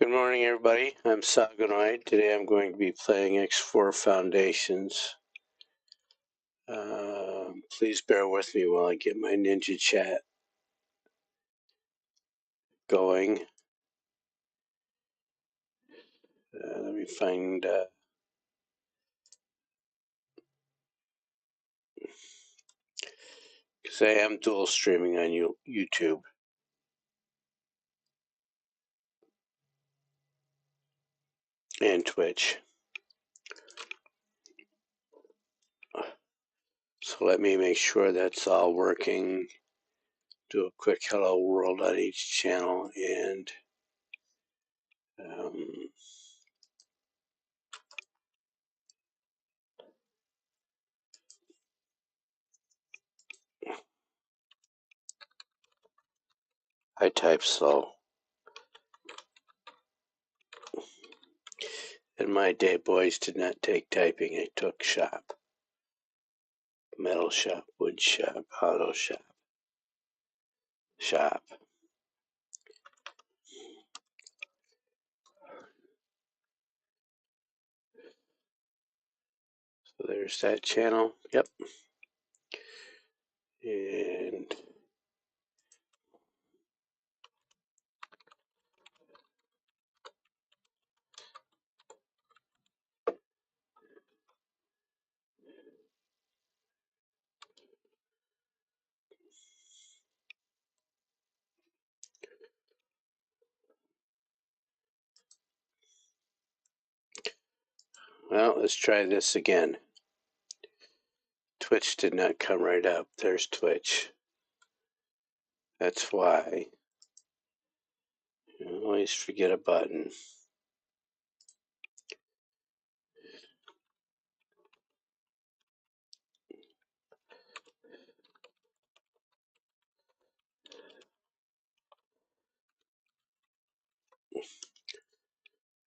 Good morning, everybody. I'm Sagonoid. Today I'm going to be playing X4 Foundations. Please bear with me while I get my Ninja chat going. Let me find... because I am dual streaming on YouTube. And Twitch. So let me make sure that's all working. Do a quick hello world on each channel and I type slow. In my day, boys did not take typing. I took shop. Metal shop, wood shop, auto shop. Shop. So there's that channel. Yep. And well, let's try this again. Twitch did not come right up. There's Twitch. That's why. You always forget a button.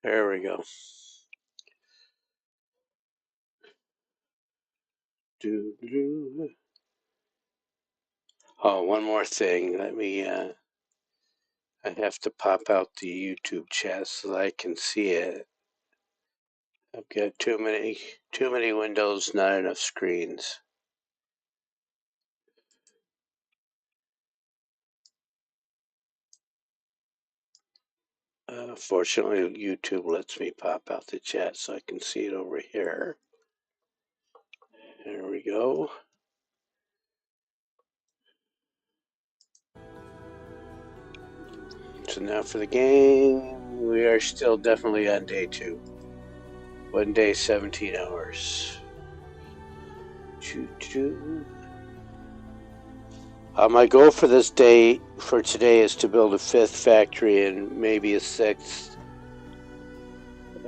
There we go. Oh, one more thing. Let me, I have to pop out the YouTube chat so that I can see it. I've got too many windows, not enough screens. Fortunately, YouTube lets me pop out the chat so I can see it over here. There we go. So now for the game, we are still definitely on day 2. 1 day, 17 hours. My goal for this day, for today, is to build a 5th factory and maybe a 6th.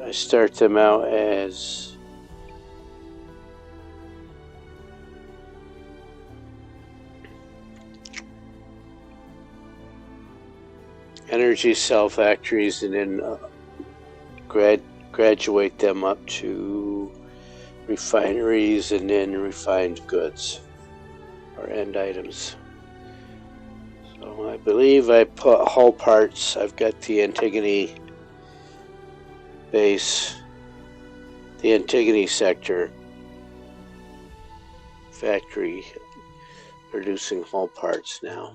I start them out as energy cell factories and then graduate them up to refineries and then refined goods or end items. So I believe I put hull parts. I've got the Antigone base, the Antigone sector factory producing hull parts now.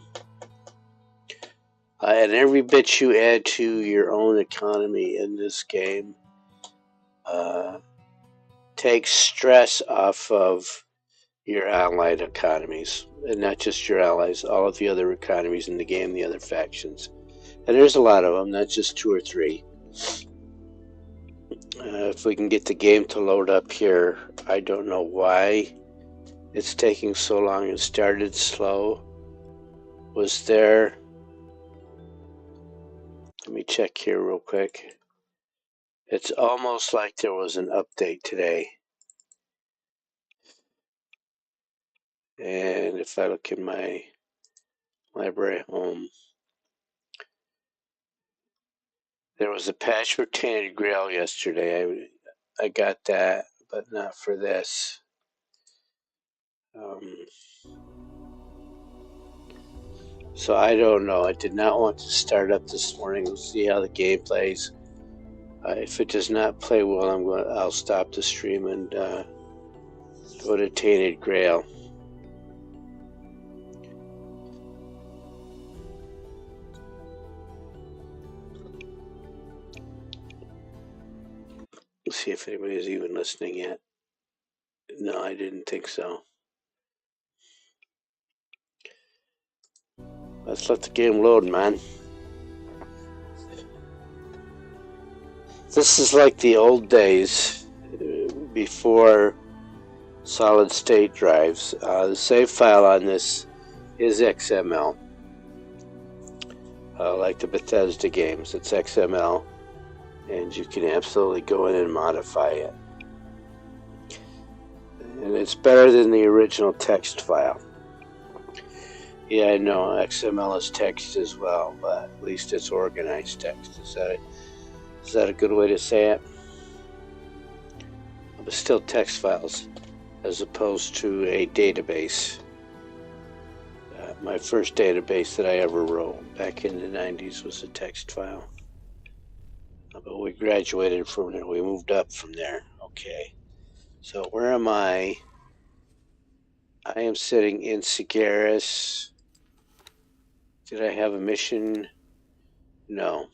And every bit you add to your own economy in this game takes stress off of your allied economies, and not just your allies, all of the other economies in the game, the other factions. And there's a lot of them, not just 2 or 3. If we can get the game to load up here, I don't know why it's taking so long. It started slow. Was there... Let me check here real quick. It's almost like there was an update today. And if I look in my library home, there was a patch for Tainted Grail yesterday. I got that, but not for this. So I don't know. I did not want to start up this morning and see how the game plays. If it does not play well, I'll stop the stream and go to Tainted Grail. Let's see if anybody's even listening yet. No, I didn't think so. Let's let the game load, man. This is like the old days before solid state drives. The save file on this is XML. Like the Bethesda games, it's XML, and you can absolutely go in and modify it. And it's better than the original text file. Yeah, I know XML is text as well, but at least it's organized text. Is that a good way to say it? But still text files as opposed to a database. My first database that I ever wrote back in the 90s was a text file. But we graduated from there. We moved up from there. Okay. So where am I? I am sitting in Cigaris. Did I have a mission? No.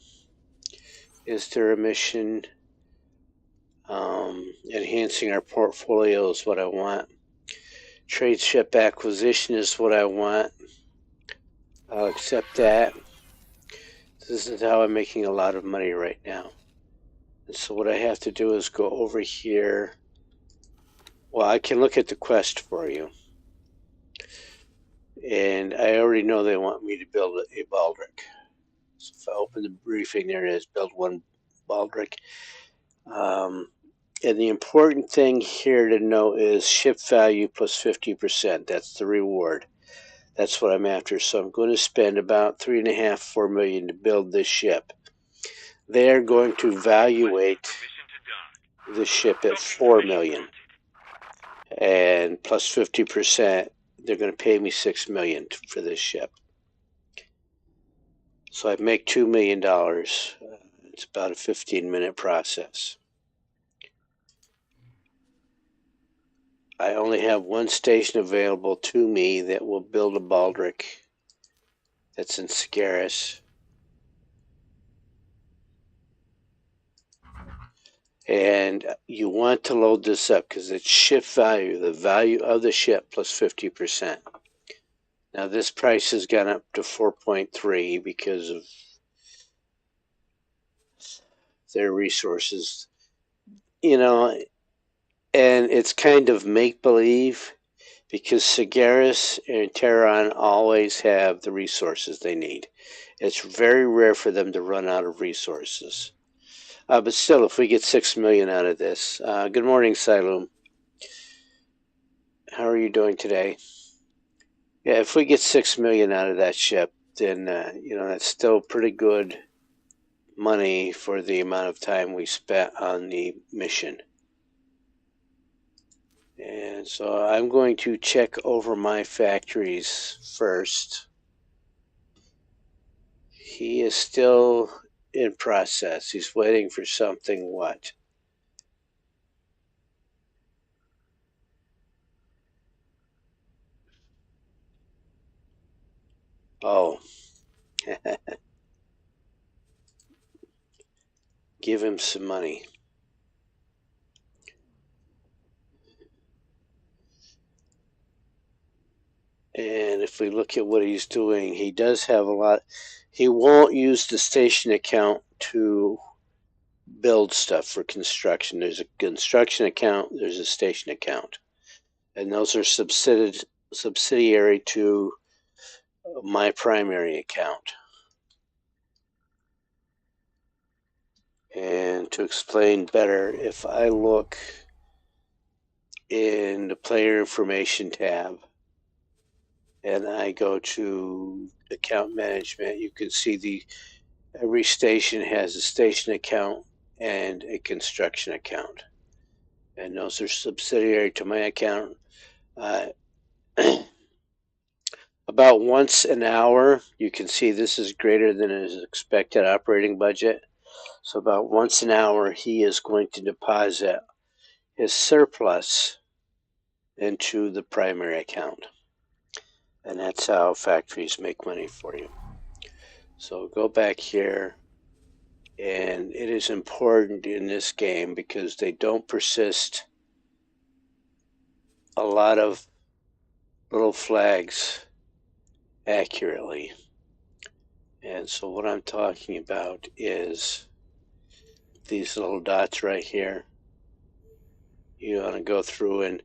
Is there a mission? Enhancing our portfolio is what I want. Trade ship acquisition is what I want. I'll accept that. This is how I'm making a lot of money right now. And so what I have to do is go over here. Well, I can look at the quest for you. And I already know they want me to build a baldric. So if I open the briefing, there it is, build one baldric. And the important thing here to know is ship value plus 50%. That's the reward. That's what I'm after. So I'm going to spend about $3.5 to $4 million to build this ship. They are going to evaluate the ship at $4 million. And plus 50%, they're going to pay me $6 million for this ship. So I make $2 million. It's about a 15-minute process. I only have one station available to me that will build a baldric. That's in Cigaris. And you want to load this up because it's ship value, the value of the ship plus 50%. Now this price has gone up to 4.3 because of their resources. You know, and it's kind of make-believe because Cigaris and Terran always have the resources they need. It's very rare for them to run out of resources. But still, if we get $6 million out of this. Good morning, Siloom. How are you doing today? Yeah, if we get $6 million out of that ship, then that's still pretty good money for the amount of time we spent on the mission. And so I'm going to check over my factories first. He is still in process. He's waiting for something. What? Oh. Give him some money. And if we look at what he's doing, he does have a lot. He won't use the station account to build stuff for construction. There's a construction account, there's a station account. And those are subsidiary to my primary account. And to explain better, if I look in the player information tab and I go to account management, you can see every station has a station account and a construction account. And those are subsidiary to my account. About once an hour, you can see this is greater than his expected operating budget. So about once an hour, he is going to deposit his surplus into the primary account. And that's how factories make money for you. So go back here, and it is important in this game because they don't persist a lot of little flags accurately. And so what I'm talking about is these little dots right here. You want to go through and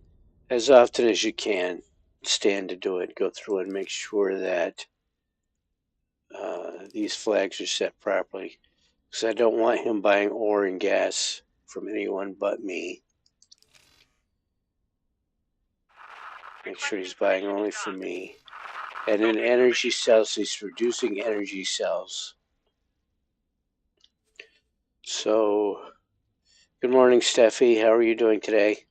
as often as you can, stand to do it, go through and make sure that these flags are set properly. Because I don't want him buying ore and gas from anyone but me. Make sure he's buying only from me. And then energy cells, he's producing energy cells. So, good morning, Steffi. How are you doing today?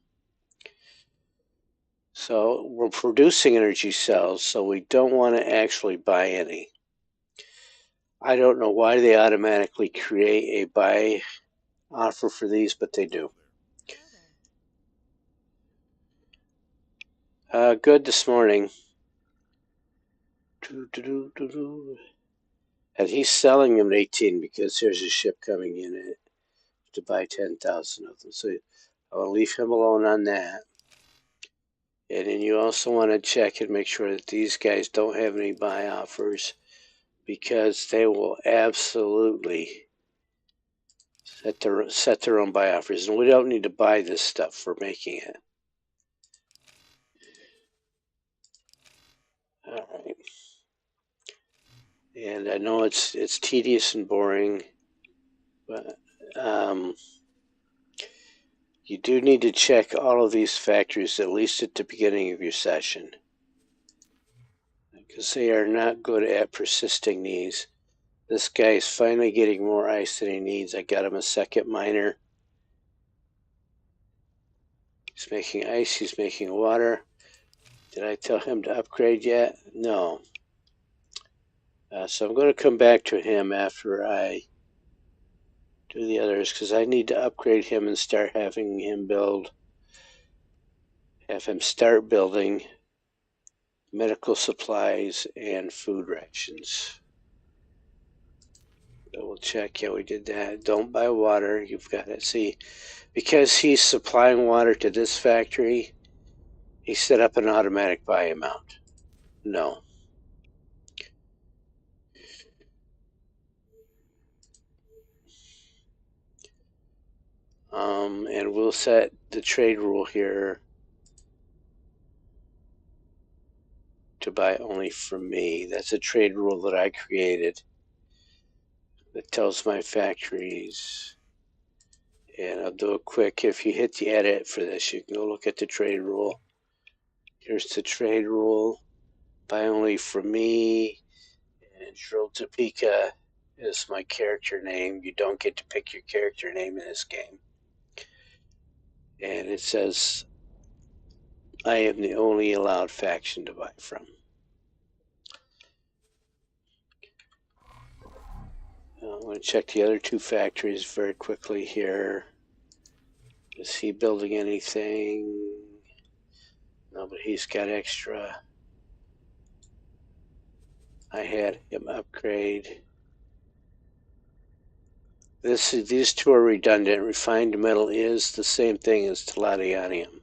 So, we're producing energy cells, so we don't want to actually buy any. I don't know why they automatically create a buy offer for these, but they do. Good this morning. And he's selling them at 18 because there's a ship coming in to buy 10,000 of them. So I'll leave him alone on that. And then you also want to check and make sure that these guys don't have any buy offers because they will absolutely set their own buy offers. And we don't need to buy this stuff for making it. All right. And I know it's tedious and boring, but you do need to check all of these factors at least at the beginning of your session, because they are not good at persisting these. This guy is finally getting more ice than he needs. I got him a second miner. He's making ice, he's making water. Did I tell him to upgrade yet? No. So I'm going to come back to him after I do the others, because I need to upgrade him and start having him start building medical supplies and food rations. We'll check. Yeah, we did that. Don't buy water. You've got to see, because he's supplying water to this factory, he set up an automatic buy amount. No. And we'll set the trade rule here to buy only from me. That's a trade rule that I created that tells my factories. And I'll do a quick, if you hit the edit for this, you can go look at the trade rule. Here's the trade rule. Buy only from me. And Drill Topeka is my character name. You don't get to pick your character name in this game. And it says I am the only allowed faction to buy from. I'm going to check the other two factories very quickly here. Is he building anything? No, but he's got extra. I had him upgrade. These two are redundant. Refined metal is the same thing as Tellurium.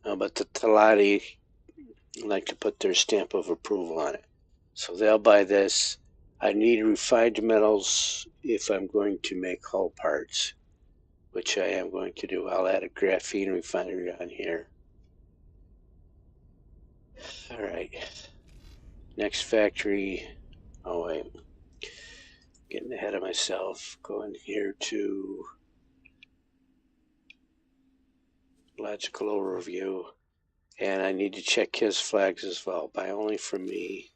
But the Tellati like to put their stamp of approval on it. So they'll buy this. I need refined metals if I'm going to make hull parts, which I am going to do. I'll add a graphene refinery on here. All right. Next factory. Oh, wait. Getting ahead of myself. Going here to logical overview. And I need to check his flags as well. Buy only from me.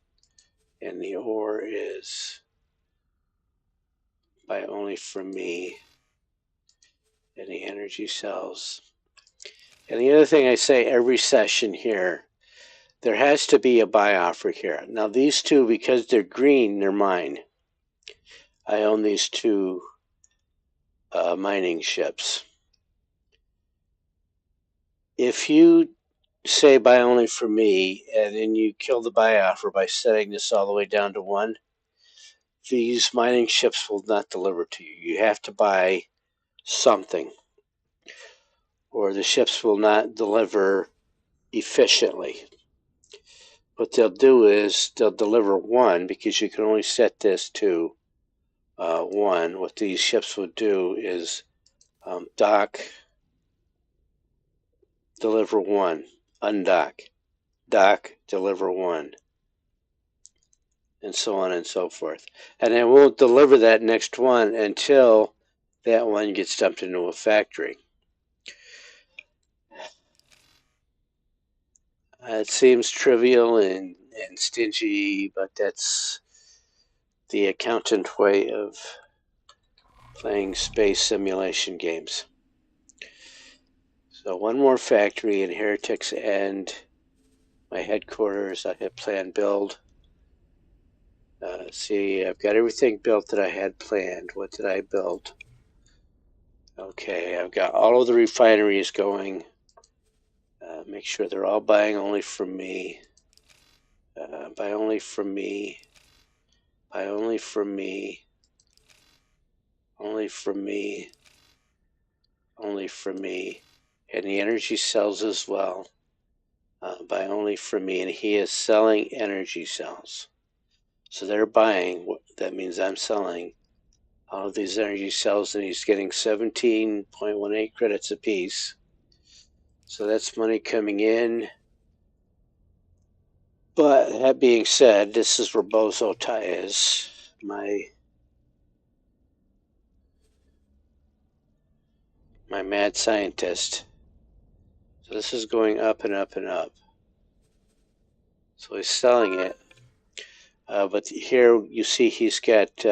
And the ore is buy only from me. And the energy cells. And the other thing I say every session here, there has to be a buy offer here. Now these two, because they're green, they're mine. I own these two mining ships. If you say buy only for me, and then you kill the buy offer by setting this all the way down to 1, these mining ships will not deliver to you. You have to buy something, or the ships will not deliver efficiently. What they'll do is they'll deliver 1, because you can only set this to 1. What these ships will do is dock, deliver 1, undock, dock, deliver 1, and so on and so forth. And it won't deliver that next one until that one gets dumped into a factory. It seems trivial and stingy, but that's the accountant way of playing space simulation games. So 1 more factory in Heretics and my headquarters. I had planned build. See, I've got everything built that I had planned. What did I build? Okay, I've got all of the refineries going. Make sure they're all buying only from me. Buy only from me. Buy only from me. Only from me. Only from me. And the energy cells as well. Buy only from me. And he is selling energy cells. So they're buying. That means I'm selling all of these energy cells, and he's getting 17.18 credits apiece. So that's money coming in. But that being said, this is where Bozo Tai is. My mad scientist. So this is going up and up and up. So he's selling it. But here you see he's got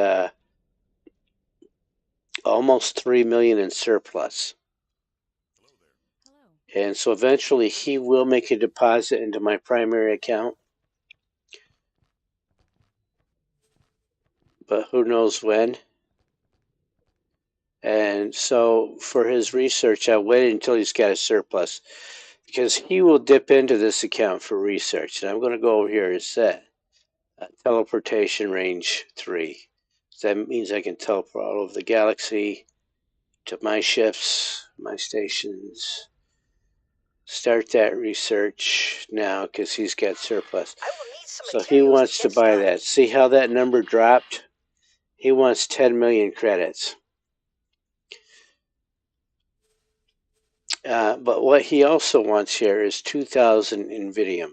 almost 3 million in surplus. And so eventually he will make a deposit into my primary account. But who knows when. And so for his research, I waited until he's got a surplus, because he will dip into this account for research. And I'm going to go over here and set teleportation range 3. So that means I can teleport all over the galaxy to my ships, my stations. Start that research now, because he's got surplus. So he wants to buy that. See how that number dropped? He wants 10 million credits. But what he also wants here is 2,000 Invidium.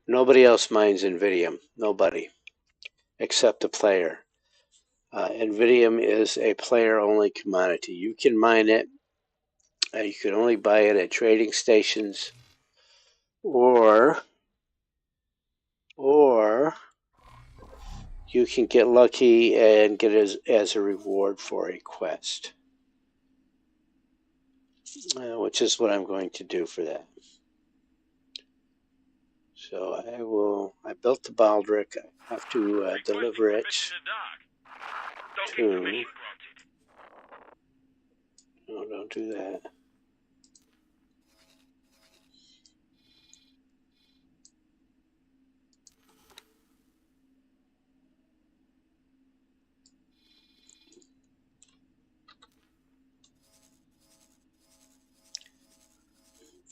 Nobody else mines Invidium. Nobody. Except the player. Invidium is a player-only commodity. You can mine it. You can only buy it at trading stations, or you can get lucky and get it as a reward for a quest, which is what I'm going to do for that. So I built the Baldric. I have to deliver it to... No, don't do that.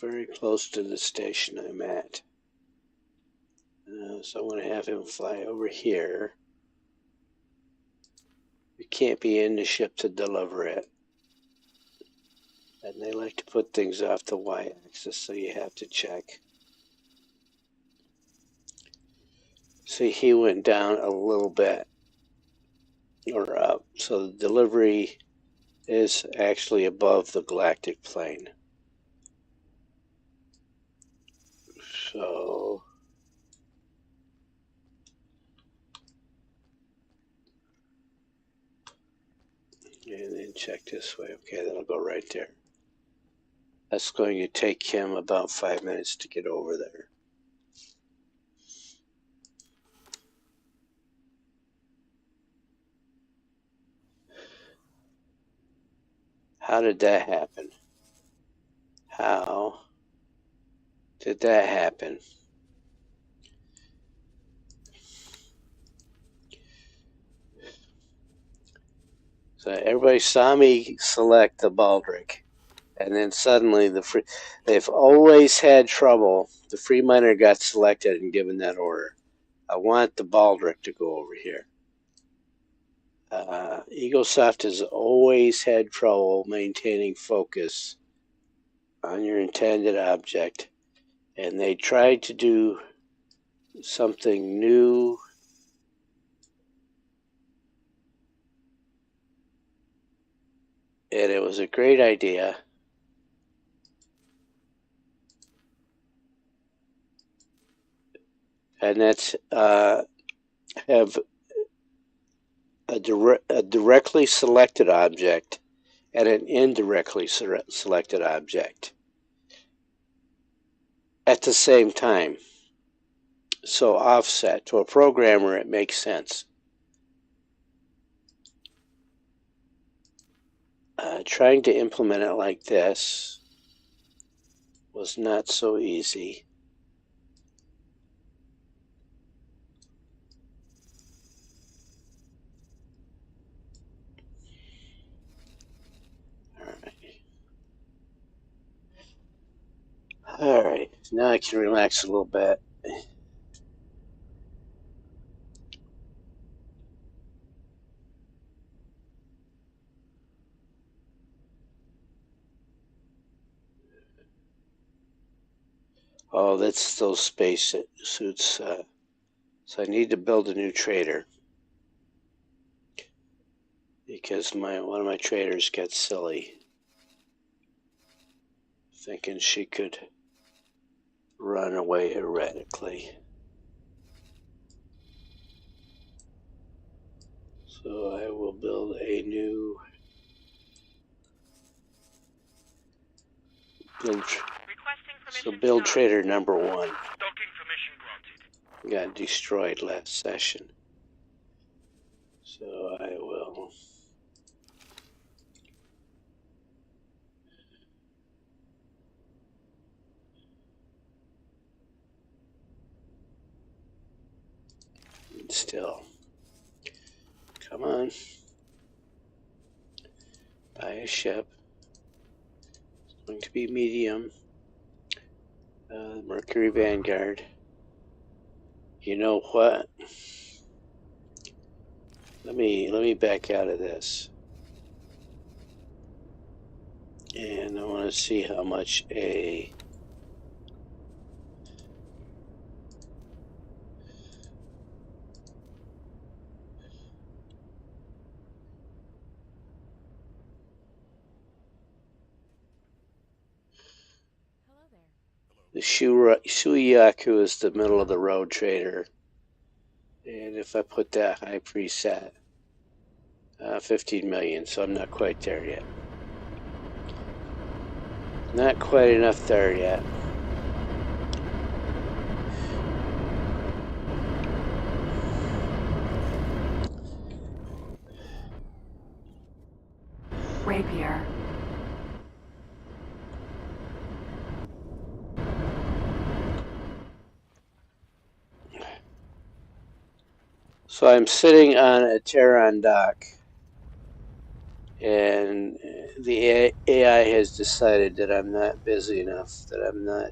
Very close to the station I'm at. So I'm going to have him fly over here. You can't be in the ship to deliver it. And they like to put things off the y-axis, so you have to check. See, he went down a little bit, or up. So the delivery is actually above the galactic plane. So... and then check this way. Okay, that'll go right there. That's going to take him about 5 minutes to get over there. How did that happen? How did that happen? So everybody saw me select the baldric, and then suddenly they've always had trouble. The free miner got selected and given that order. I want the baldric to go over here. EagleSoft has always had trouble maintaining focus on your intended object, and they tried to do something new. And it was a great idea. And that's have a directly selected object and an indirectly selected object at the same time. So offset. To a programmer, it makes sense. Trying to implement it like this was not so easy. All right, now I can relax a little bit. Oh, that's those space suits. So I need to build a new trader because one of my traders got silly, thinking she could run away erratically. So I will build a new build trader number 1. Got destroyed last session. So I will still. Come on. Buy a ship. It's going to be medium. Mercury Vanguard. You know what? Let me back out of this. And I want to see how much a the Shuyaku is the middle of the road trader. And if I put that high preset, 15 million, so I'm not quite there yet. Not quite enough there yet. Rapier. So I'm sitting on a Terran dock, and the AI has decided that I'm not busy enough, that I'm not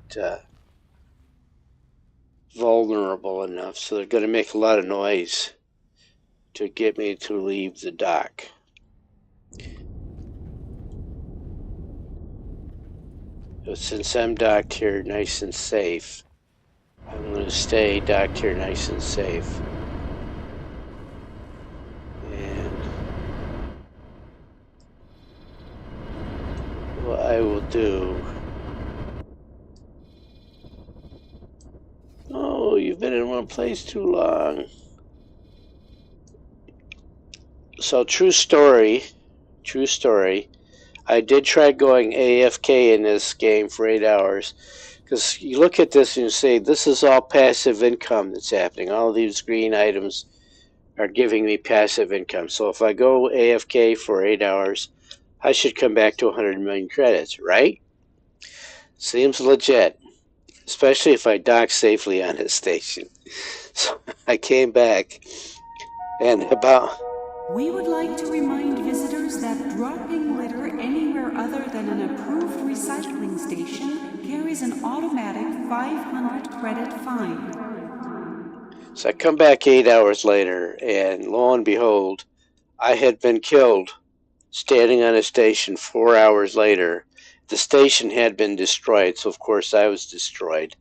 vulnerable enough, so they're going to make a lot of noise to get me to leave the dock. But since I'm docked here nice and safe, I'm going to stay docked here nice and safe. And what I will do... Oh, you've been in one place too long. So true story, I did try going AFK in this game for 8 hours, because you look at this and you say, this is all passive income that's happening. All of these green items are giving me passive income. So if I go AFK for 8 hours, I should come back to 100 million credits, right? Seems legit, especially if I dock safely on his station. So I came back, and about... We would like to remind visitors that dropping litter anywhere other than an approved recycling station carries an automatic 500 credit fine. So I come back 8 hours later, and lo and behold, I had been killed standing on a station 4 hours later. The station had been destroyed, so of course I was destroyed.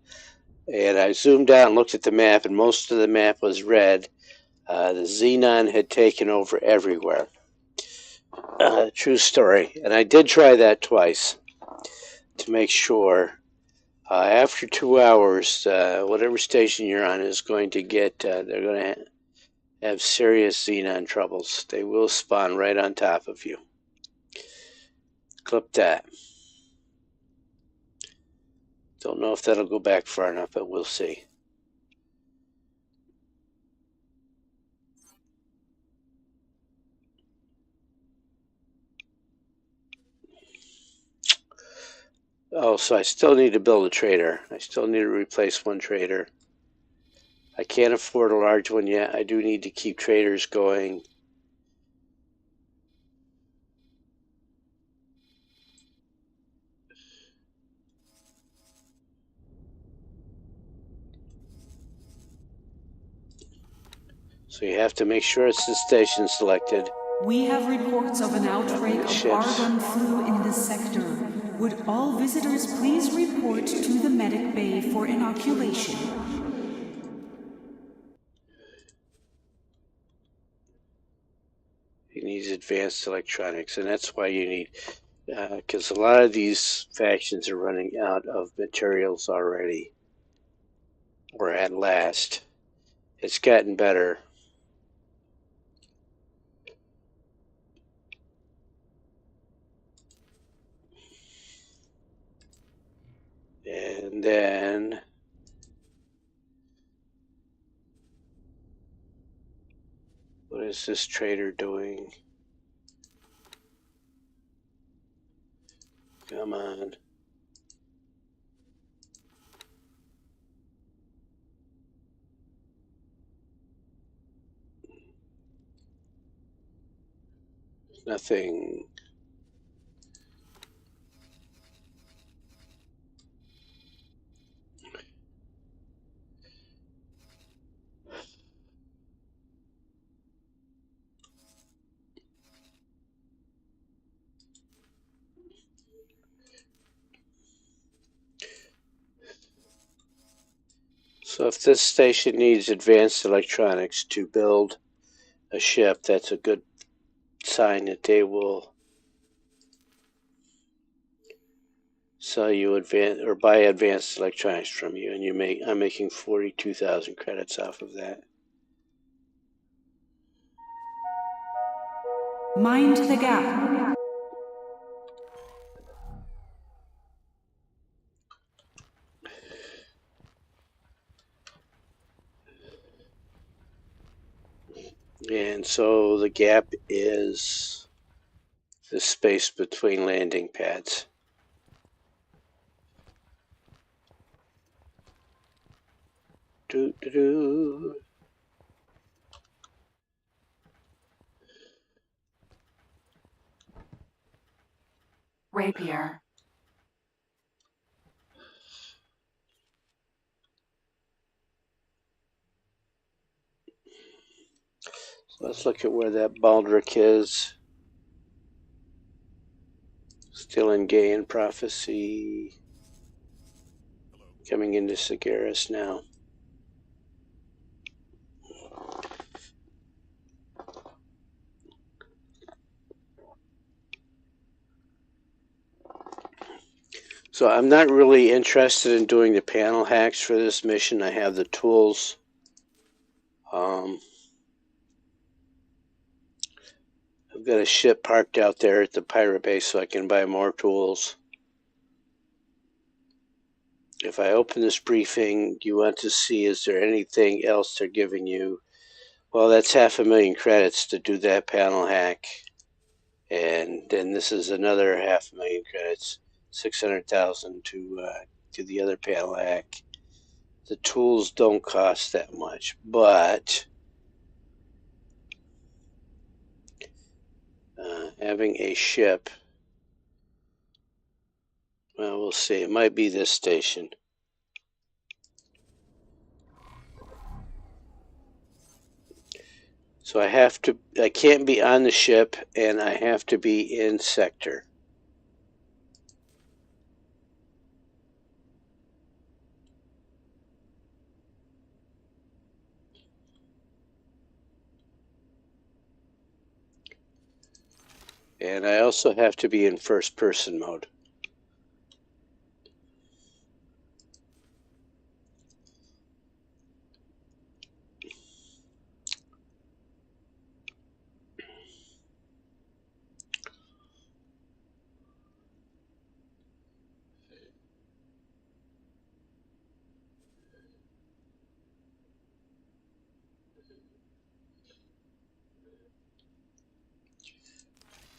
And I zoomed out and looked at the map, and most of the map was red. The Xenon had taken over everywhere. True story. And I did try that twice to make sure. After 2 hours, whatever station you're on is going to get, they're going to have serious Xenon troubles. They will spawn right on top of you. Clip that. Don't know if that'll go back far enough, but we'll see. Oh, so I still need to build a trader. I still need to replace one trader. I can't afford a large one yet. I do need to keep traders going. So you have to make sure it's the station selected. We have reports of an outbreak of argon flu in this sector. Would all visitors please report to the medic bay for inoculation? It needs advanced electronics, and that's why you need, because a lot of these factions are running out of materials already, or at last. It's gotten better. And then what is this trader doing? Come on. Nothing. So if this station needs advanced electronics to build a ship, that's a good sign that they will sell you advanced or buy advanced electronics from you, and I'm making 42,000 credits off of that. Mind the gap. And so the gap is the space between landing pads. Doo-doo-doo. Rapier. So let's look at where that Baldric is. Still in Gaian Prophecy. Coming into Sagaris now. So I'm not really interested in doing the panel hacks for this mission. I have the tools. I've got a ship parked out there at the pirate base so I can buy more tools. If I open this briefing, you want to see, is there anything else they're giving you? Well, that's 500,000 credits to do that panel hack. And then this is another 500,000 credits, 600,000 to the other panel hack. The tools don't cost that much, but having a ship, well, we'll see. It might be this station. So I can't be on the ship, and I have to be in sector. And I also have to be in first person mode.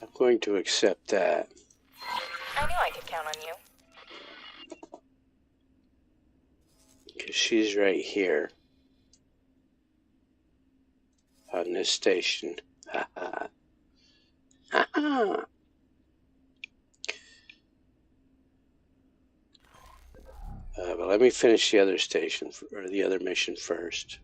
I'm going to accept that. I knew I could count on you. Because she's right here. On this station. Ha-ha. Ha-ha. But let me finish the other station, or the other mission first.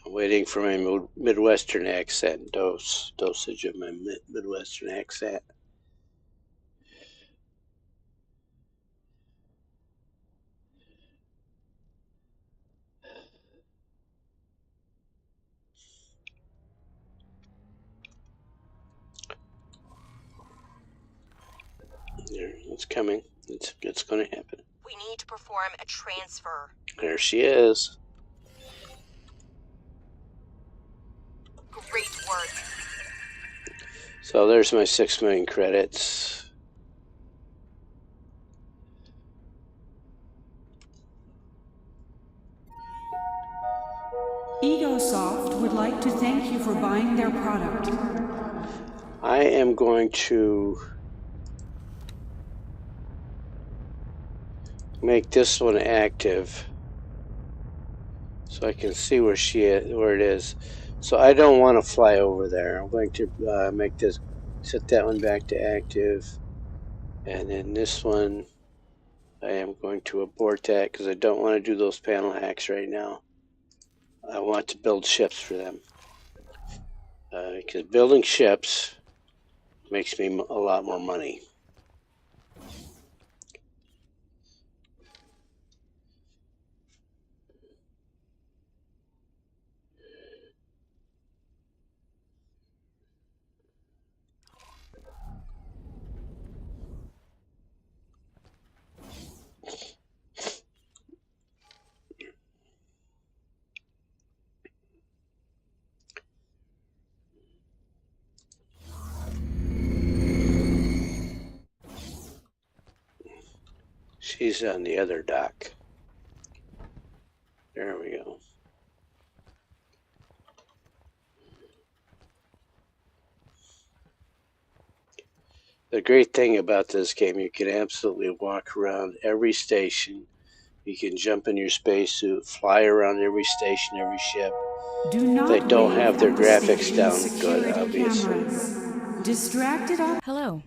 I'm waiting for my Midwestern accent dosage of my Midwestern accent. There, it's coming. It's going to happen. We need to perform a transfer. There she is. Great work. So there's my 6 million credits. Egosoft would like to thank you for buying their product. I am going to make this one active so I can see where it is. So I don't want to fly over there. I'm going to set that one back to active, and then this one I am going to abort that because I don't want to do those panel hacks right now. I want to build ships for them because building ships makes me a lot more money. She's on the other dock. There we go. The great thing about this game, you can absolutely walk around every station. You can jump in your spacesuit, fly around every station, every ship. They don't have their graphics down good, obviously. Distracted. Hello.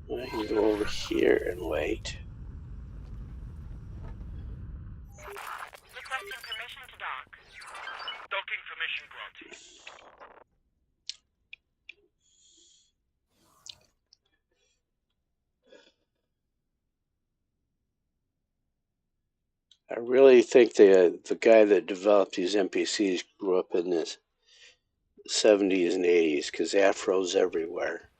I can go over here and wait. Requesting permission to dock. Docking permission granted. I really think the guy that developed these NPCs grew up in the 70s and 80s because afros everywhere.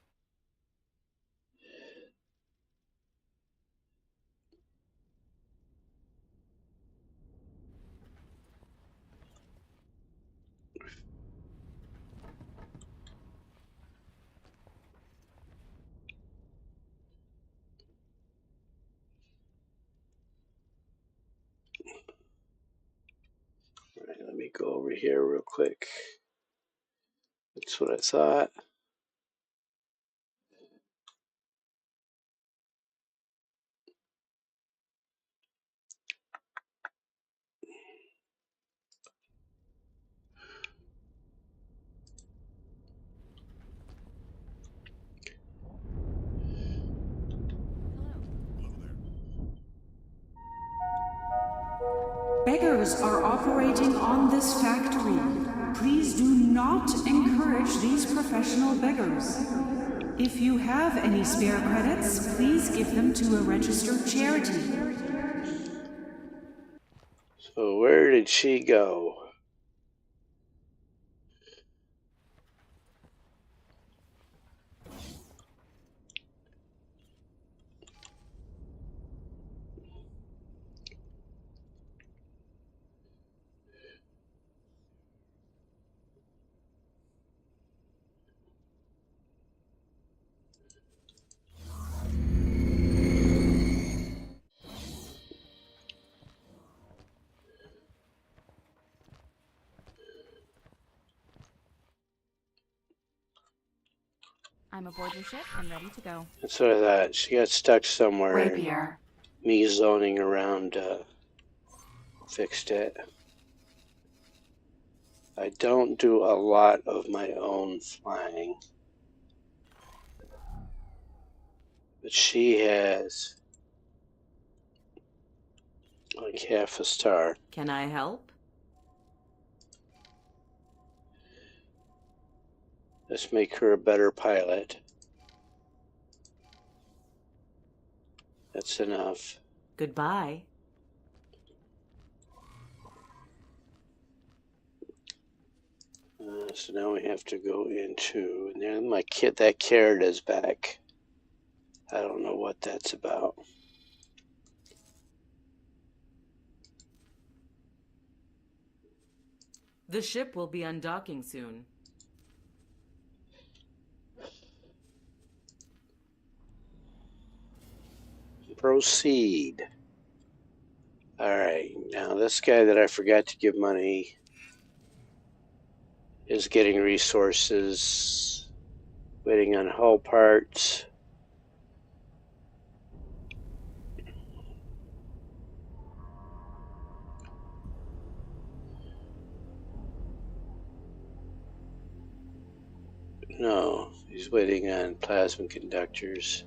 over here real quick. That's what I thought. Beggars are operating on this factory. Please do not encourage these professional beggars. If you have any spare credits, please give them to a registered charity. So where did she go? I'm aboard your ship and ready to go. That's what I thought. She got stuck somewhere. Rapier. Me zoning around fixed it. I don't do a lot of my own flying. But she has like half a star. Can I help? Let's make her a better pilot. That's enough. Goodbye. So now we have to go into, and then my kid, that carrot is back. I don't know what that's about. The ship will be undocking soon. Proceed. Alright, now this guy that I forgot to give money is getting resources, waiting on hull parts. No, he's waiting on plasma conductors.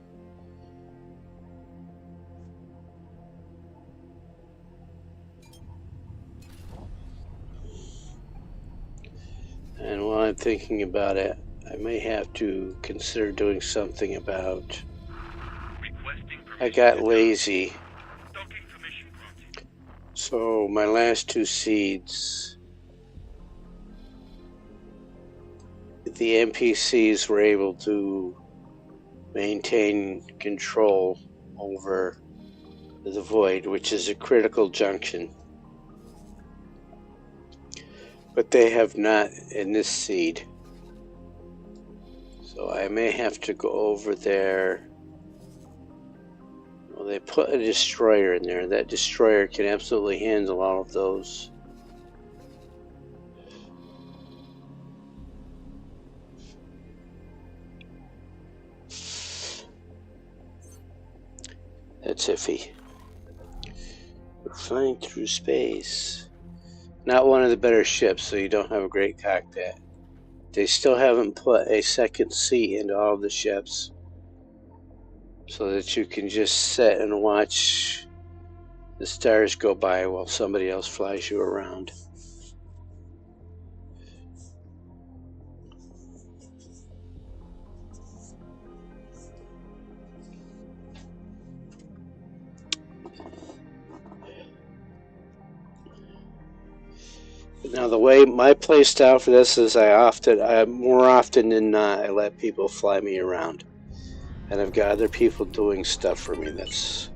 And while I'm thinking about it, I may have to consider doing something about... I got lazy. So my last two seeds, the NPCs were able to maintain control over the void, which is a critical junction. But they have not in this seed. So I may have to go over there. Well, they put a destroyer in there. That destroyer can absolutely handle all of those. That's iffy. We're flying through space. Not one of the better ships, so you don't have a great cockpit. They still haven't put a second seat into all of the ships so that you can just sit and watch the stars go by while somebody else flies you around. Now the way my play style for this is more often than not, I let people fly me around. And I've got other people doing stuff for me. That's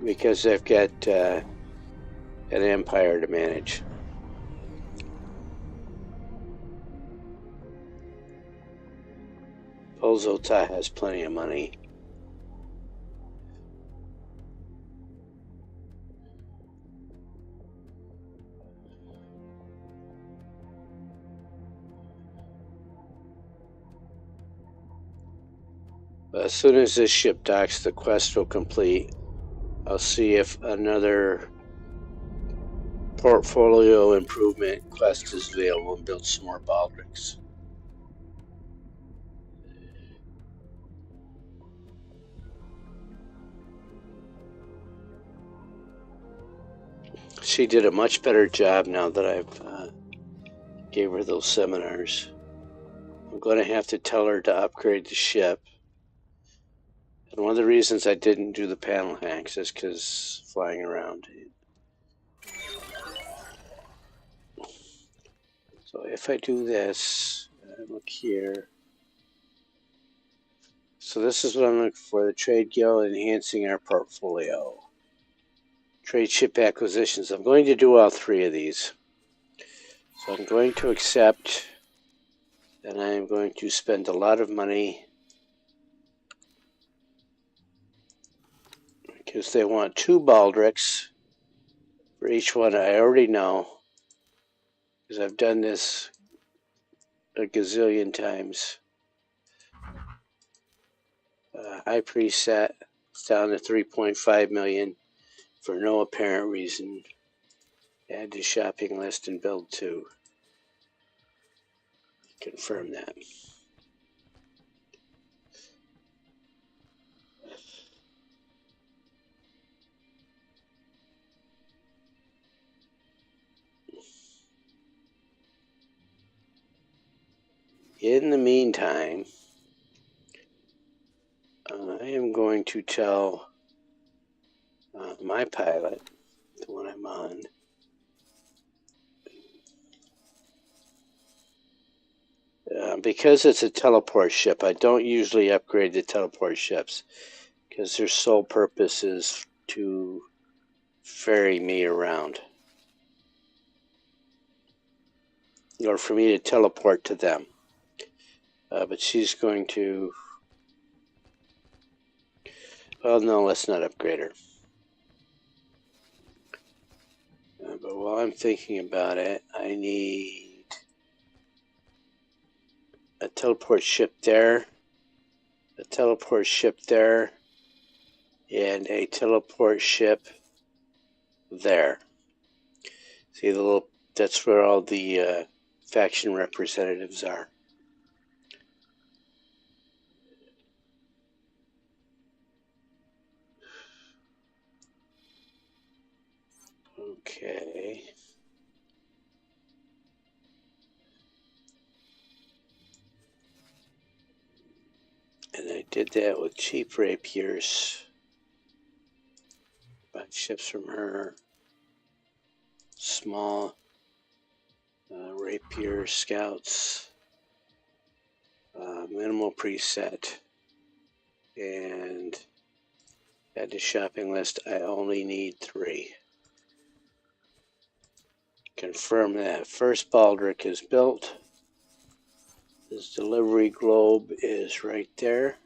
because I've got an empire to manage. Polzota has plenty of money. As soon as this ship docks, the quest will complete. I'll see if another portfolio improvement quest is available and build some more Baldrics. She did a much better job now that I've gave her those seminars. I'm going to have to tell her to upgrade the ship. And one of the reasons I didn't do the panel hacks is because flying around. So if I do this, look here. So this is what I'm looking for, the Trade Guild enhancing our portfolio. Trade ship acquisitions. I'm going to do all three of these. So I'm going to accept, and I'm going to spend a lot of money because they want 2 Baldrics for each one. I already know because I've done this a gazillion times. High preset, it's down to 3.5 million for no apparent reason. Add to shopping list and build 2. Confirm that. In the meantime, I am going to tell my pilot, the one I'm on, because it's a teleport ship, I don't usually upgrade the teleport ships because their sole purpose is to ferry me around or for me to teleport to them. But she's going to, well, no, let's not upgrade her. But while I'm thinking about it, I need a teleport ship there, a teleport ship there, and a teleport ship there. See the little, that's where all the faction representatives are. Okay. And I did that with cheap rapiers. Bought ships from her. Small rapier scouts. Minimal preset. And add to shopping list, I only need 3. Confirm that. First Baldric is built. This delivery globe is right there.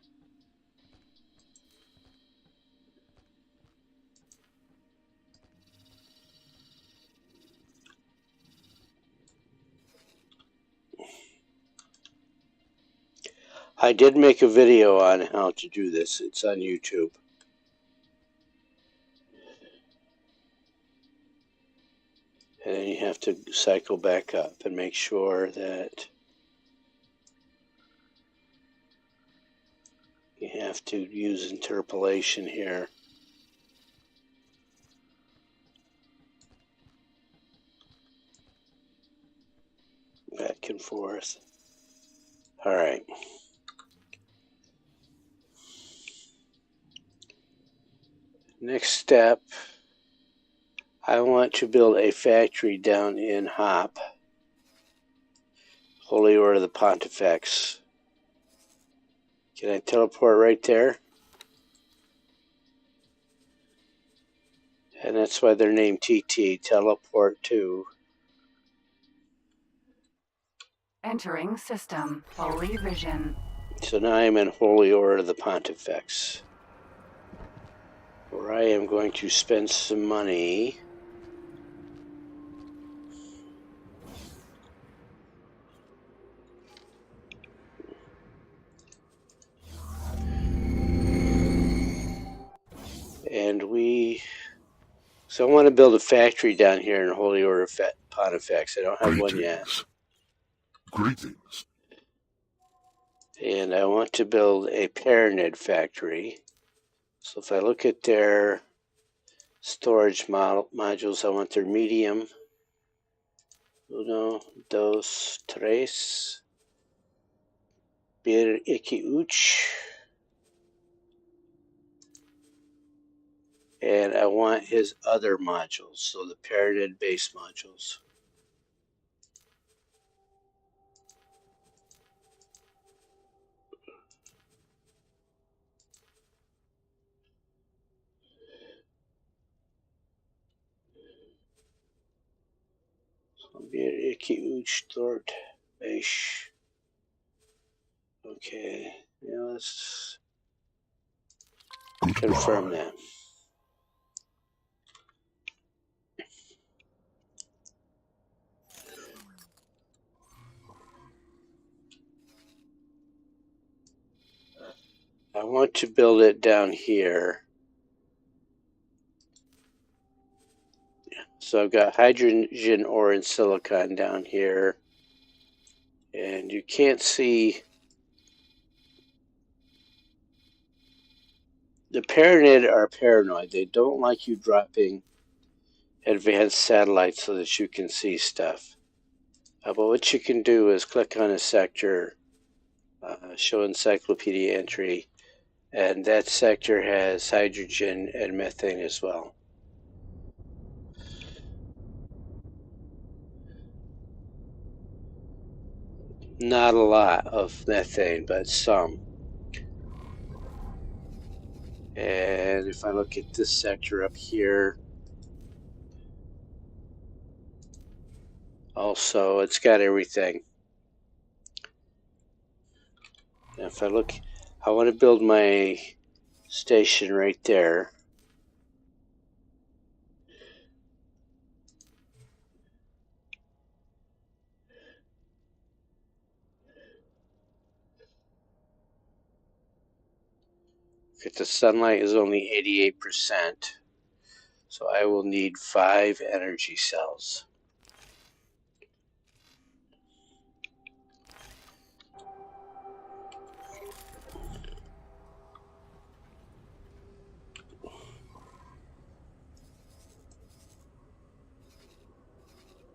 I did make a video on how to do this. It's on YouTube. And then you have to cycle back up and make sure that you have to use interpolation here. Back and forth. All right. Next step, I want to build a factory down in Hop, Holy Order of the Pontifex. Can I teleport right there? And that's why they're named TT, Teleport to. Entering system. Holy Vision. So now I'm in Holy Order of the Pontifex, where I am going to spend some money. So I want to build a factory down here in Holy Order Pontifex. I don't have one yet. Greetings. And I want to build a Paranid factory. So if I look at their storage modules, I want their medium. Uno, dos, tres. Bir, iki, üç. And I want his other modules, so the Paranid base modules. Bir, iki, üç, dört, beş. Okay, now let's confirm that. I want to build it down here. So I've got hydrogen ore and silicon down here. And you can't see. The Paranid are paranoid. They don't like you dropping advanced satellites so that you can see stuff. But what you can do is click on a sector, show encyclopedia entry, and that sector has hydrogen and methane as well. Not a lot of methane, but some. And if I look at this sector up here, also it's got everything. Now if I look, I want to build my station right there. If the sunlight is only 88%, so I will need 5 energy cells.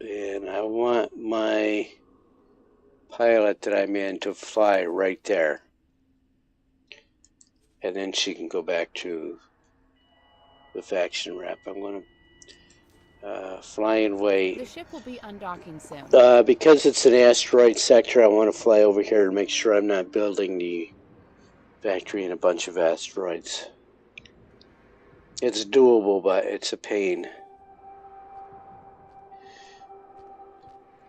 And I want my pilot that I'm in to fly right there. And then she can go back to the faction rep. I'm going to fly and wait. The ship will be undocking soon. Because it's an asteroid sector, I want to fly over here to make sure I'm not building the factory in a bunch of asteroids. It's doable, but it's a pain.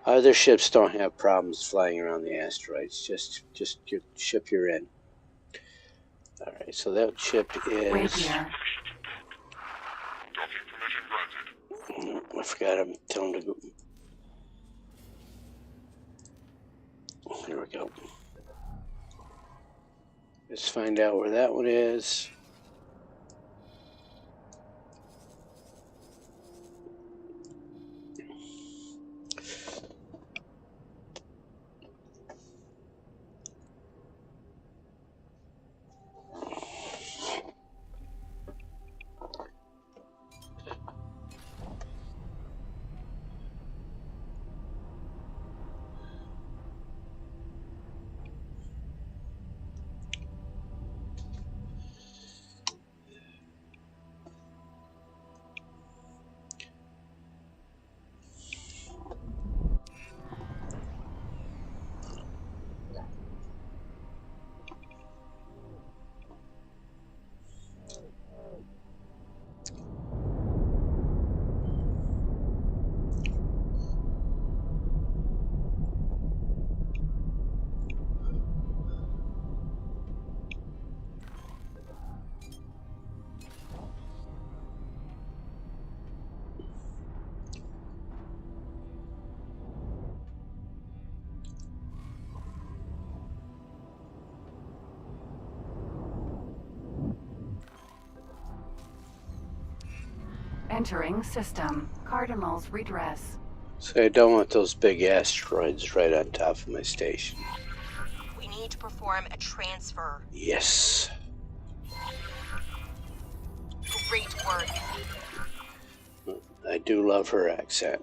Other ships don't have problems flying around the asteroids. Just your ship you're in. All right, so that ship is. I forgot. I'm telling him to go. Here we go. Let's find out where that one is. Entering system. Cardinal's redress. So I don't want those big asteroids right on top of my station. We need to perform a transfer. Yes. Great work. I do love her accent.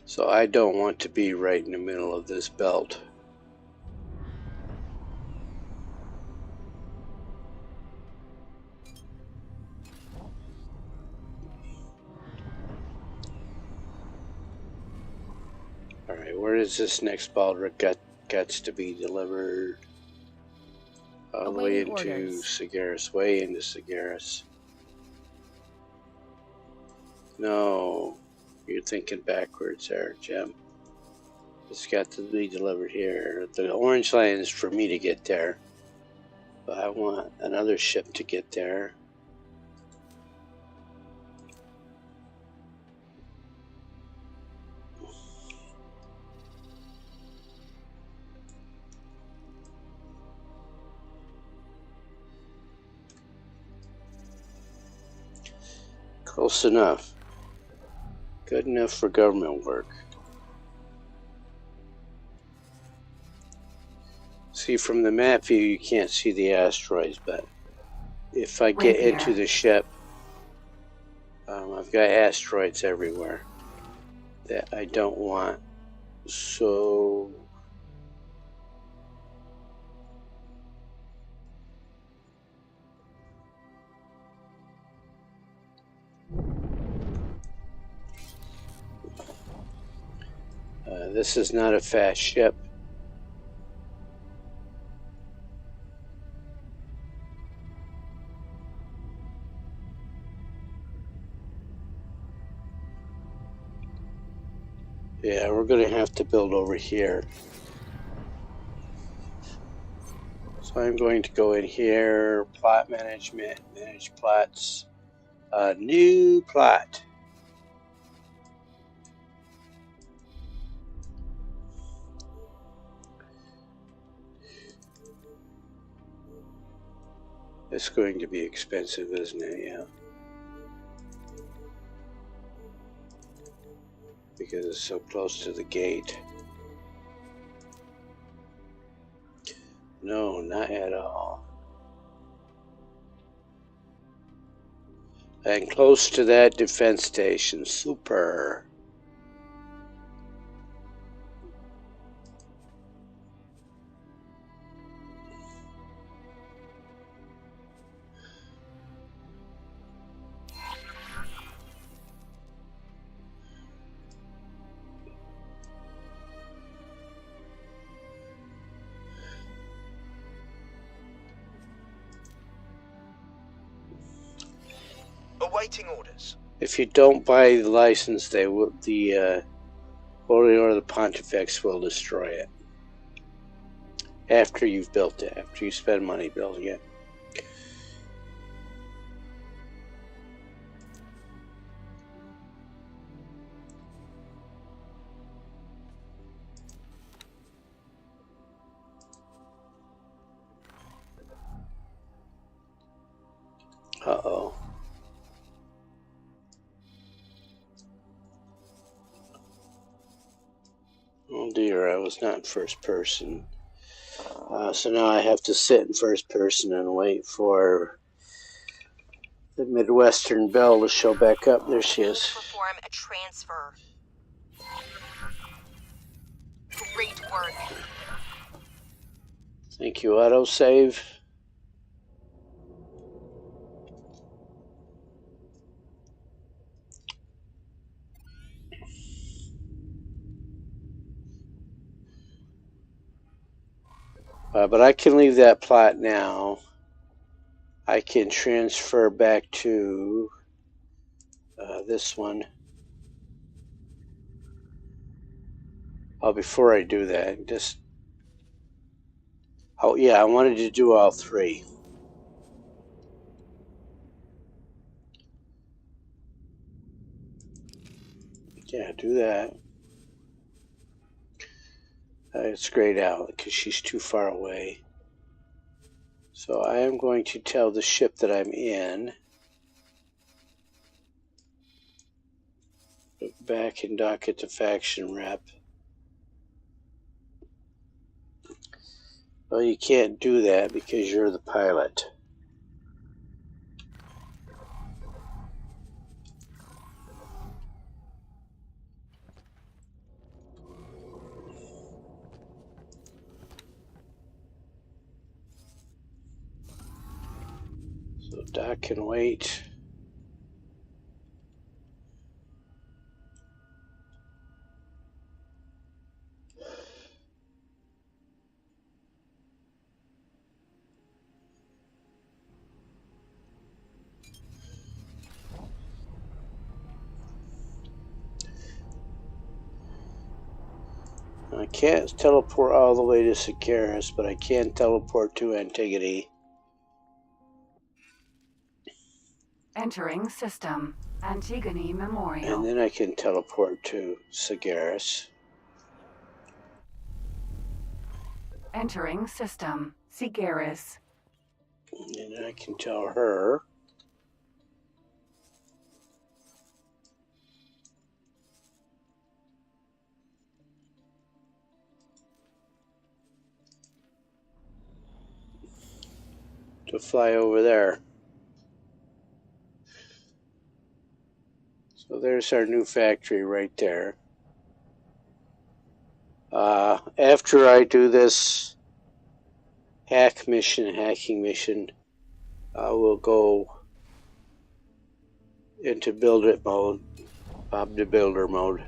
So I don't want to be right in the middle of this belt. Alright, where does this next Baldric gets to be delivered? All the way Awaiting into orders. Sagaris, way into Sagaris. No, you're thinking backwards there, Jim. It's got to be delivered here. The orange line is for me to get there. But I want another ship to get there. Close enough. Good enough for government work. See, from the map view, you can't see the asteroids, but if I get into the ship, I've got asteroids everywhere that I don't want. So this is not a fast ship. Yeah, we're going to have to build over here. So I'm going to go in here, plot management, manage plots, new plot. It's going to be expensive, isn't it? Yeah. Because it's so close to the gate. No, not at all. And close to that defense station. Super. Awaiting orders. If you don't buy the license, they will. The Holy Order of the Pontifex will destroy it. After you've built it, after you spend money building it. Uh-oh. Oh dear, I was not in first person. So now I have to sit in first person and wait for the Midwestern Belle to show back up. There she is. Perform a transfer. Great work. Thank you, autosave. But I can leave that plot now. I can transfer back to this one. Oh, before I do that, just... Oh, yeah, I wanted to do all three. Yeah, do that. It's grayed out because she's too far away. So I am going to tell the ship that I'm in. Look back and dock at the faction rep. Well, you can't do that because you're the pilot. So dock can wait. I can't teleport all the way to Sikaris, but I can teleport to Antigone. Entering system. Antigone Memorial. And then I can teleport to Sikaris. Entering system. Sigaris. And then I can tell her. To fly over there. So there's our new factory right there. After I do this hacking mission, I will go into build it mode, Bob the Builder mode.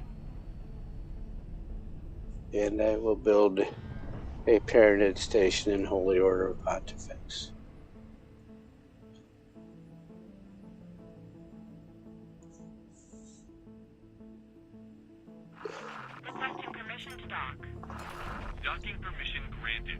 And I will build a Pyramid Station in Holy Order of Pontifex. Requesting permission to dock. Docking permission granted.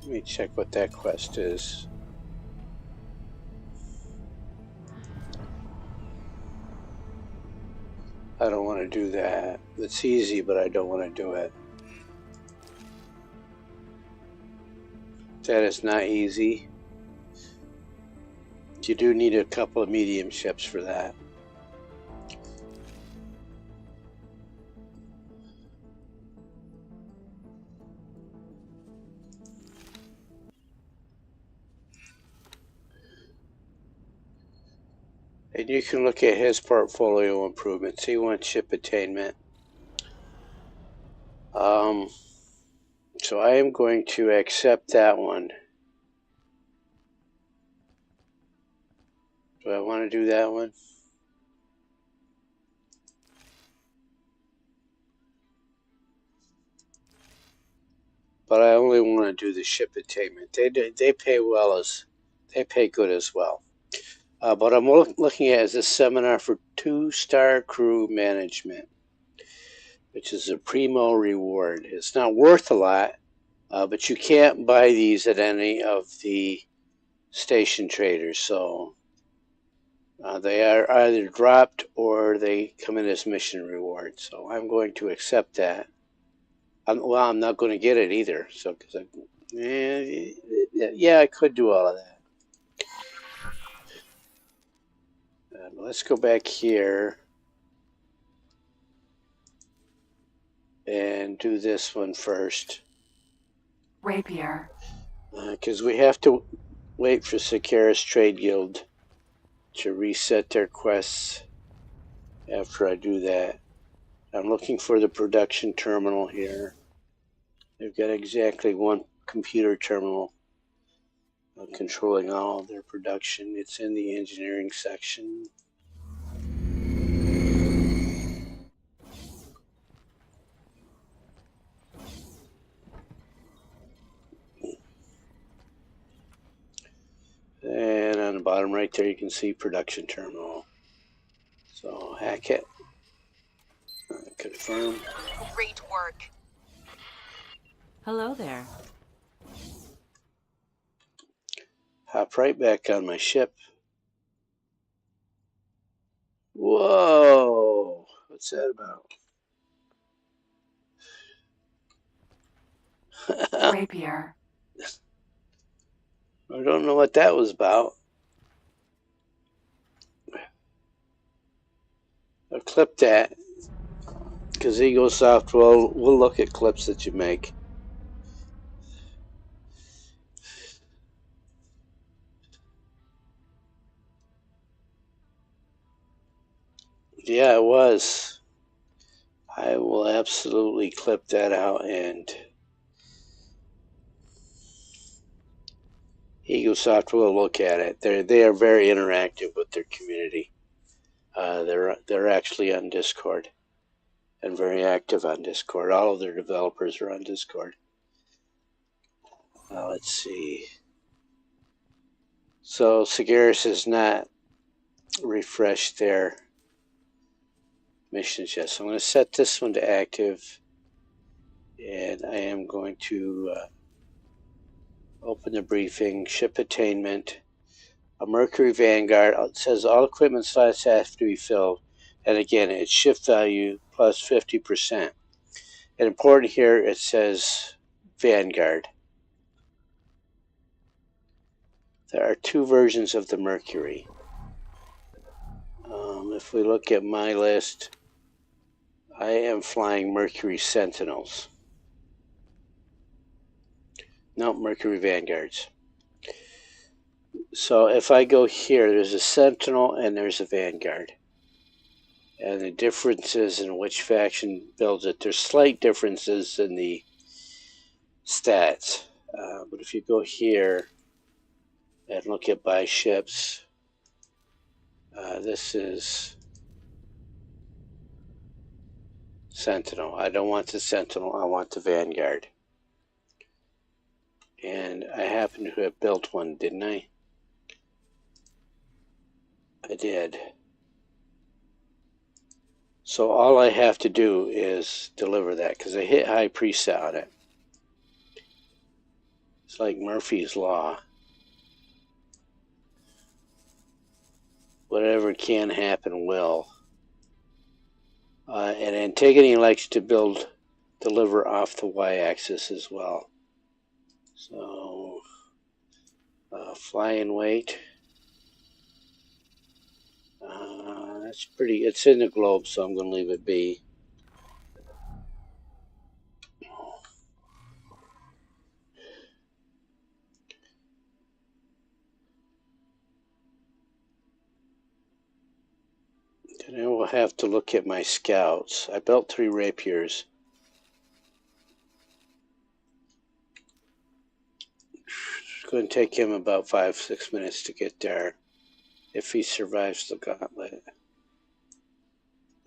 Let me check what that quest is. I don't want to do that. It's easy, but I don't want to do it. That is not easy. You do need a couple of medium ships for that. And you can look at his portfolio improvements. He wants ship attainment. So I am going to accept that one. Do I want to do that one? But I only want to do the ship attainment. They pay well they pay good as well. But I'm looking at is a seminar for 2-star crew management, which is a primo reward. It's not worth a lot, but you can't buy these at any of the station traders. So they are either dropped or they come in as mission rewards. So I'm going to accept that. I'm not going to get it either. So, yeah, I could do all of that. Let's go back here and do this one first. Rapier. Because we have to wait for Sikaris Trade Guild to reset their quests after I do that. I'm looking for the production terminal here. They've got exactly one computer terminal controlling all of their production. It's in the engineering section. And on the bottom right there, you can see production terminal. So hack it. Confirm. Great work. Hello there. Hop right back on my ship. Whoa! What's that about? Rapier. I don't know what that was about. I'll clip that because EgoSoft will look at clips that you make. Yeah, it was. I will absolutely clip that out, and EgoSoft will look at it. They are very interactive with their community. They're actually on Discord and very active on Discord. All of their developers are on Discord. Let's see. So Sikaris has not refreshed their missions yet. So I'm going to set this one to active, and I am going to open the briefing. Ship attainment. A Mercury Vanguard. It says all equipment slots have to be filled. And again, it's shift value plus 50%. And important here, it says Vanguard. There are two versions of the Mercury. If we look at my list, I am flying Mercury Sentinels. No, Mercury Vanguards. So if I go here, there's a Sentinel and there's a Vanguard. And the differences in which faction builds it, there's slight differences in the stats. But if you go here and look at buy ships, this is Sentinel. I don't want the Sentinel, I want the Vanguard. And I happen to have built one, didn't I? I did. So all I have to do is deliver that because I hit high preset on it. It's like Murphy's Law. Whatever can happen will. And Antigone likes to deliver off the y-axis as well. So, fly and wait. That's pretty, it's in the globe, so I'm going to leave it be. Then I will have to look at my scouts. I built 3 rapiers. It's going to take him about 5-6 minutes to get there if he survives the gauntlet.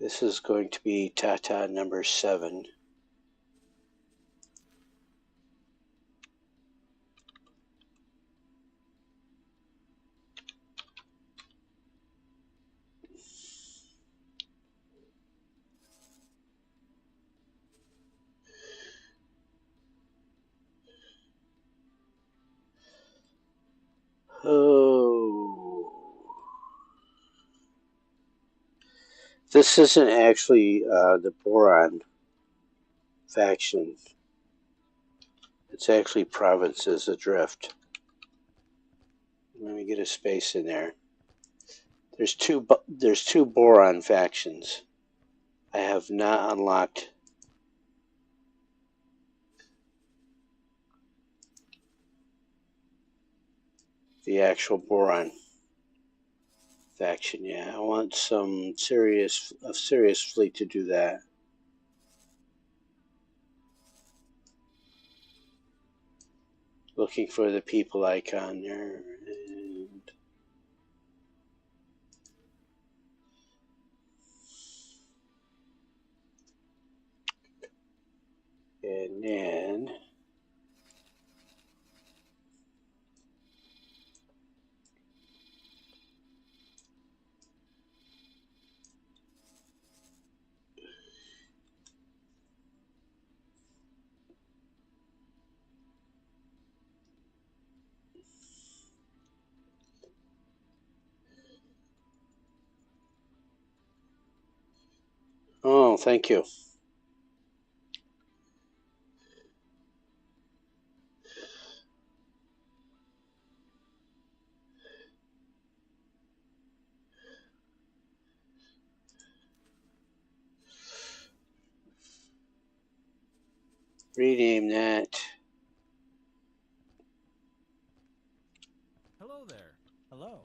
This is going to be Tata number 7. Oh. This isn't actually the Boron faction. It's actually provinces adrift. Let me get a space in there. There's two Boron factions. I have not unlocked. the actual boron faction. Yeah, I want a serious fleet to do that. Looking for the people icon there. And then oh, thank you. Rename that. Hello there. Hello.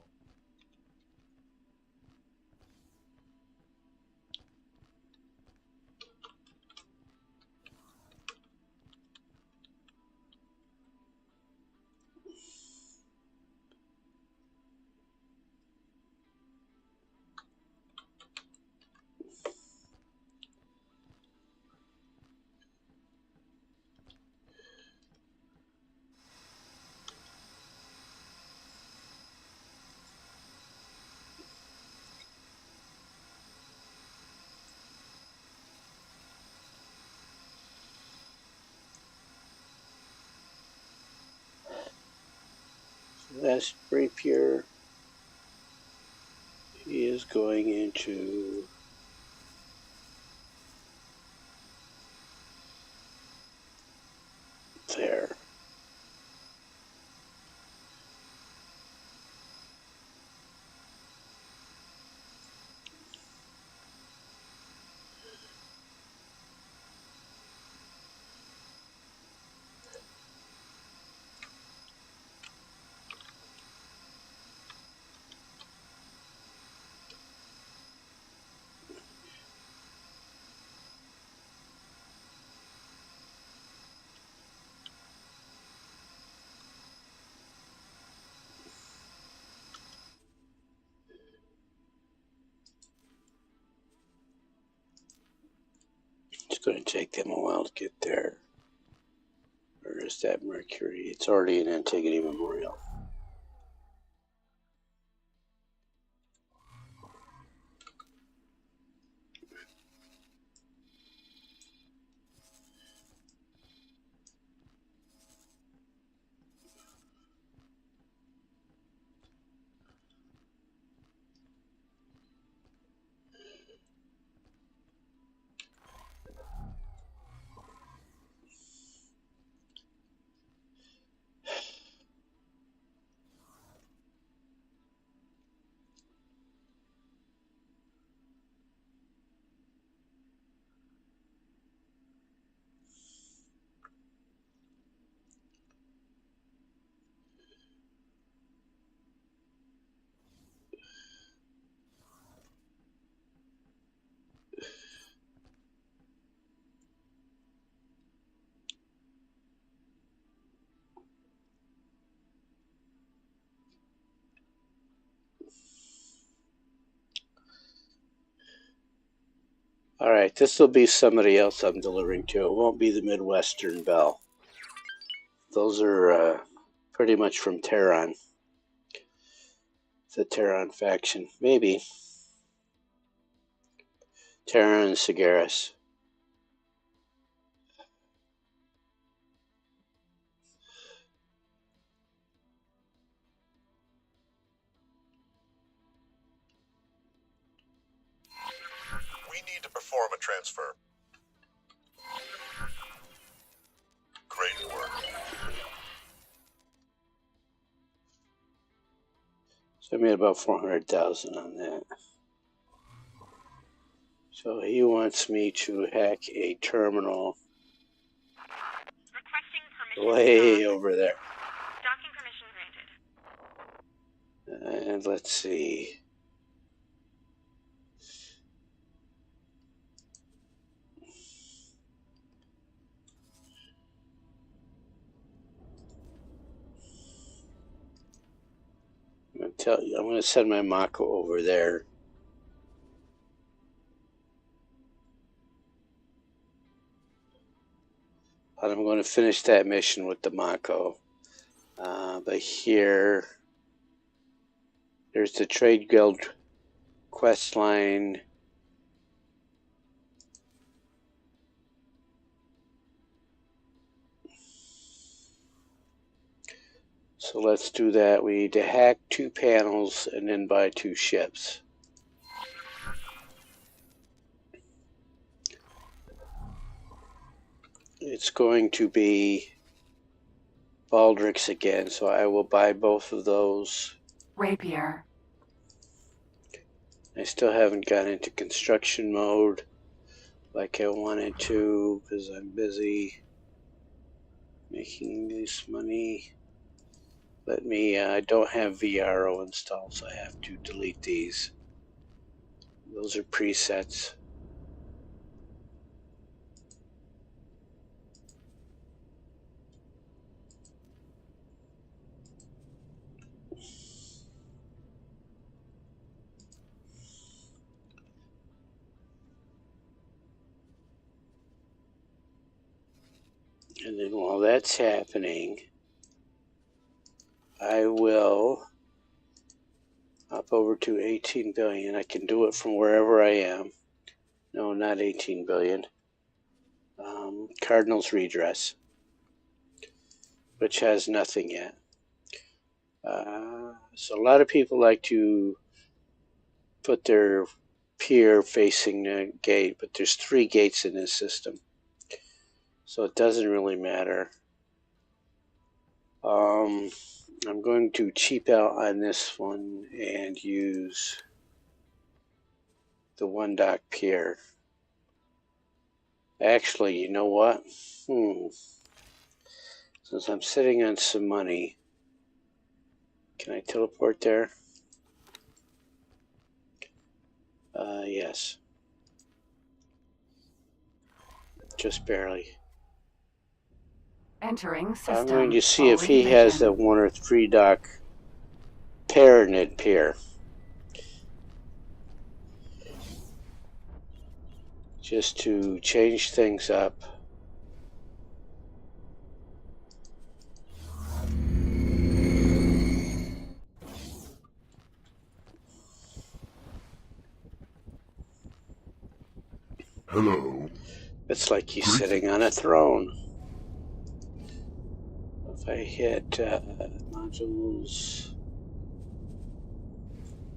That's Rapier. He is going into there. It's going to take them a while to get there. Where is that Mercury? It's already in Antigone Memorial. All right, this will be somebody else I'm delivering to. It won't be the Midwestern Bell. Those are pretty much from Terran. The Terran faction. Maybe. Terran and Sagaris. We need to perform a transfer. Great work. So I made about 400,000 on that. So he wants me to hack a terminal Requesting permission way to dock. over there. Docking permission granted. And let's see. I'm going to send my Mako over there. And I'm going to finish that mission with the Mako. But here, there's the Trade Guild quest line. So let's do that. We need to hack 2 panels and then buy 2 ships. It's going to be Baldrick's again, so I will buy both of those. Rapier. I still haven't gotten into construction mode like I wanted to because I'm busy making this money. I don't have VRO installed, so I have to delete these. Those are presets. And then while that's happening, I will hop over to 18 billion. I can do it from wherever I am. No, not 18 billion. Cardinals Redress, which has nothing yet. So a lot of people like to put their pier facing the gate, but there's 3 gates in this system, so it doesn't really matter. I'm going to cheap out on this one and use the 1 dock pier. Actually, you know what? Since I'm sitting on some money, can I teleport there? Yes. Just barely. Entering system. I'm going to see if Forward he has vision. the 1 or 3 dock Pyramid Pier. Just to change things up. Hello. It's like he's sitting on a throne. If I hit modules,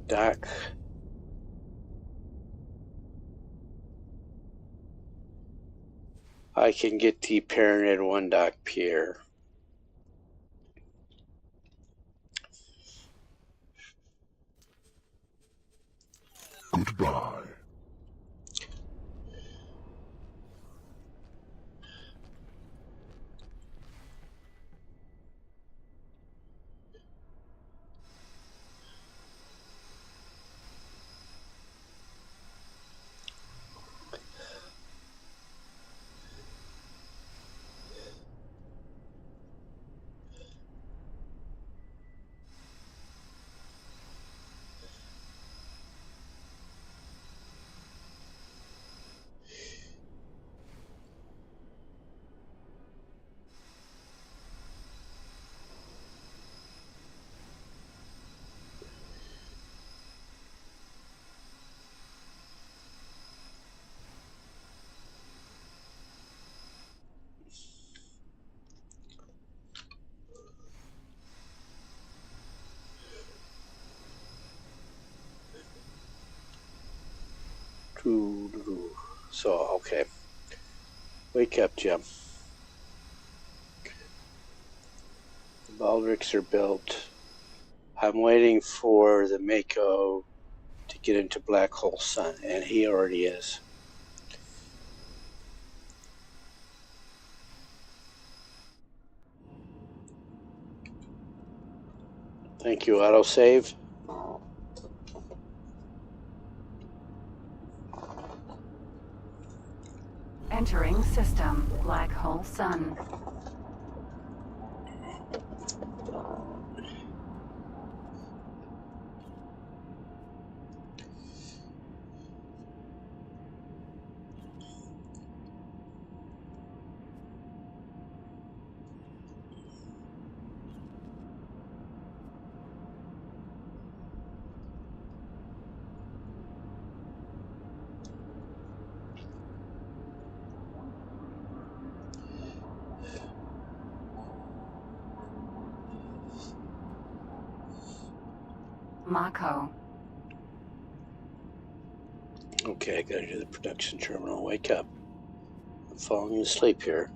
dock, I can get the Pyramid 1 dock pier. Goodbye. So, okay. Wake up, Jim. The Baldricks are built. I'm waiting for the Mako to get into Black Hole Sun, and he already is. Thank you, autosave. Entering system. Black hole sun. Mako. Okay, I gotta do the production terminal. Wake up. I'm falling asleep here.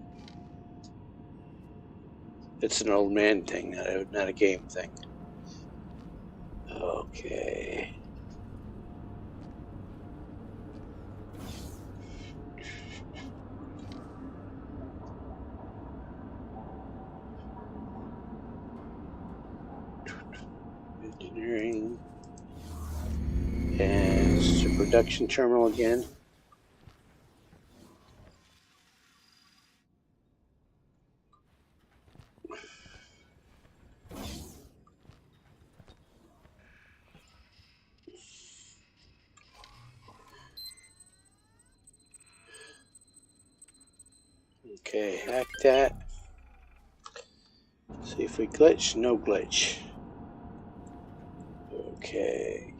It's an old man thing, not a game thing. Okay. Engineering. And it's the production terminal again. Okay, hack that. See if we glitch. No glitch. Okay.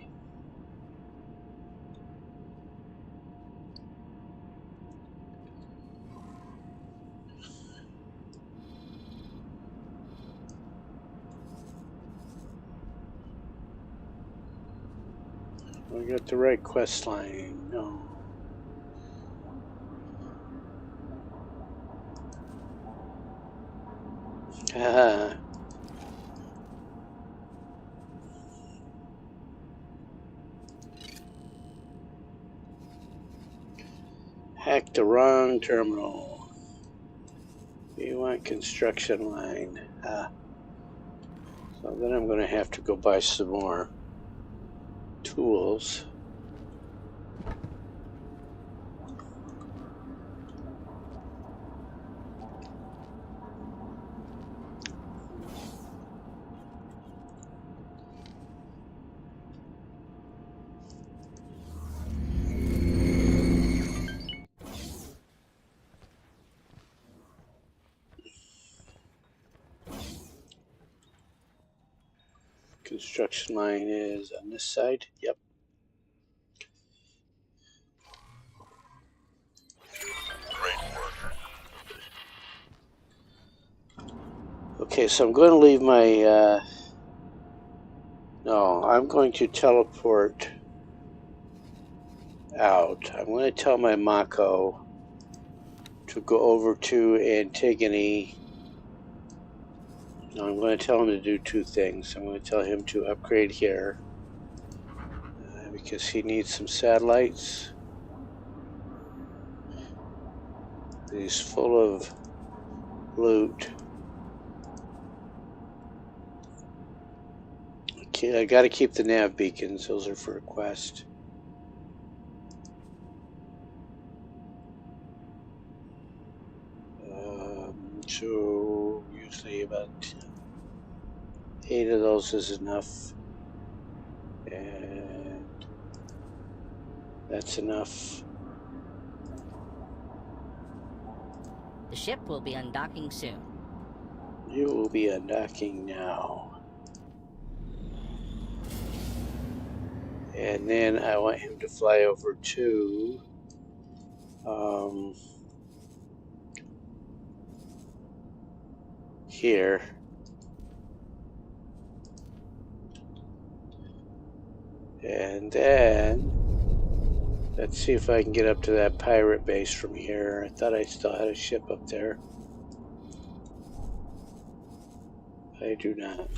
We got the right quest line. No. Haha. Hacked the wrong terminal. You want construction line. So then I'm going to have to go buy some more tools. Construction line is on this side. Yep. Great work. Okay, so I'm going to leave my... no, I'm going to teleport out. I'm going to tell my Mako to go over to Antigone. No, I'm going to tell him to do two things. I'm going to tell him to upgrade here because he needs some satellites. He's full of loot. Okay, I got to keep the nav beacons. Those are for a quest. So usually about 8 of those is enough, and that's enough. The ship will be undocking soon. You will be undocking now. And then I want him to fly over to here. And then let's see if I can get up to that pirate base from here. I thought I still had a ship up there. I do not.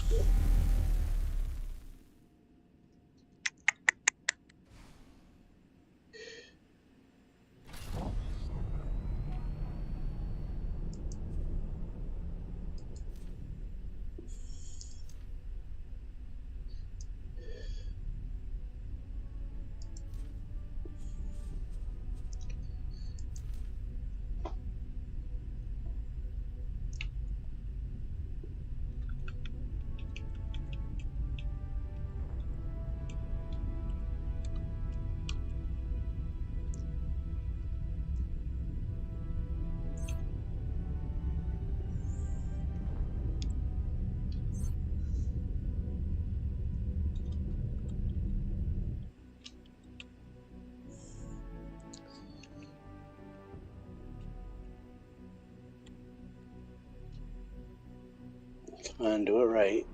Come on, do it right.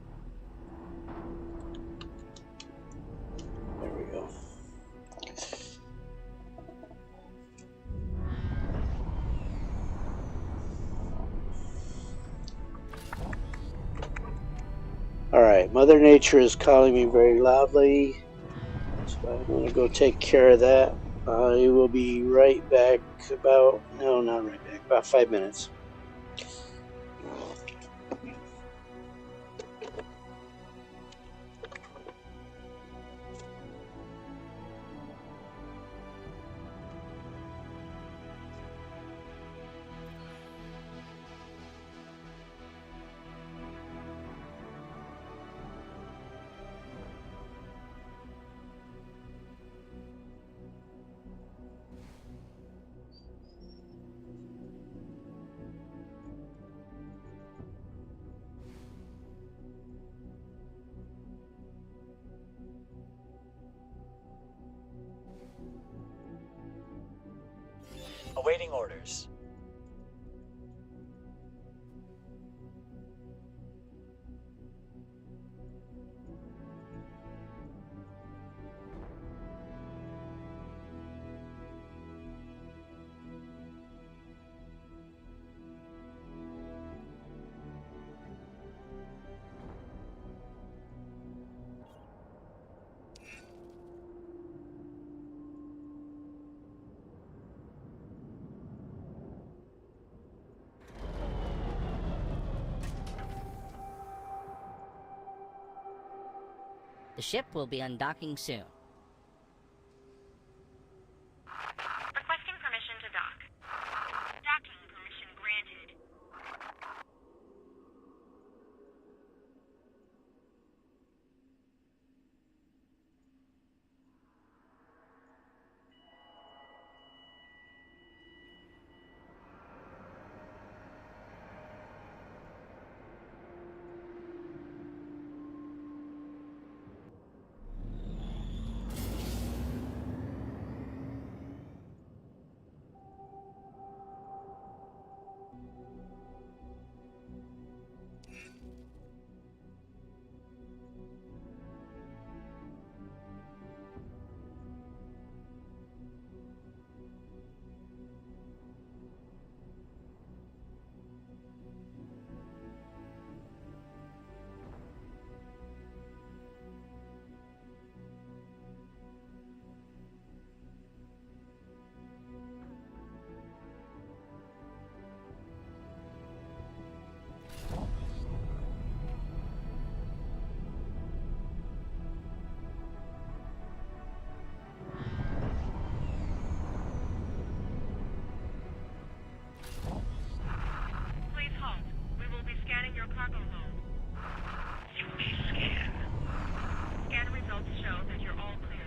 There we go. Alright, Mother Nature is calling me very loudly, so I'm going to go take care of that. I will be right back about, no, not right back, about 5 minutes. Awaiting orders. The ship will be undocking soon. Requesting permission to dock. Docking permission granted. Please halt. We will be scanning your cargo hold. You may scan. Scan results show that you're all clear.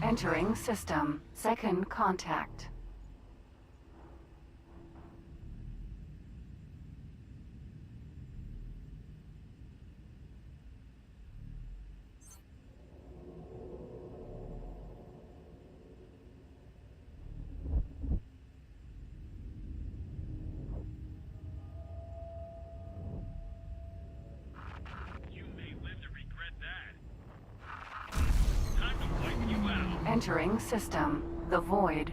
Entering system. Second contact. You may live to regret that. Time to wipe you out. Entering system. The void.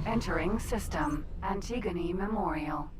Entering system. Antigone Memorial.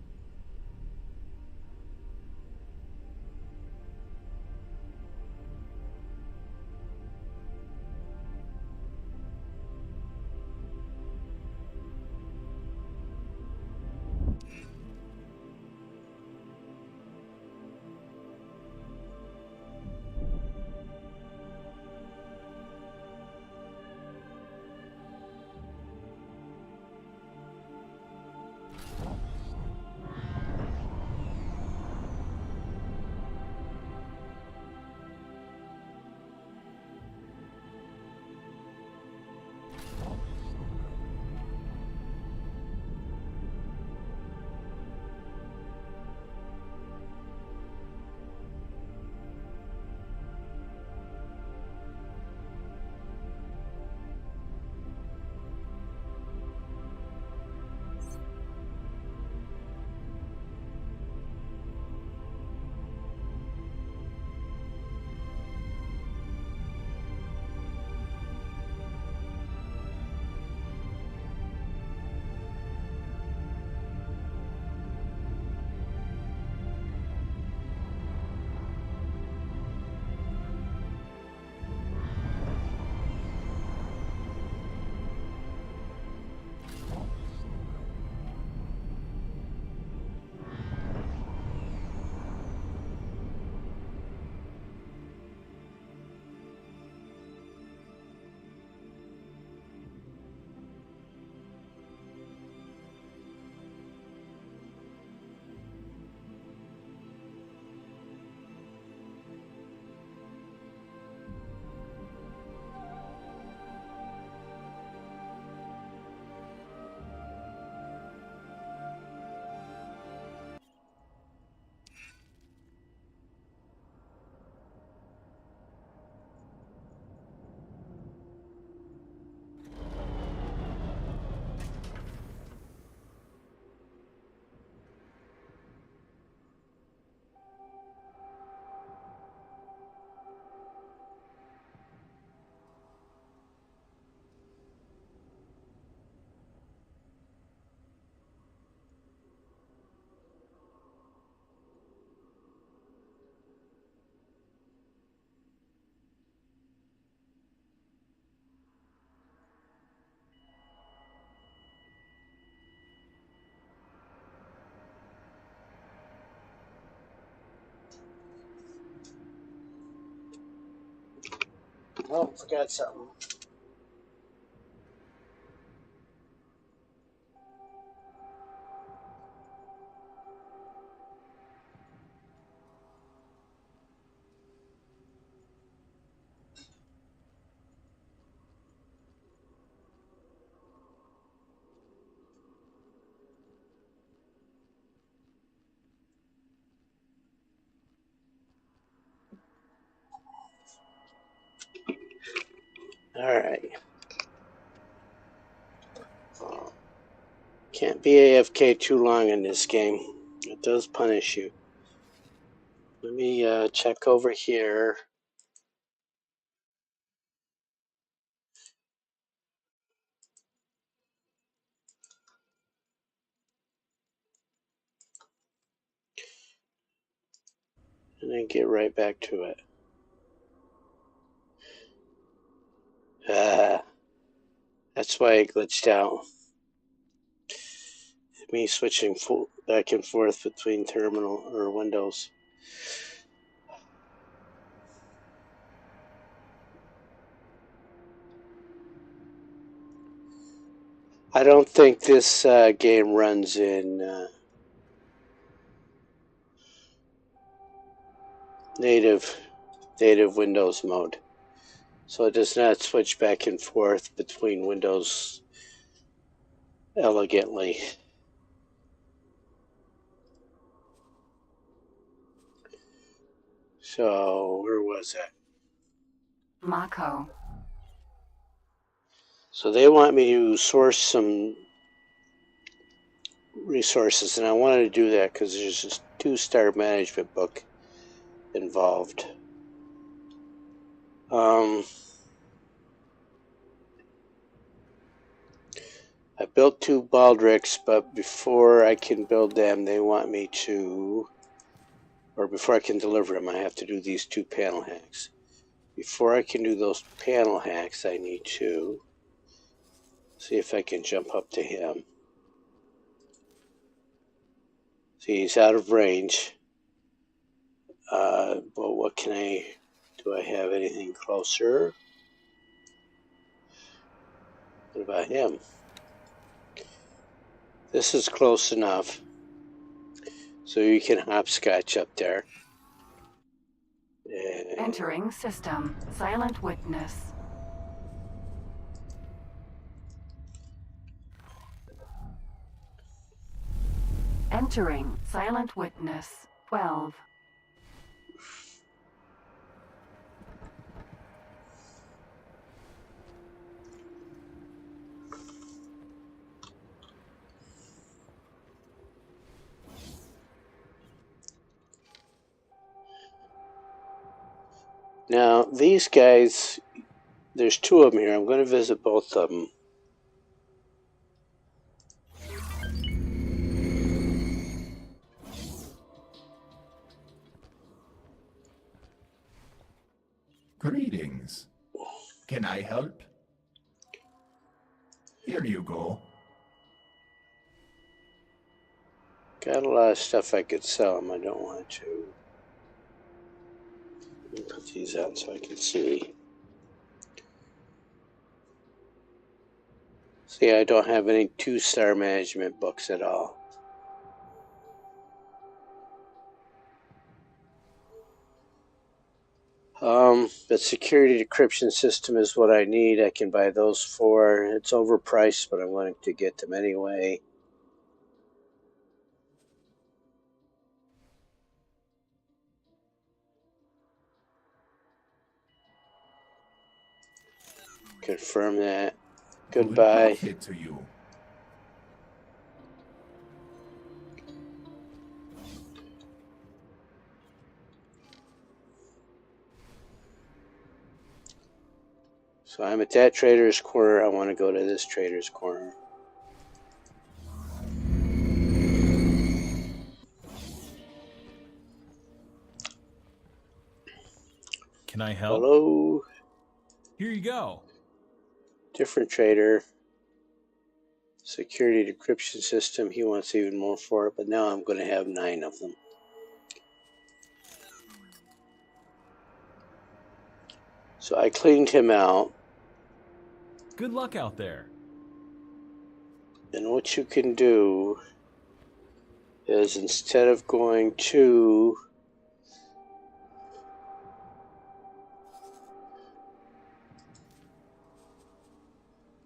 Oh, forgot something. All right. Can't be AFK too long in this game. It does punish you. Let me check over here. And then get right back to it. That's why it glitched out. Me switching back and forth between terminal or windows. I don't think this game runs in native Windows mode. So it does not switch back and forth between windows elegantly. So where was that? Mako. So they want me to source some resources, and I wanted to do that because there's this 2-star management book involved. I built 2 baldricks, but before I can build them, they want me to, or before I can deliver them, I have to do these 2 panel hacks. Before I can do those panel hacks, I need to see if I can jump up to him. See, he's out of range. But what can do I have anything closer? What about him? This is close enough. So you can hopscotch up there. Entering system. Silent witness. Entering silent witness. 12. Now, these guys, there's 2 of them here. I'm going to visit both of them. Greetings. Can I help? Here you go. Got a lot of stuff I could sell them. I don't want to. Let me put these out so I can see. See, I don't have any 2-star management books at all. The security decryption system is what I need. I can buy those for. It's overpriced, but I'm willing to get them anyway. Confirm that. Goodbye. Good profit to you. So I'm at that trader's corner. I want to go to this trader's corner. Can I help? Hello. Here you go. Different trader. Security decryption system. He wants even more for it, but now I'm going to have 9 of them. So I cleaned him out. Good luck out there. And what you can do is instead of going to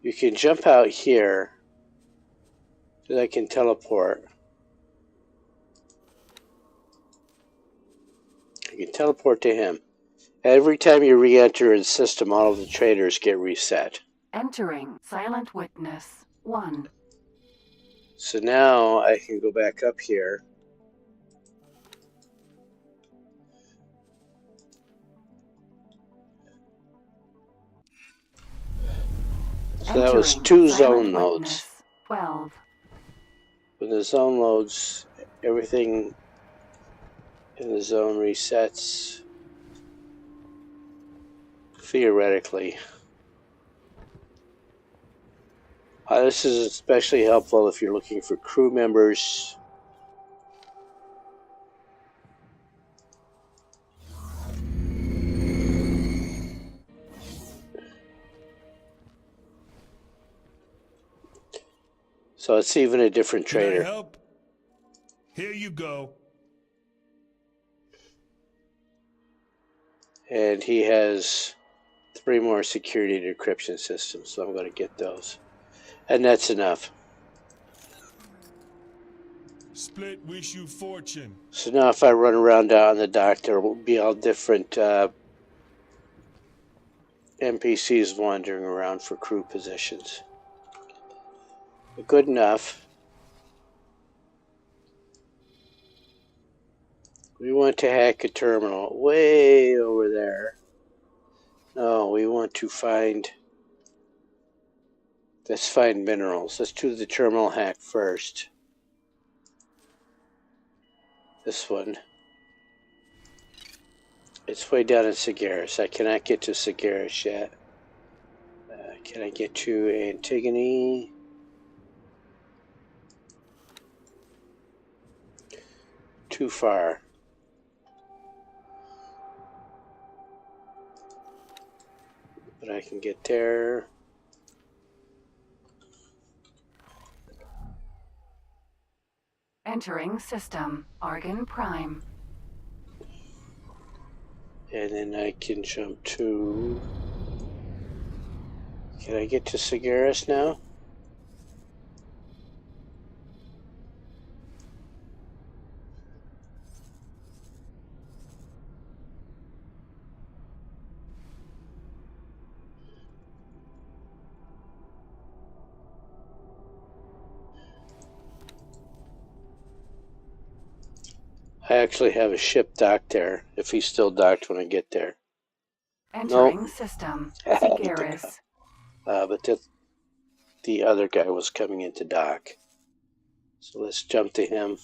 you can jump out here so I can teleport. You can teleport to him. Every time you re-enter in system, all of the traders get reset. Entering silent witness. 1. So now I can go back up here. So that was 2 zone nodes. 12. When the zone loads, everything in the zone resets. Theoretically. This is especially helpful if you're looking for crew members. So it's even a different trader. Can I help? Here you go. And he has 3 more security decryption systems, so I'm going to get those. And that's enough. Split wish you fortune. So now if I run around down the dock, there will be all different NPCs wandering around for crew positions. But good enough. We want to hack a terminal way over there. No, we want to find Let's find minerals. Let's do the terminal hack first. This one. It's way down in Sagaris. I cannot get to Sagaris yet. Can I get to Antigone? Too far. But I can get there. Entering system. Argon Prime. And then I can jump to... Can I get to Sagaris now? I actually have a ship docked there, if he's still docked when I get there. Entering system. Sagaris. But the other guy was coming into dock. So let's jump to him.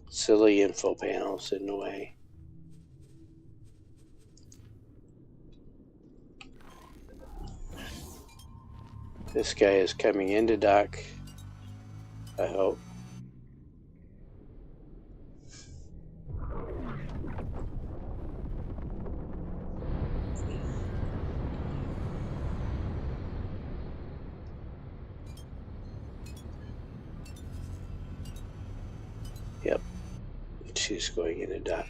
Silly info panels in the way. This guy is coming into dock, I hope. Yep, she's going into dock.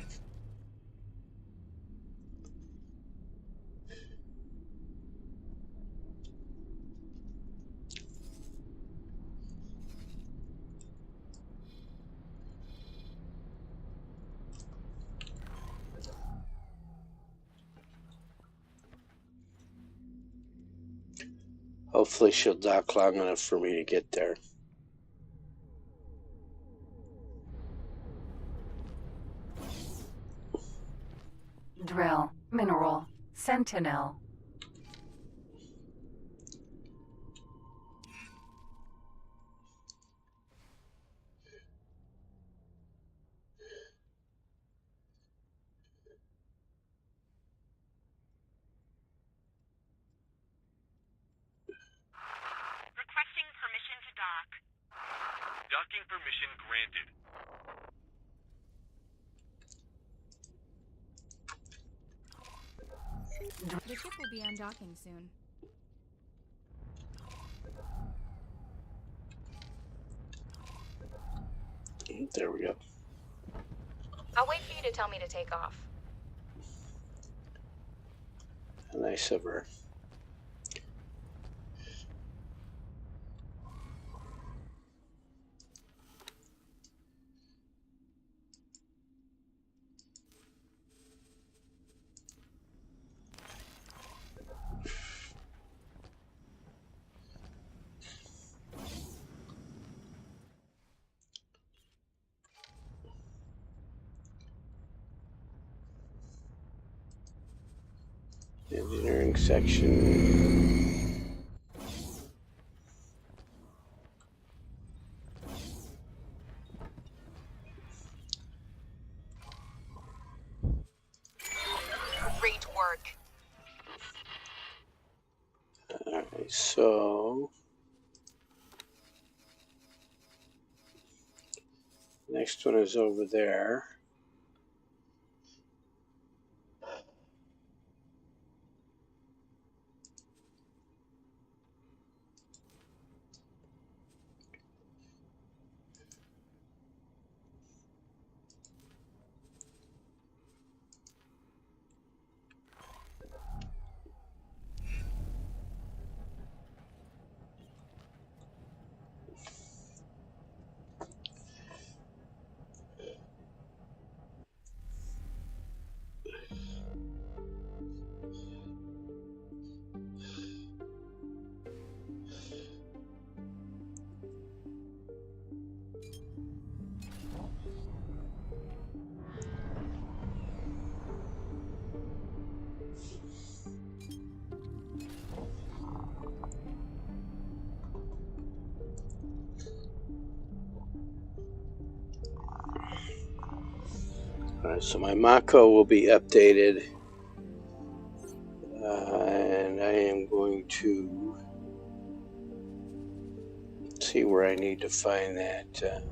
Hopefully she'll dock long enough for me to get there. Drill. Mineral. Sentinel. Requesting permission to dock. Docking permission granted. The ship will be undocking soon. There we go. I'll wait for you to tell me to take off. Nice of her. Engineering section. Great work. Alright, so next one is over there. Alright, so my Mako will be updated. And I am going to see where I need to find that.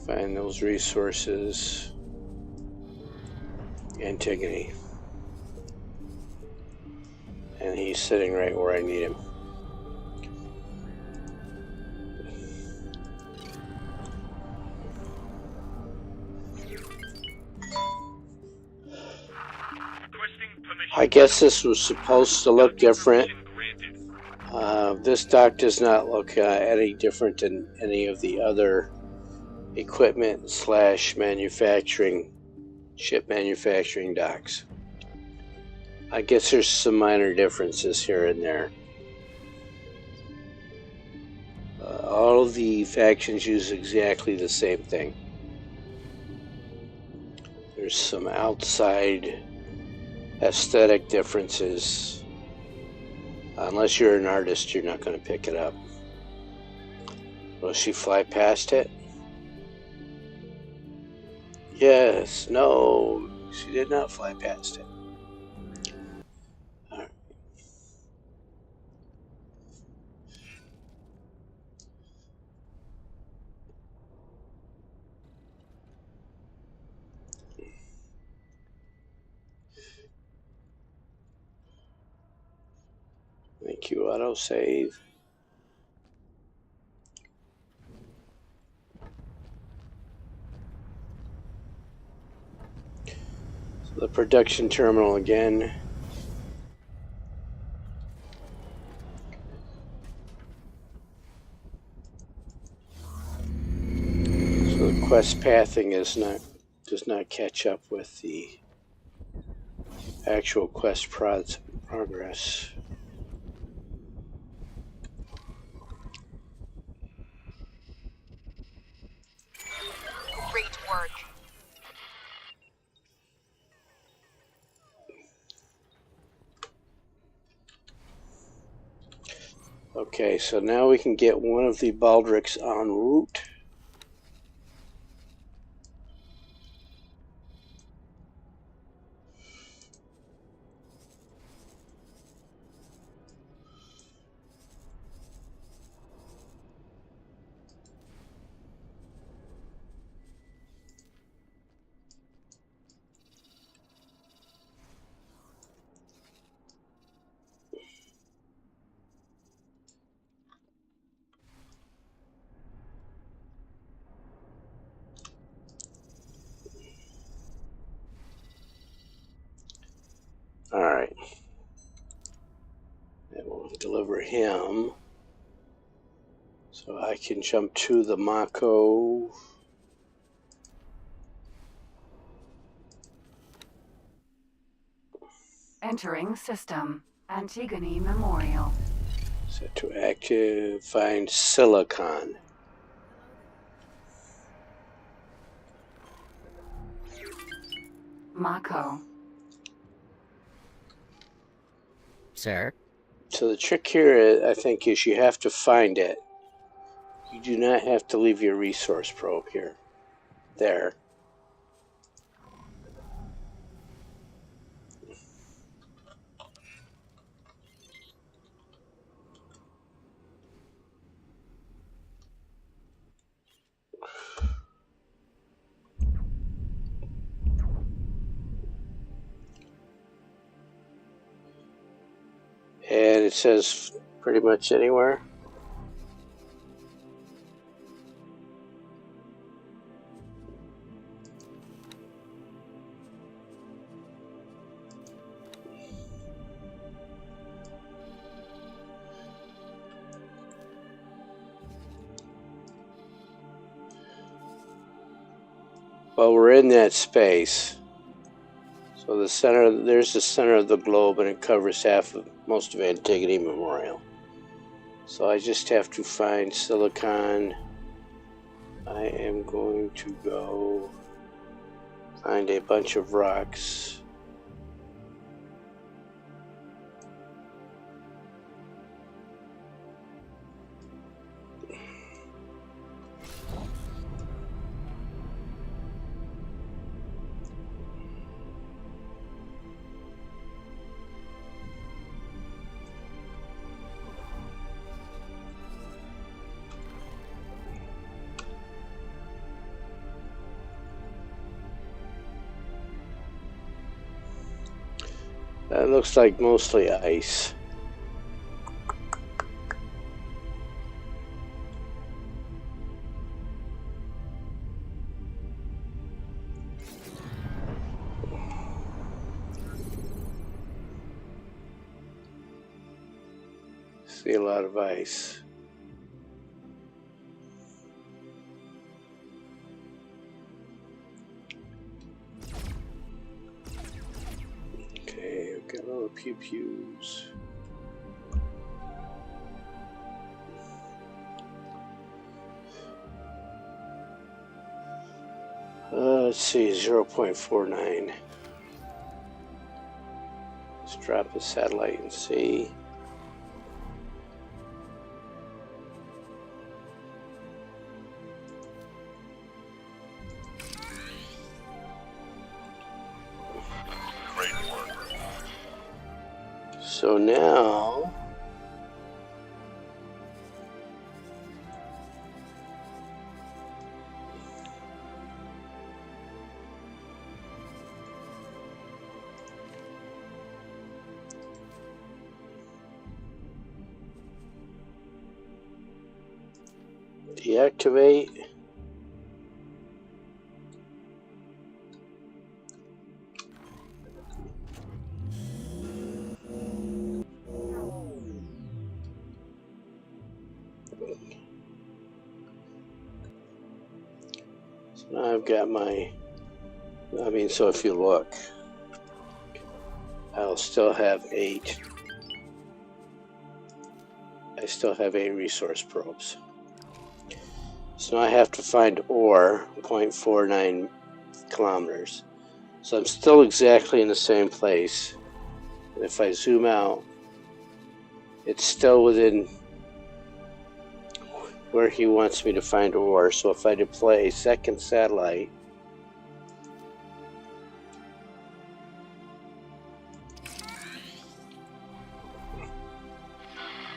Find those resources. Antigone. And he's sitting right where I need him. I guess this was supposed to look different. This dock does not look any different than any of the other equipment / manufacturing, ship manufacturing docks. I guess there's some minor differences here and there. All of the factions use exactly the same thing. There's some outside aesthetic differences. Unless you're an artist, you're not going to pick it up. Will she fly past it? Yes, no, she did not fly past it. All right. Thank you, autosave. So the production terminal again. So the quest pathing does not catch up with the actual quest progress. Great work. Okay, so now we can get one of the baldricks en route. Alright. And we'll deliver him. So I can jump to the Mako. Entering system. Antigone Memorial. Set to active. Find silicon. Mako. Sir? So the trick here, I think, is you have to find it. You do not have to leave your resource probe here. There. And it says pretty much anywhere. Well, we're in that space. So the center, there's the center of the globe, and it covers most of Antigone Memorial. So I just have to find silicon. I am going to go find a bunch of rocks. That looks like mostly ice. See a lot of ice. Okay, I've got all the pew-pews. Let's see, 0.49. Let's drop the satellite and see. Great work. So now deactivate. So now I've got my, so if you look, I'll still have 8. I still have 8 resource probes. So now I have to find ore 0.49 kilometers. So I'm still exactly in the same place. And if I zoom out, it's still within where he wants me to find ore. So if I deploy a second satellite,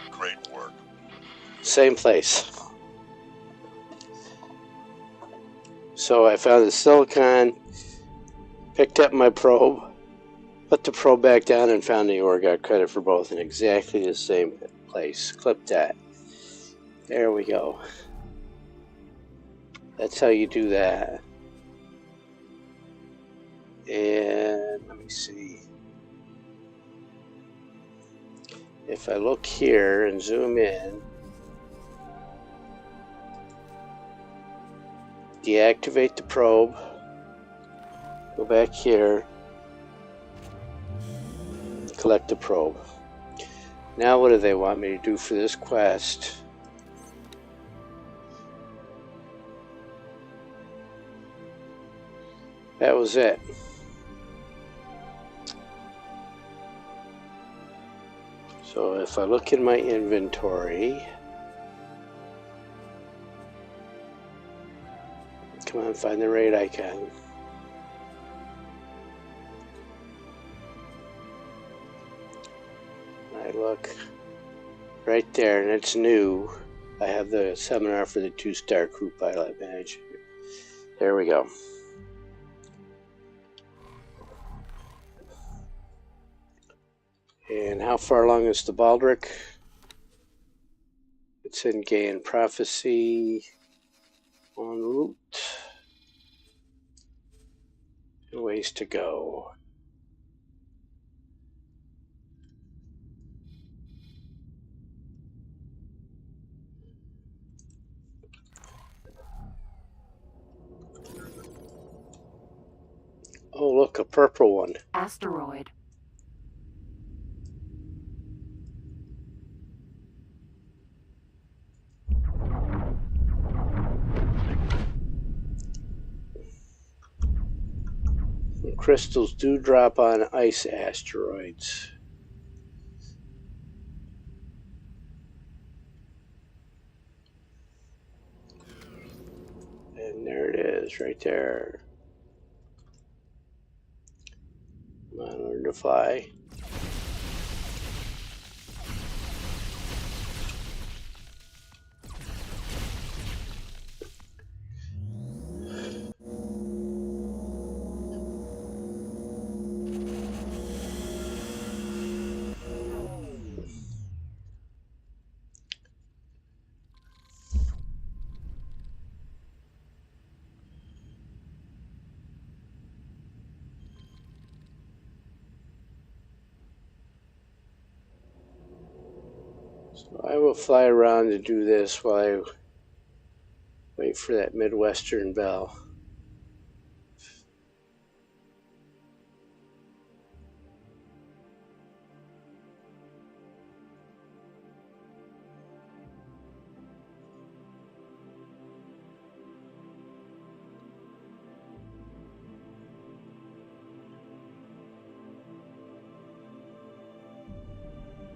Great work. same place. So I found the silicon, picked up my probe, put the probe back down, and found the ore. Got credit for both in exactly the same place. Clip that. There we go. That's how you do that. And let me see. If I look here and zoom in, deactivate the probe, go back here, collect the probe. Now what do they want me to do for this quest? That was it. So if I look in my inventory, come on, find the raid icon. I look right there, and it's new. I have the seminar for the 2-star crew pilot badge. There we go. And how far along is the Baldric? It's in Gaian Prophecy. En route. A ways to go. Oh, look, a purple one. Asteroid. Crystals do drop on ice asteroids. And there it is, right there. Come on, learn to fly. So I will fly around to do this while I wait for that Midwestern bell.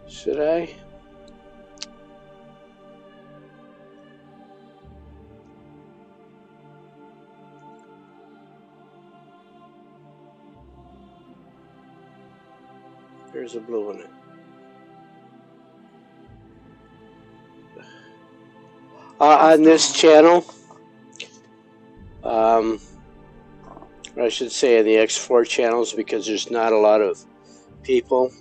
Should I? There's a blue one. On this channel, I should say on the X4 channels, because there's not a lot of people.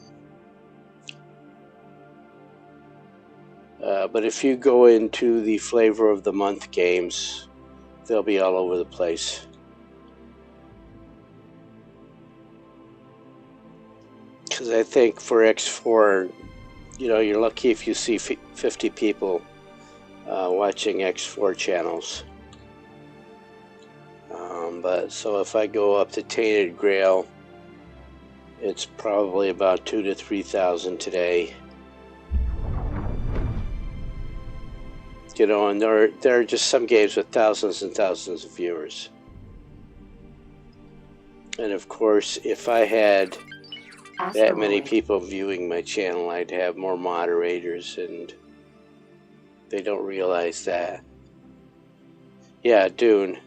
But if you go into the flavor of the month games, they'll be all over the place. Because I think for X4, you know, you're lucky if you see 50 people watching X4 channels. But so if I go up to Tainted Grail, it's probably about 2,000 to 3,000 today. You know, and there are just some games with thousands and thousands of viewers. And of course, if I had that many people viewing my channel, I'd have more moderators, and they don't realize that. Yeah, Dune.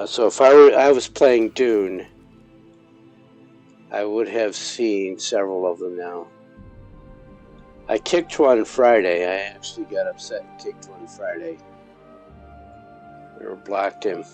So if I was playing Dune, I would have seen several of them now. I kicked one Friday. I actually got upset and kicked one Friday. Or blocked him.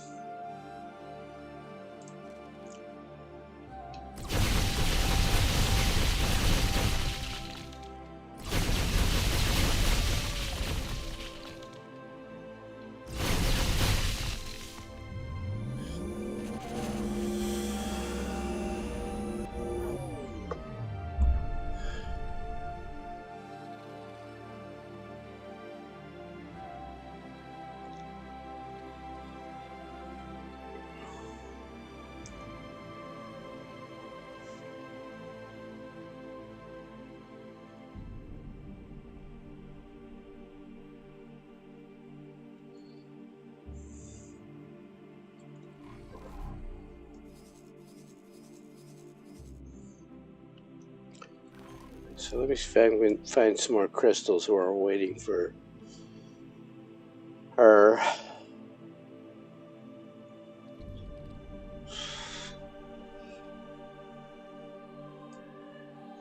So let me see if I can find some more crystals while we're waiting for her.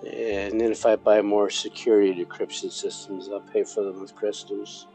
And then if I buy more security decryption systems, I'll pay for them with crystals.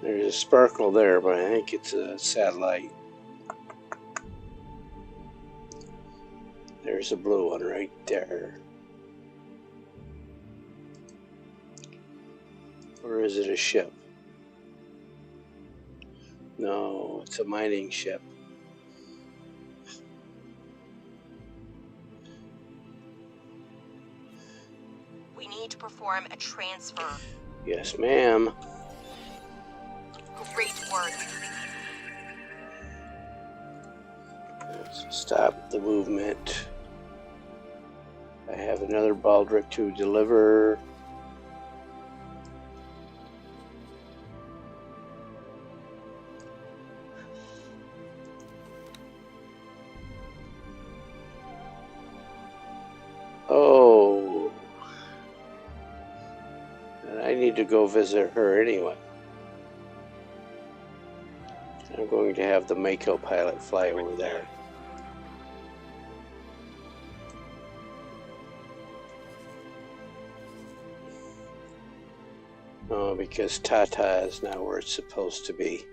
There's a sparkle there, but I think it's a satellite. There's a blue one right there. Or is it a ship? No, it's a mining ship. We need to perform a transfer. Yes, ma'am. Great work. Let's stop the movement. I have another Baldric to deliver. Oh. And I need to go visit her anyway. I'm going to have the Mako pilot fly over there. Oh, because Tata is not where it's supposed to be.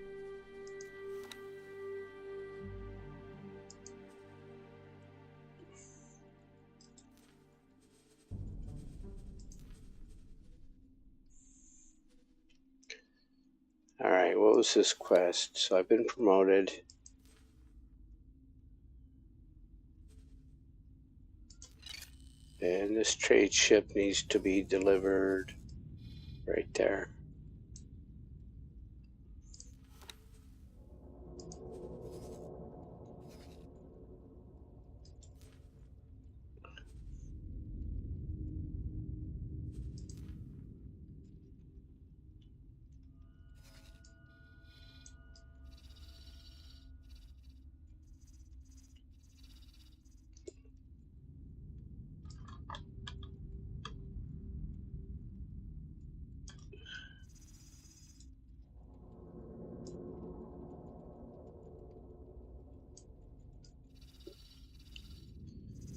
Alright, what was this quest? So I've been promoted. And this trade ship needs to be delivered right there.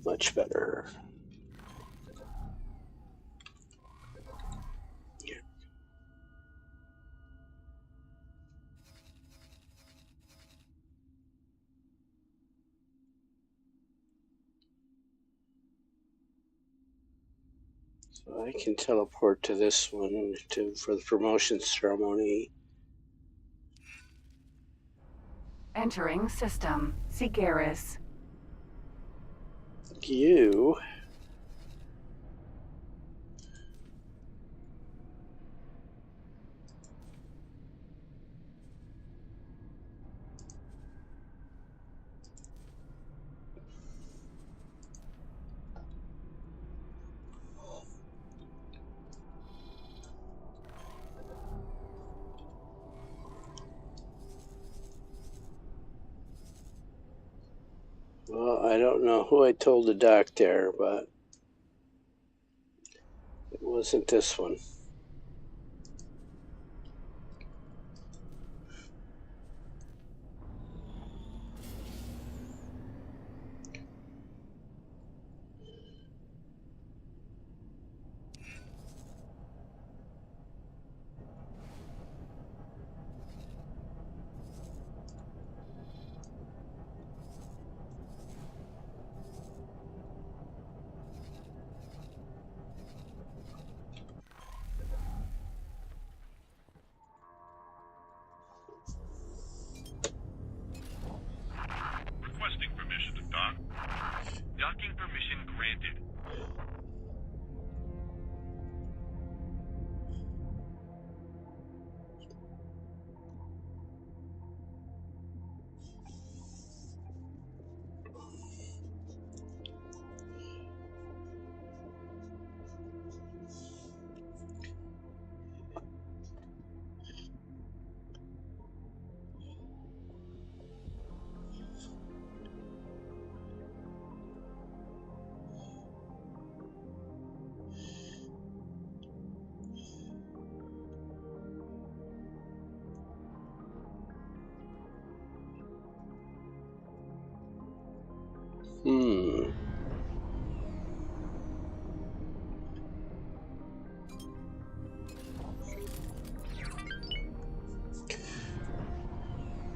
Much better. Yeah. So I can teleport to this one for the promotion ceremony. Entering system. Sigeris. You. Well, I don't know who I told the doc there, but it wasn't this one. Requesting permission to dock. Docking permission granted.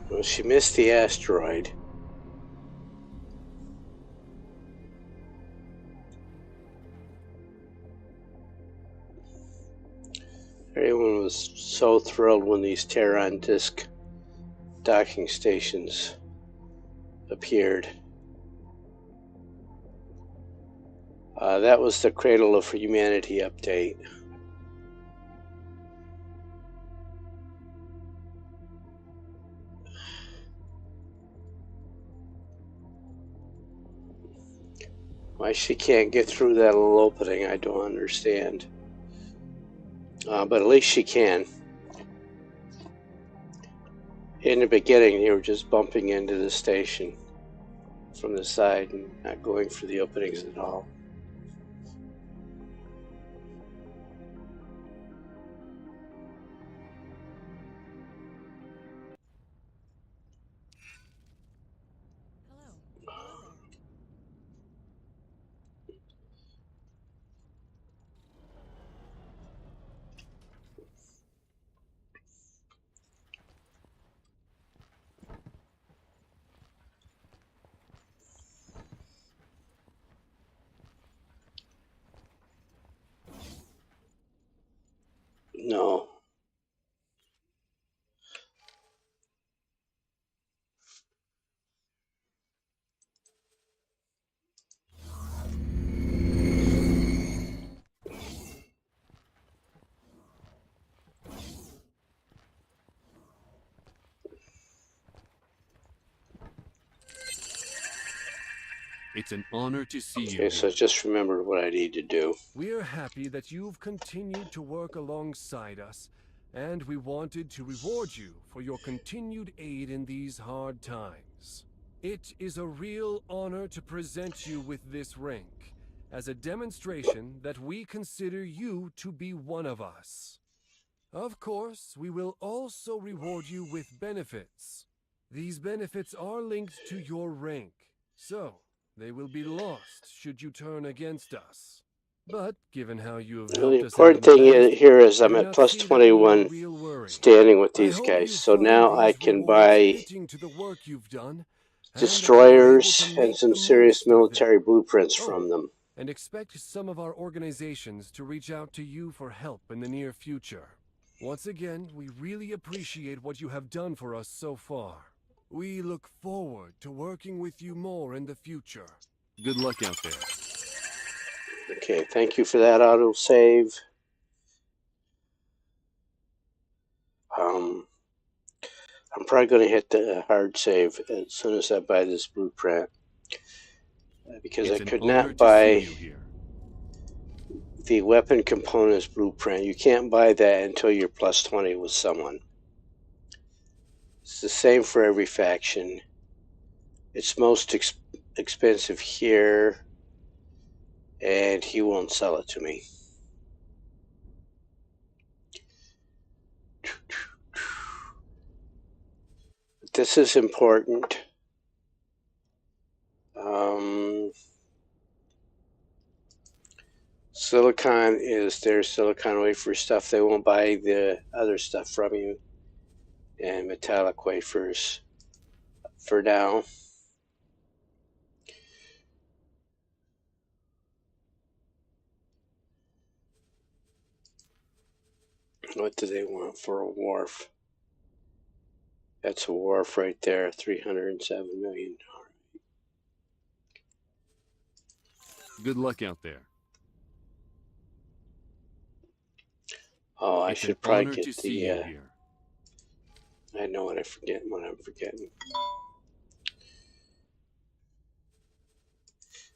Well, she missed the asteroid. Everyone was so thrilled when these Terran disk docking stations appeared. That was the Cradle of Humanity update. Why she can't get through that little opening, I don't understand. But at least she can. In the beginning, they were just bumping into the station from the side and not going for the openings at all. Hello there. It's an honor to see you Okay, here. so just remember what I need to do. We're happy that you've continued to work alongside us, and we wanted to reward you for your continued aid in these hard times. It is a real honor to present you with this rank, as a demonstration that we consider you to be one of us. Of course, we will also reward you with benefits. These benefits are linked to your rank, so they will be lost should you turn against us. But given how you have Well, the helped us out in important the thing past, here is I'm do at not plus see that we are a 21 real worry. standing with I these hope guys. you So find now I these can rewards buy fitting to the work you've done, and that you are able to destroyers and make some the serious most of them. military blueprints Oh, from them. and expect some of our organizations to reach out to you for help in the near future. Once again, we really appreciate what you have done for us so far. We look forward to working with you more in the future. Good luck out there. Okay, thank you for that autosave. I'm probably going to hit the hard save as soon as I buy this blueprint. Because It's I an could honor not to see buy you here. the weapon components blueprint. You can't buy that until you're plus 20 with someone. It's the same for every faction. It's most expensive here, and he won't sell it to me. This is important. Silicon is their silicon wafer stuff. They won't buy the other stuff from you. And metallic wafers for now. What do they want for a wharf? That's a wharf right there, $307 million. Good luck out there. Oh, I It's an should probably honor to get see the. you here. I know what I'm forgetting.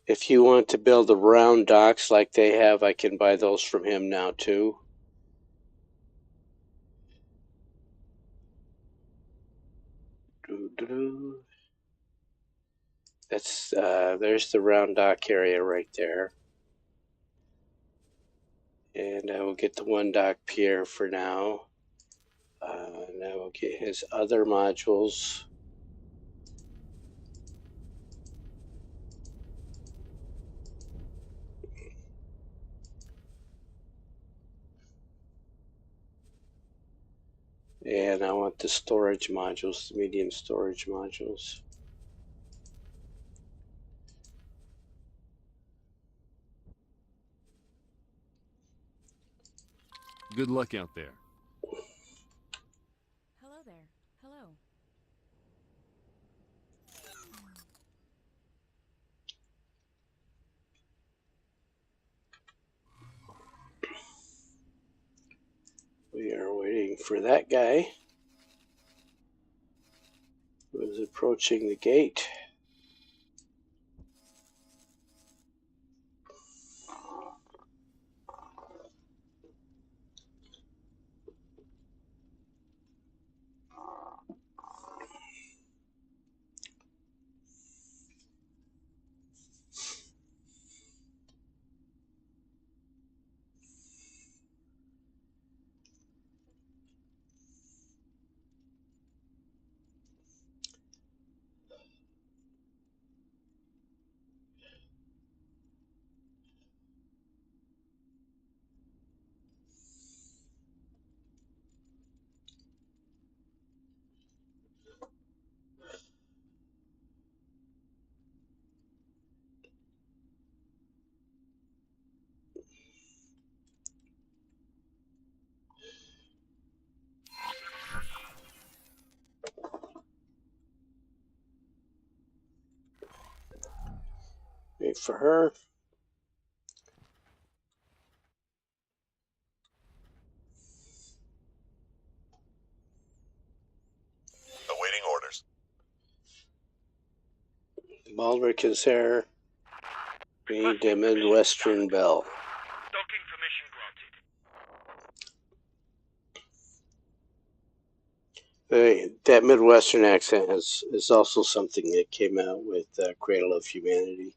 If you want to build the round docks like they have, I can buy those from him now too. That's there's the round dock area right there. And I will get the one dock pier for now. And I will get his other modules. And I want the storage modules, the medium storage modules. Good luck out there. Hello there. Hello. We are waiting for that guy who is approaching the gate. Wait for her. Awaiting orders. Baldric is there. We need the Midwestern Bell. Docking permission granted. That Midwestern accent is also something that came out with Cradle of Humanity.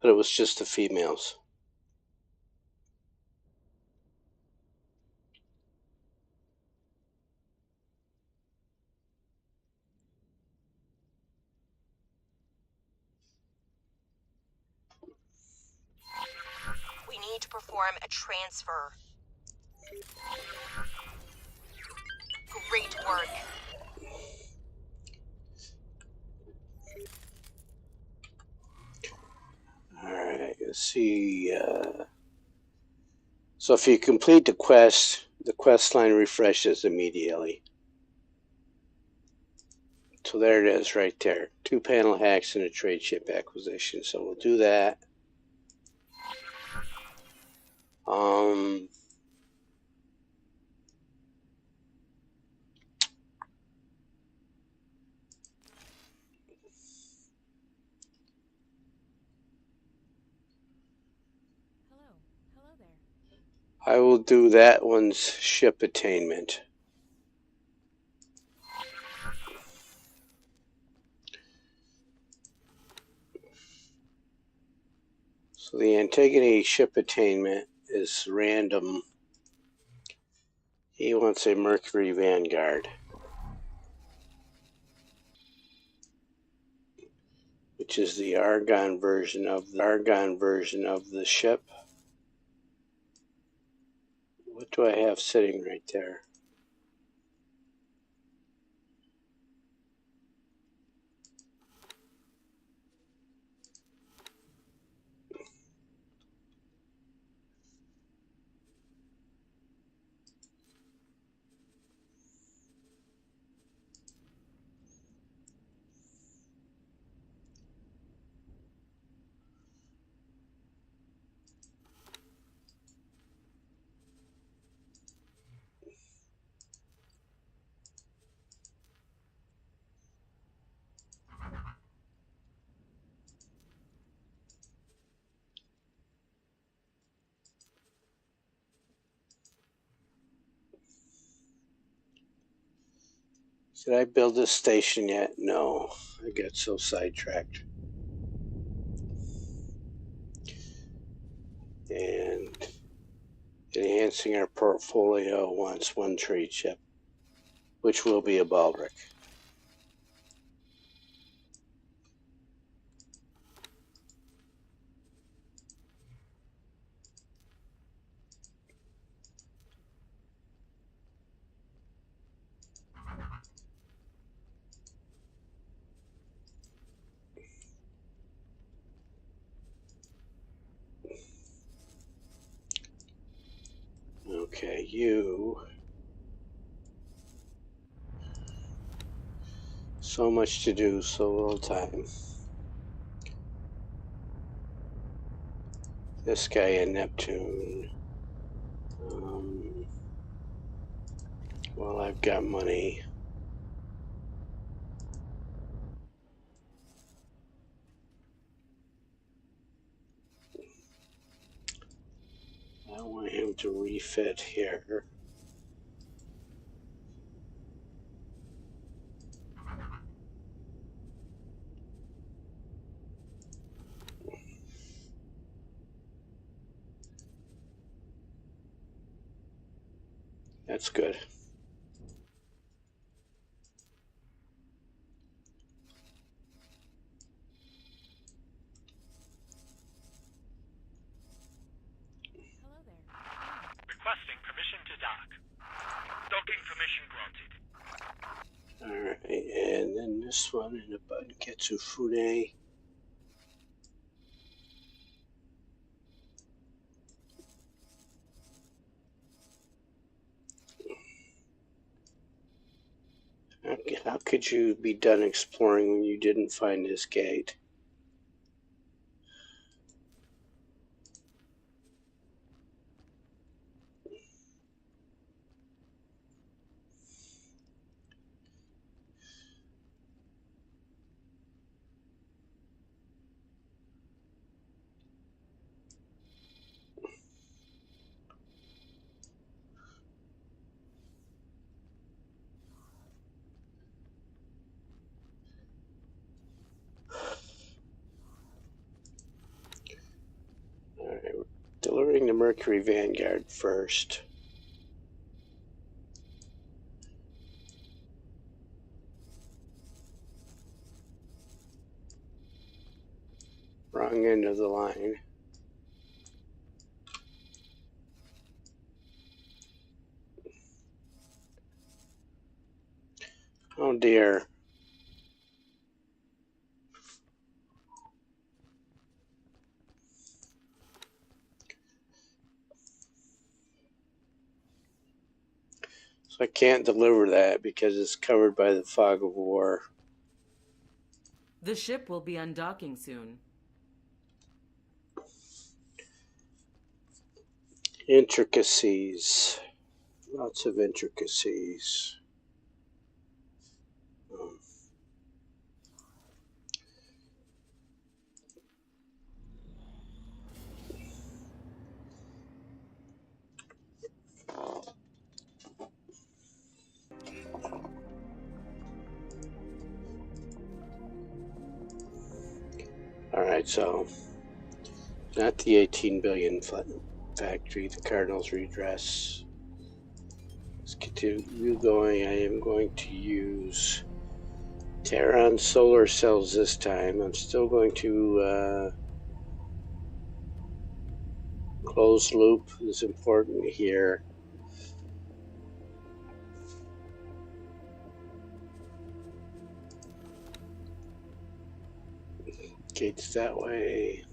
But it was just the females. We need to perform a transfer. Great work. Alright, let's see. So if you complete the quest line refreshes immediately. So there it is right there. 2 panel hacks and a trade ship acquisition. So we'll do that. Hello there. I will do that one's ship attainment. So the Antigone ship attainment is random. He wants a Mercury Vanguard, which is the Argon version of the ship. What do I have sitting right there? Did I build this station yet? No, I got so sidetracked. And enhancing our portfolio wants 1 trade ship, which will be a Baldric. Okay, you. So much to do, so little time. This guy in Neptune. Well, I've got money. I want him to refit here. That's good. Hello there. Requesting permission to dock. Docking permission granted. Alright, and then this one in the Bunketsu Fune. How could you be done exploring when you didn't find this gate? the Mercury Vanguard first. Wrong end of the line. Oh dear. So I can't deliver that because it's covered by the fog of war. The ship will be undocking soon. Intricacies. Lots of intricacies. Alright, so not the 18 billion factory, the Cardinals redress. Let's continue going. I am going to use Terran solar cells this time. I'm still going to closed loop is important here. Gates that way.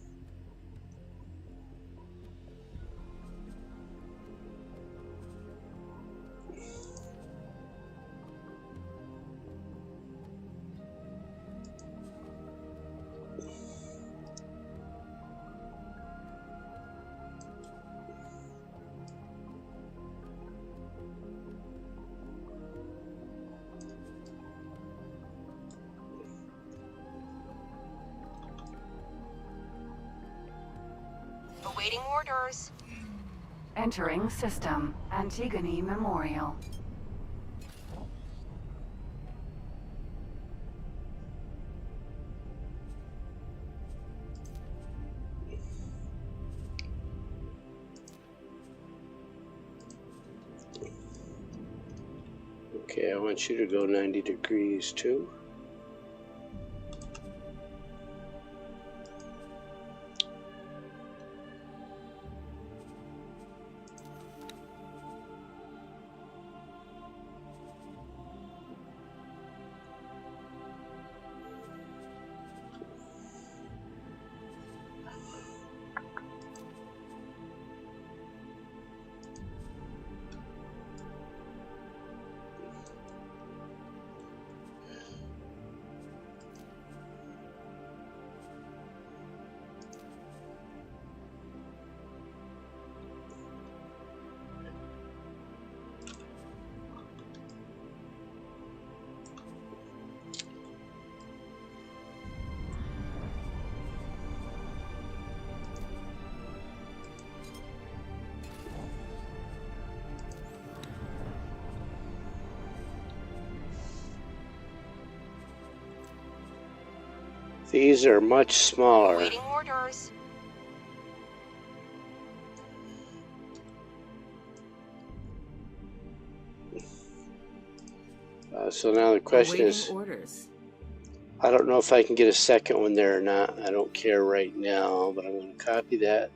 Awaiting orders. Entering system. Antigone Memorial. Okay, I want you to go 90 degrees too. These are much smaller. Awaiting orders. So now the question is, orders. I don't know if I can get a second one there or not. I don't care right now, but I'm going to copy that.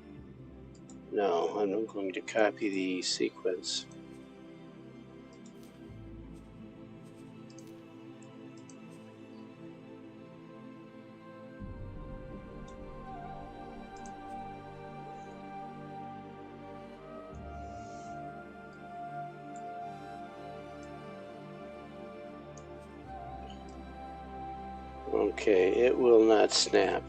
No, I'm not going to copy the sequence. Okay, it will not snap.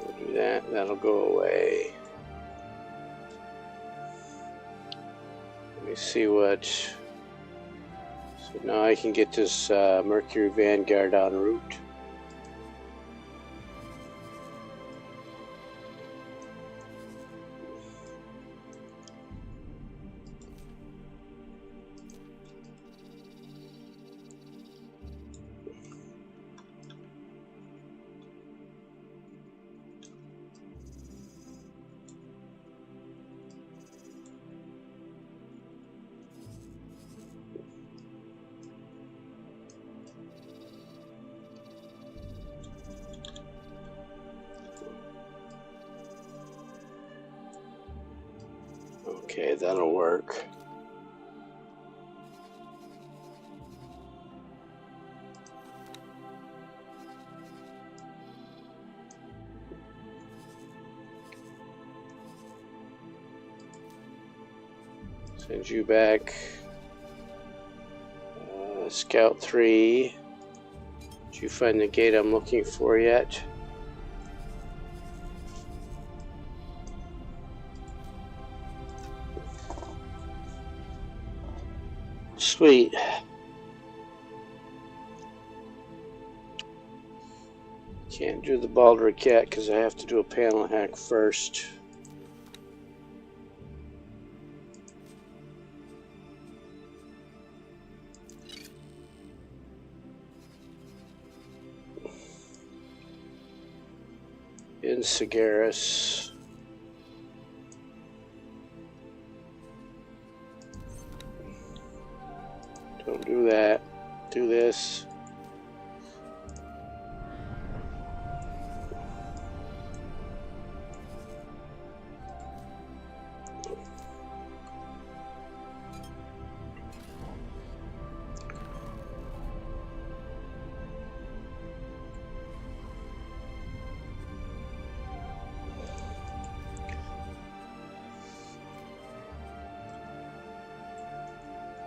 We'll do that, that'll go away. Let me see what... So now I can get this Mercury Vanguard en route. Okay, that'll work. Send you back. Scout 3. Did you find the gate I'm looking for yet? Sweet. Can't do the Baldric yet because I have to do a panel hack first. In Sigaris. Don't do that. Do this.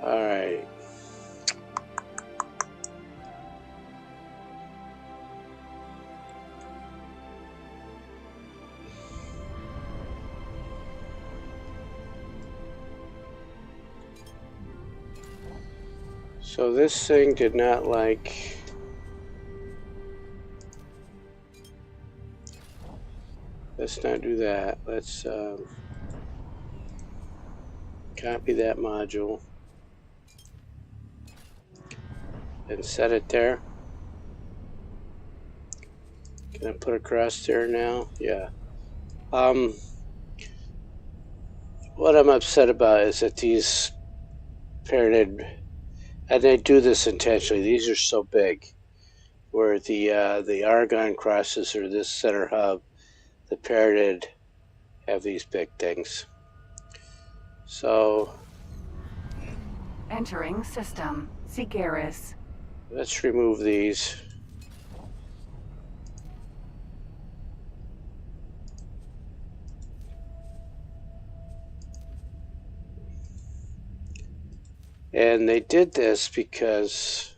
All right. So this thing did not like... Let's not do that. Let's copy that module and set it there. Can I put it across there now? Yeah. What I'm upset about is that these parented, and they do this intentionally, these are so big, where the Argon crosses or this center hub, the parented have these big things. So Entering system. Sigaris. let's remove these. And they did this because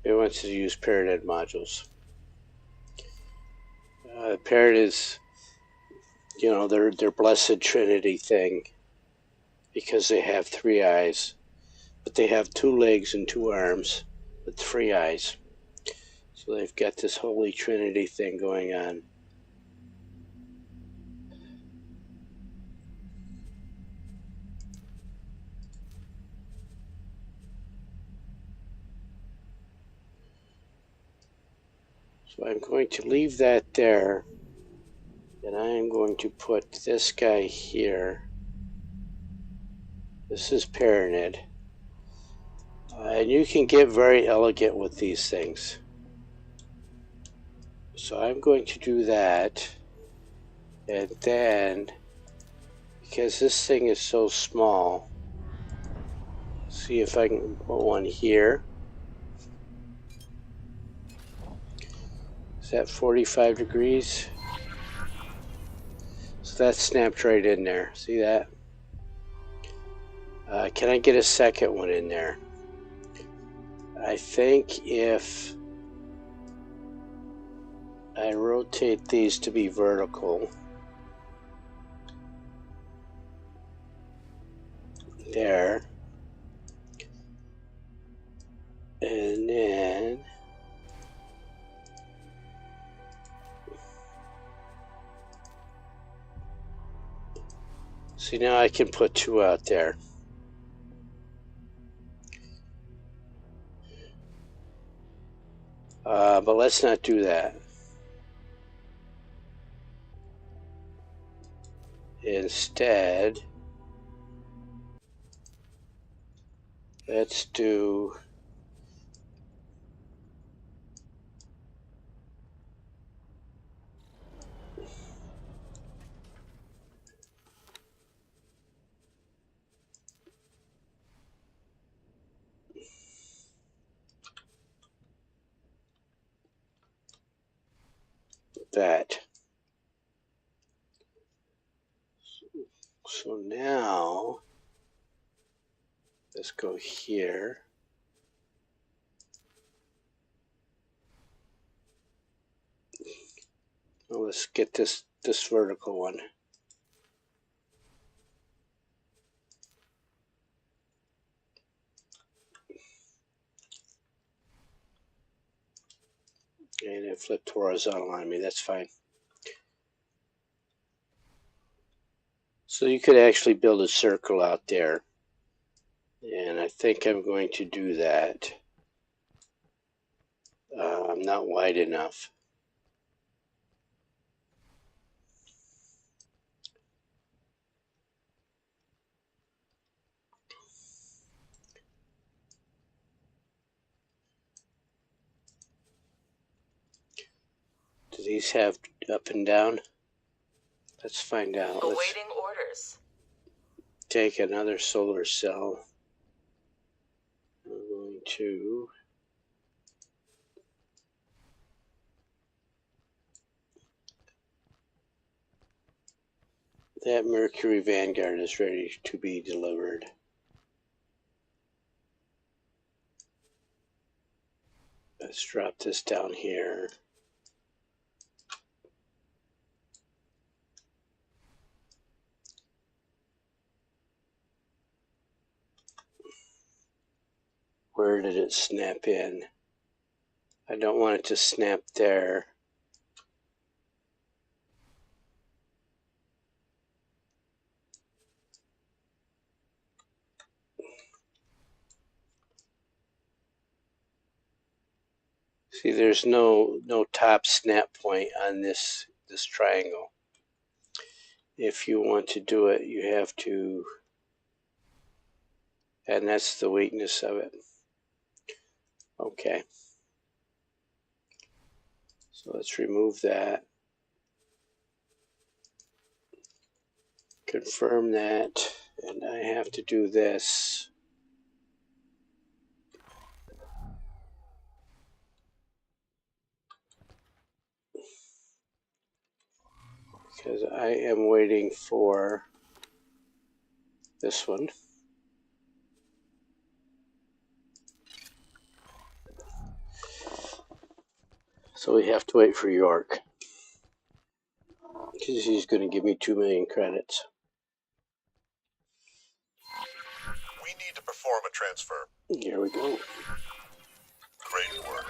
they wanted to use parented modules. Parent is, you know, their blessed trinity thing, because they have 3 eyes, but they have 2 legs and 2 arms with 3 eyes. So they've got this holy trinity thing going on. So I'm going to leave that there, and I am going to put this guy here. This is parented. And you can get very elegant with these things. So I'm going to do that. And then, because this thing is so small, see if I can put one here. Is that 45 degrees? So that snapped right in there. See that? Can I get a second one in there? I think if I rotate these to be vertical, there, and then see, now I can put 2 out there. But let's not do that. Instead, let's do that. So now, let's go here. Well, let's get this vertical one. And it flipped horizontal on me, that's fine. So you could actually build a circle out there. And I think I'm going to do that. I'm not wide enough. Do these have up and down? Let's find out. Let's Awaiting orders. take another solar cell. We're going to that Mercury Vanguard is ready to be delivered. Let's drop this down here. Where did it snap in? I don't want it to snap there. See, there's no top snap point on this triangle. If you want to do it, you have to, and that's the weakness of it. Okay. So let's remove that. Confirm that, and I have to do this. Because I am waiting for this one. So we have to wait for York. Because he's going to give me 2 million credits. We need to perform a transfer. Here we go. Great work.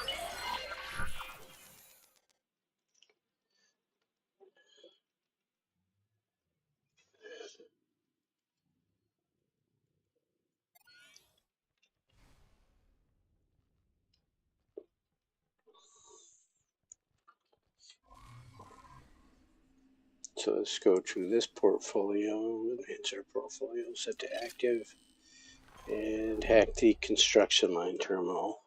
So let's go to this portfolio, enhance our portfolio, set to active, and hack the construction line terminal.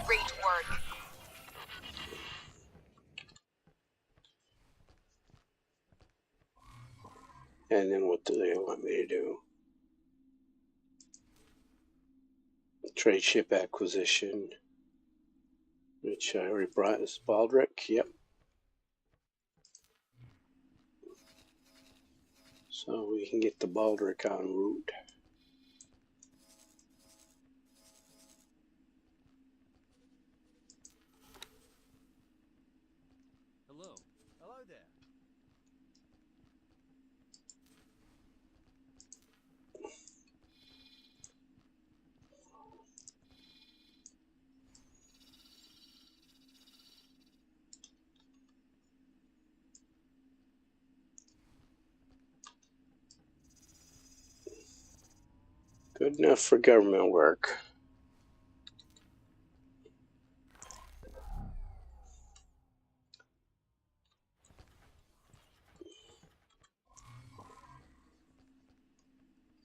Great work. And then what do they want me to do? Trade ship acquisition, which I already brought is Baldric. Yep. So we can get the Baldric en route. Hello. Hello there. Good enough for government work.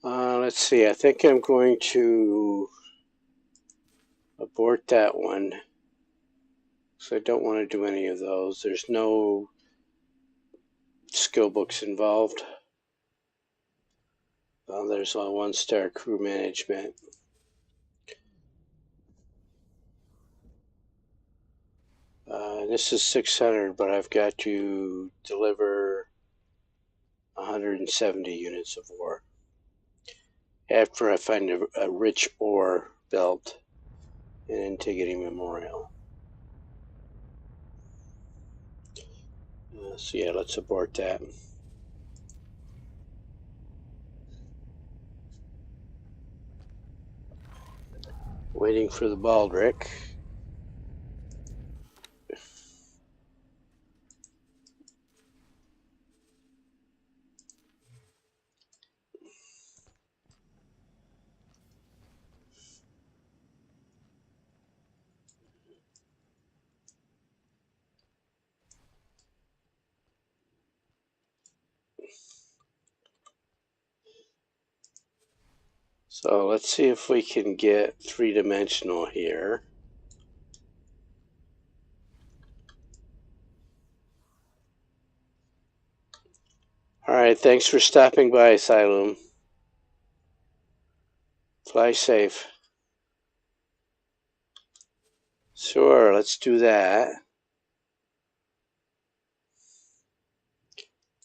Let's see, I think I'm going to abort that one. So I don't want to do any of those. There's no skill books involved. There's only 1-star crew management. This is 600, but I've got to deliver 170 units of ore after I find a rich ore belt in Antigone Memorial. So yeah, let's abort that. Waiting for the Baldric. So let's see if we can get 3-dimensional here. Alright, thanks for stopping by, Asylum. Fly safe. Sure, let's do that.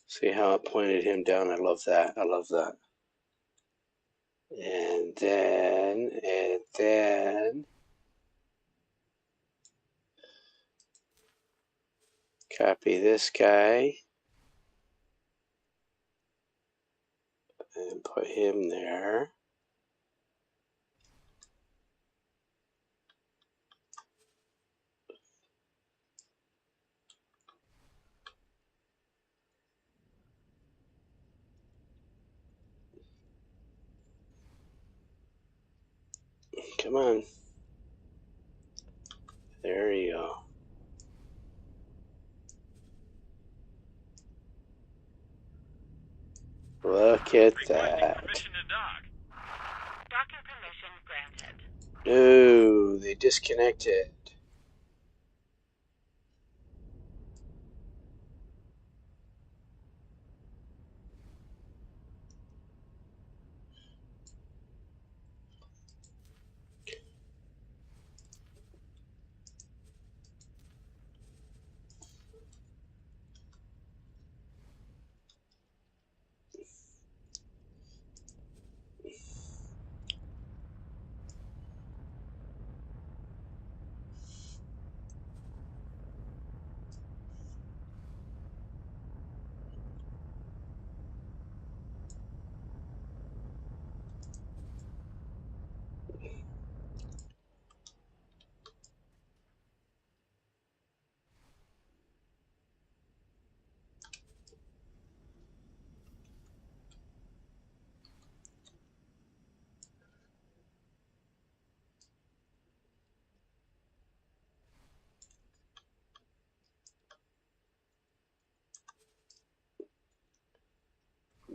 See how it pointed him down. I love that. I love that. And then copy this guy and put him there. Come on. There you go. Look at that. Docking permission granted. No, they disconnected.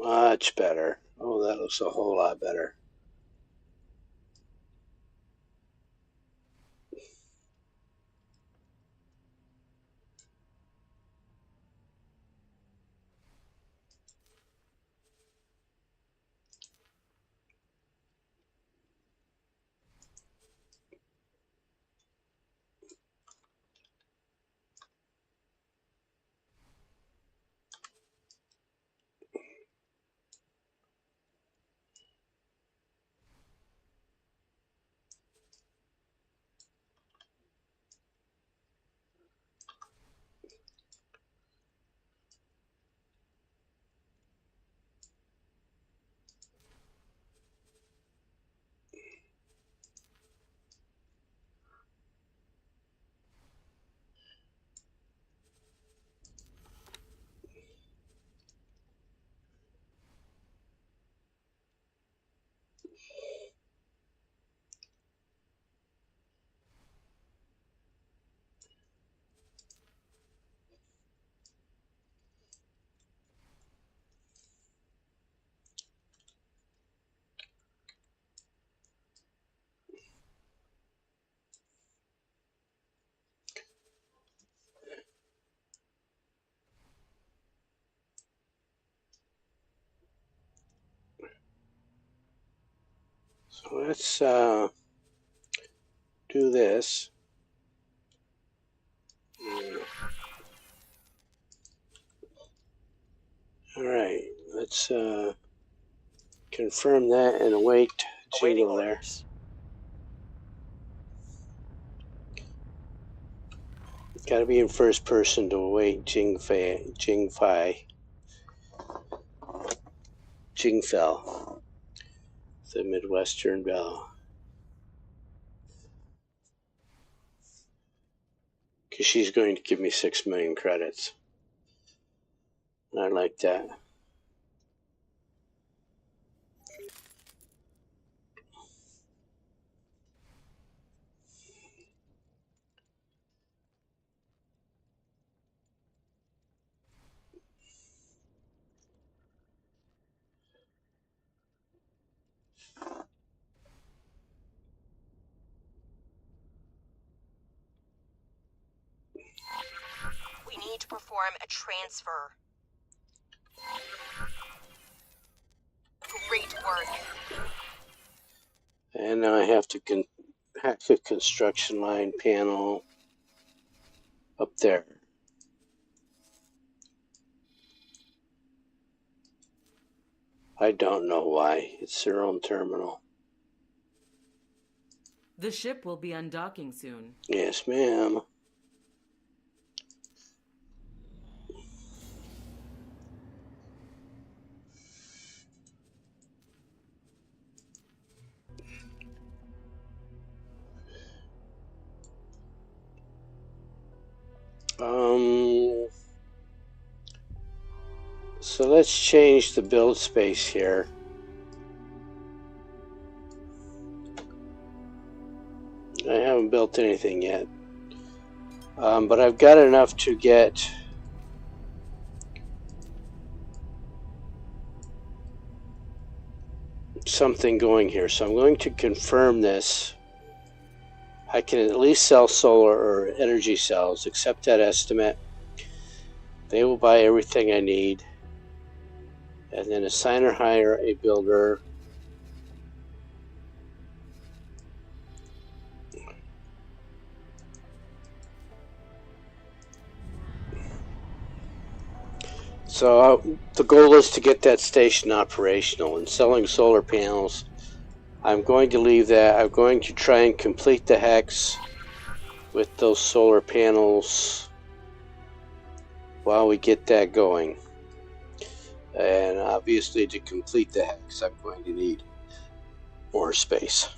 Much better. Oh, that looks a whole lot better. So let's do this. All right, let's confirm that and await jingle there. Orders. Got to be in first person to await Jingfei, Jingfell, the Midwestern Bell. Because she's going to give me 6 million credits. And I like that. We need to perform a transfer. Great work. And now I have to hack the construction line panel up there. I don't know why. It's their own terminal. The ship will be undocking soon. Yes, ma'am. So let's change the build space here. I haven't built anything yet. But I've got enough to get something going here. So I'm going to confirm this. I can at least sell solar or energy cells, accept that estimate. They will buy everything I need. And then assign or hire a builder. So the goal is to get that station operational and selling solar panels. I'm going to leave that. I'm going to try and complete the hex with those solar panels while we get that going. And obviously to complete the hex, I'm going to need more space.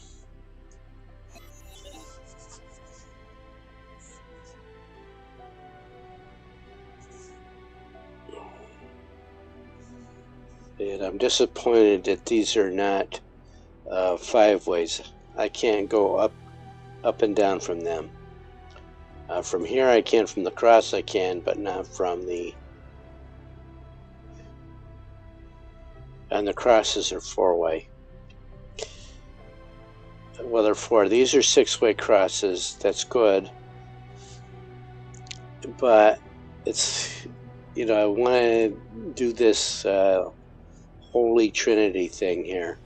And I'm disappointed that these are not 5-ways. I can't go up and down from them. From here I can, from the cross I can, but not from the... And the crosses are 4-way. Well, they're 4. These are 6-way crosses. That's good. But it's, you know, I want to do this Holy Trinity thing here.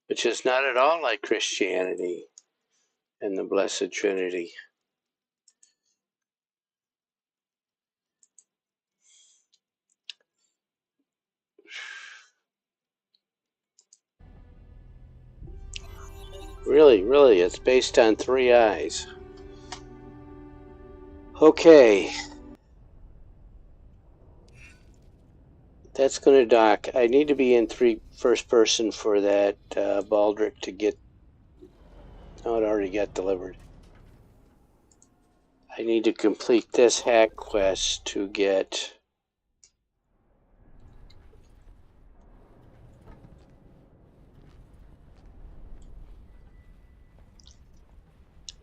Which is not at all like Christianity and the Blessed Trinity. Really, it's based on 3 eyes. Okay. That's going to dock. I need to be in first person for that Baldric to get... Oh, it already got delivered. I need to complete this hack quest to get...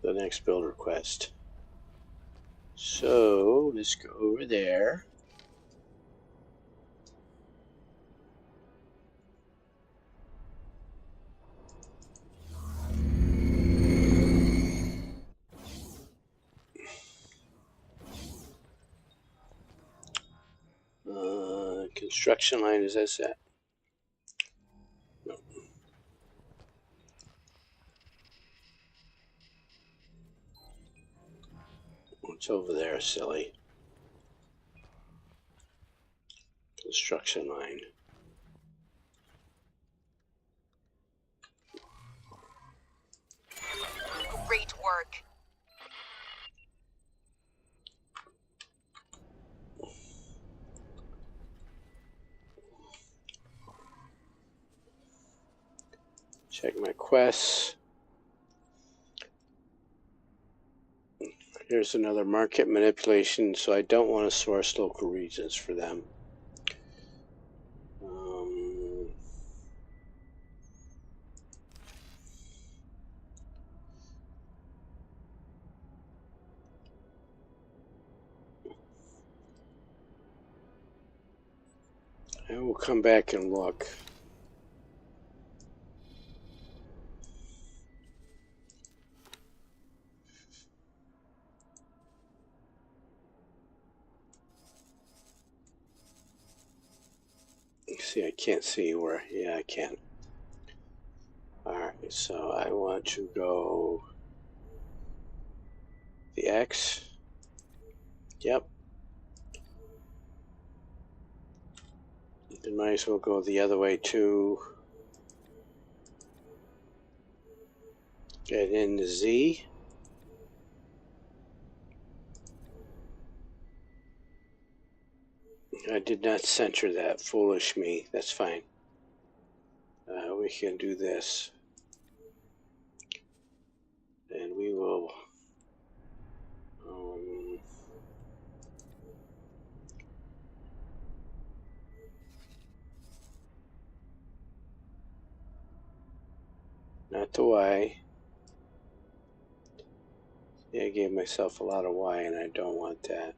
the next builder quest. So let's go over there. Construction line, is that it? No. What's over there, silly? Construction line. Great work. Check my quests. Here's another market manipulation, so I don't want to source local regions for them. I will come back and look. See, I can't see where. Yeah, I can. Alright, so I want to go the X. Yep. Then might as well go the other way too. Get in the Z. I did not center that. Foolish me. That's fine. We can do this. And we will not the Y. Yeah, I gave myself a lot of Y and I don't want that.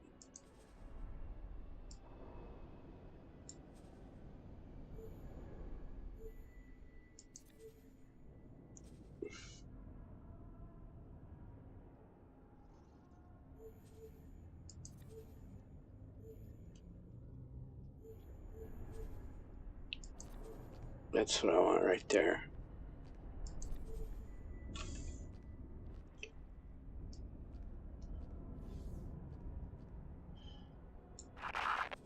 That's what I want right there.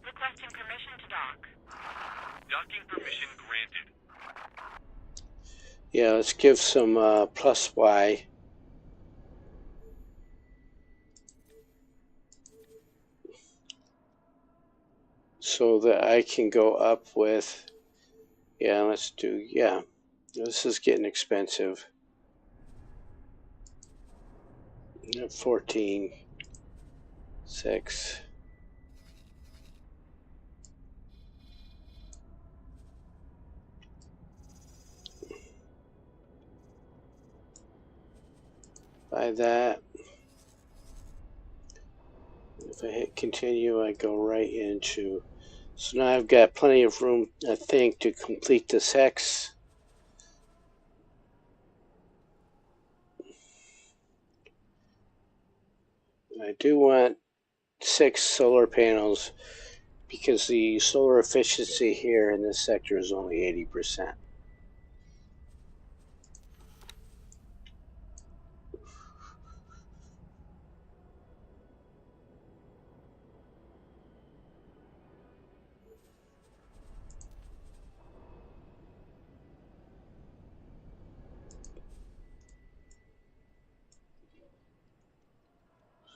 Requesting permission to dock. Docking permission granted. Yeah, let's give some plus Y. So that I can go up with, yeah, let's do, yeah. This is getting expensive. 14, 6. By that. If I hit continue, I go right into, so now I've got plenty of room, I think, to complete this hex. I do want 6 solar panels because the solar efficiency here in this sector is only 80%.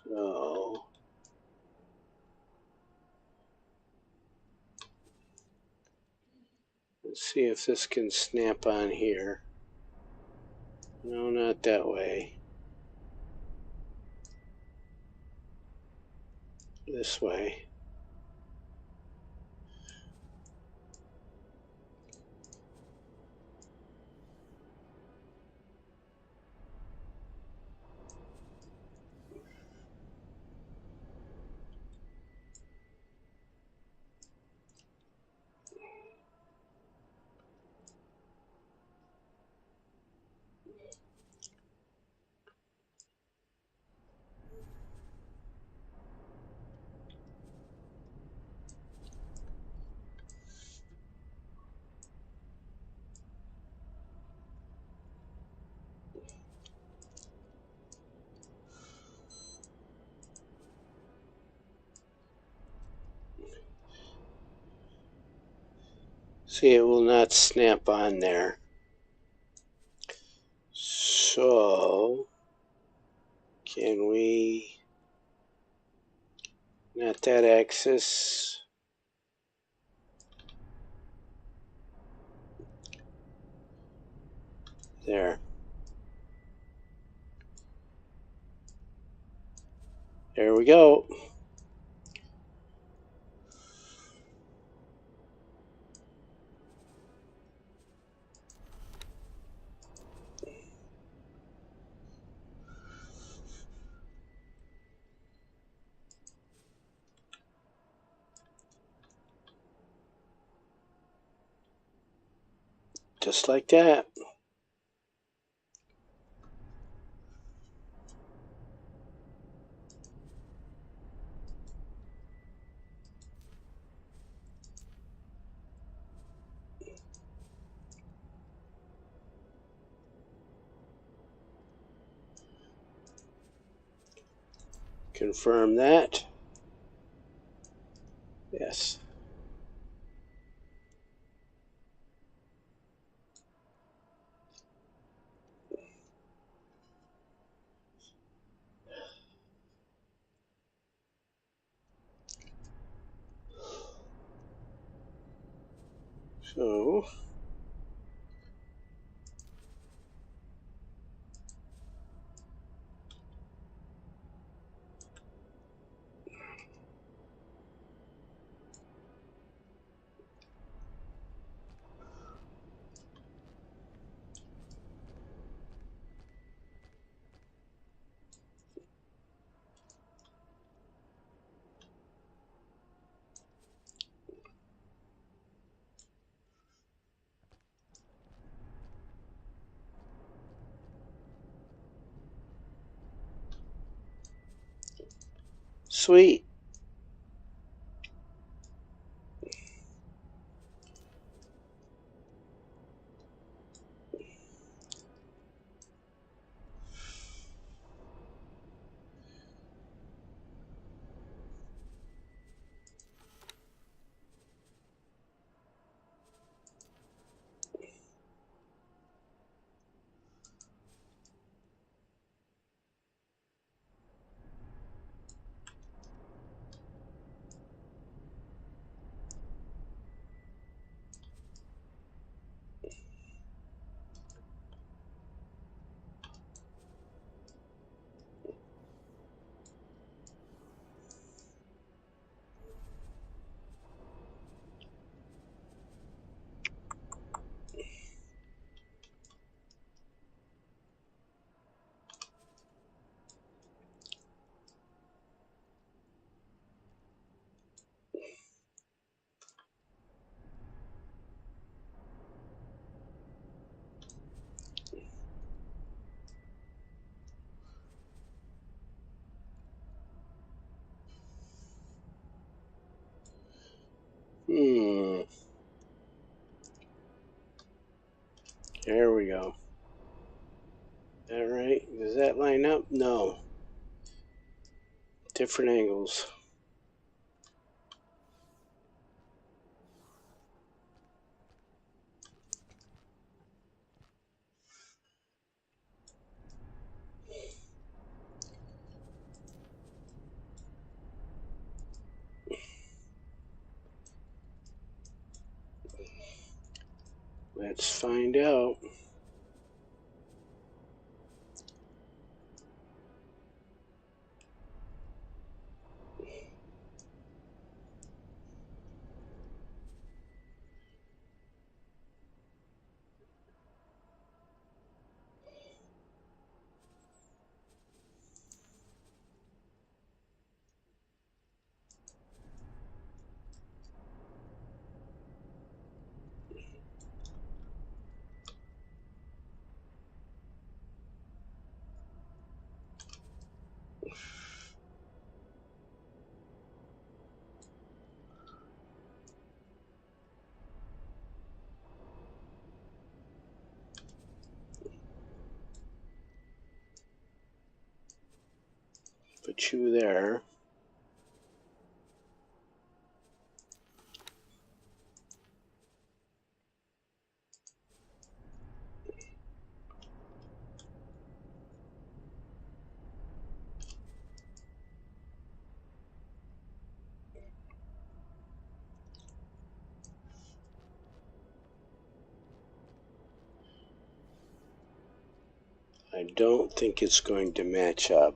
So let's see if this can snap on here. No, not that way. This way. See, it will not snap on there. So, can we, not that axis, there. There we go. Just like that. Confirm that. Yes. So, sweet. There we go. All right. Does that line up? No. Different angles. Let's find out. Put you there. I don't think it's going to match up.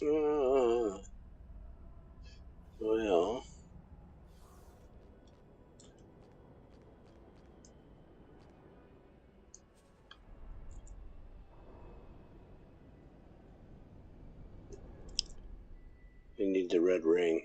Well, we need the red ring.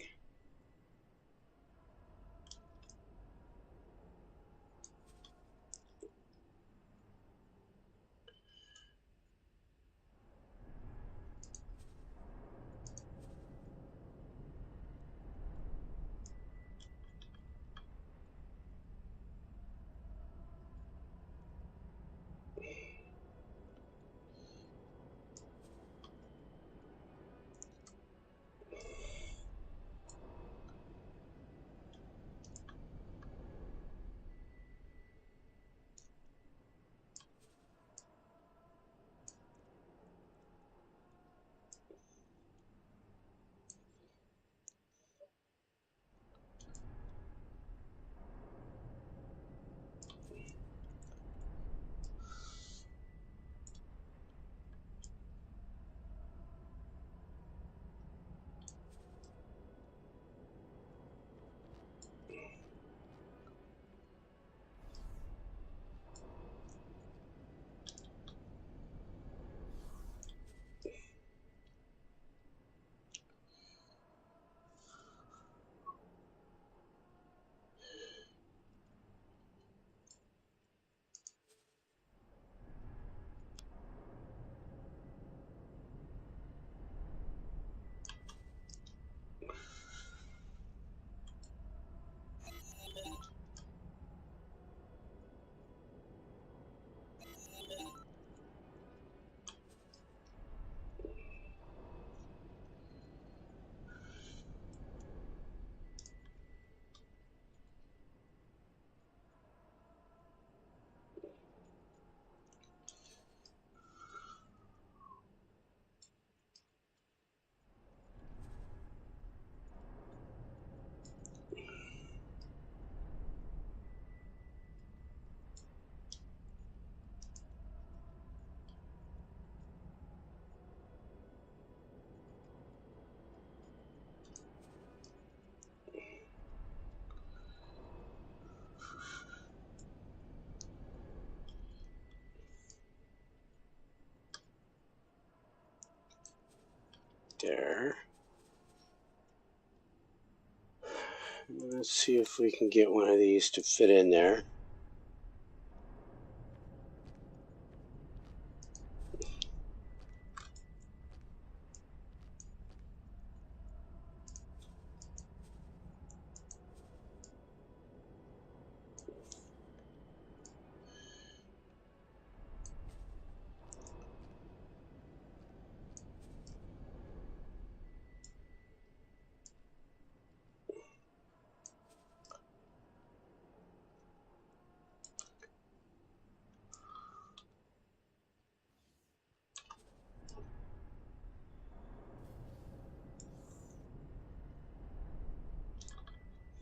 There. Let's see if we can get one of these to fit in there.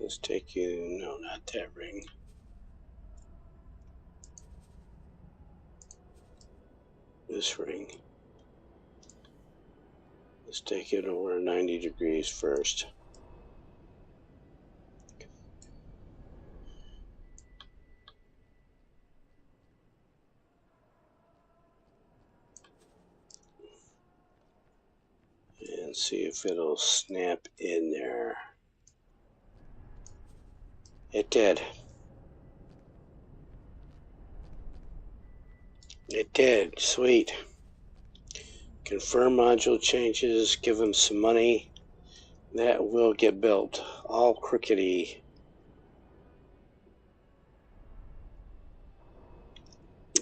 Let's take you, no, not that ring. This ring. Let's take it over 90 degrees first. And see if it'll snap in there. It did. It did. Sweet. Confirm module changes. Give them some money. That will get built. All crickety.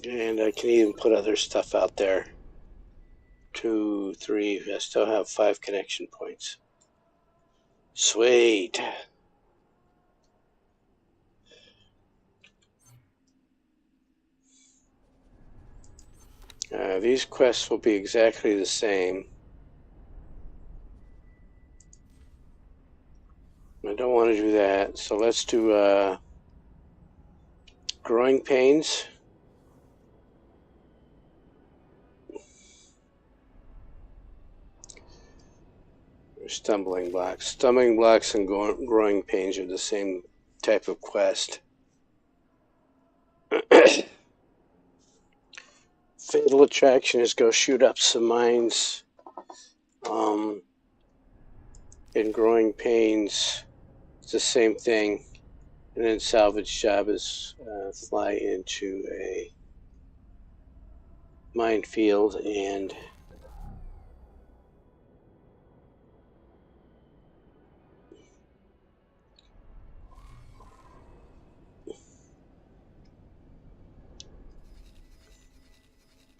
And I can even put other stuff out there. 2, 3. I still have 5 connection points. Sweet. These quests will be exactly the same. I don't want to do that, so let's do growing pains. Or stumbling blocks. Stumbling blocks and growing pains are the same type of quest. Fatal attraction is go shoot up some mines. In growing pains, it's the same thing. And then salvage job is fly into a minefield and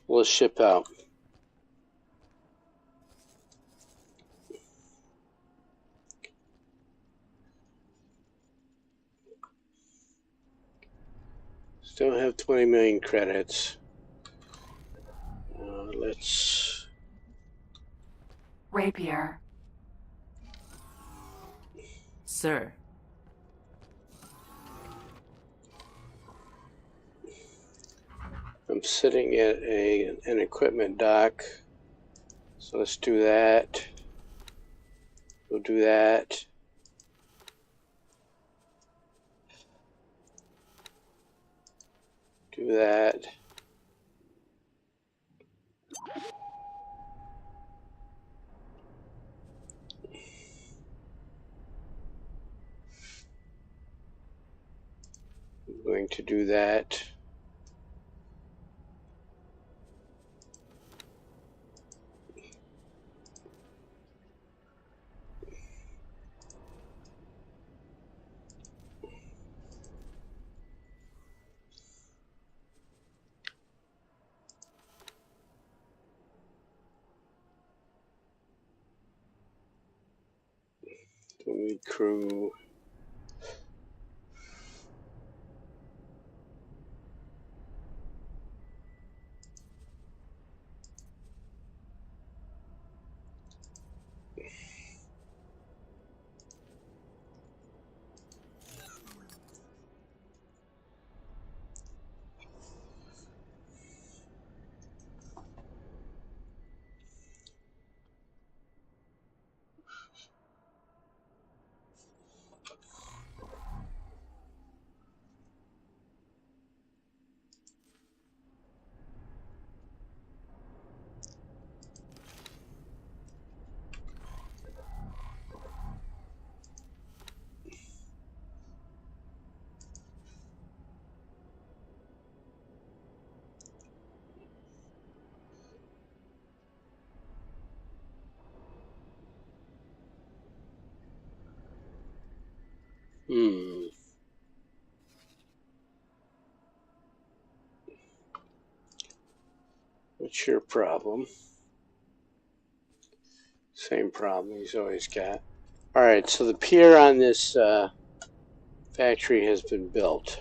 we'll ship out. Still have 20 million credits. Let's... Rapier. Sir. I'm sitting at an equipment dock. So let's do that. We'll do that. Do that. I'm going to do that. Don't need crew. What's your problem? Same problem he's always got. Alright, so the pier on this factory has been built.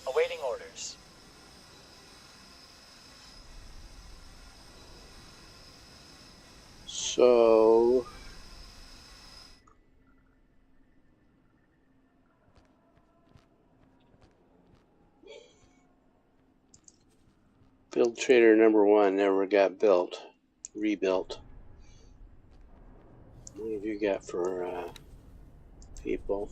Awaiting orders. So build trader number 1 never got built. Rebuilt. What have you got for people?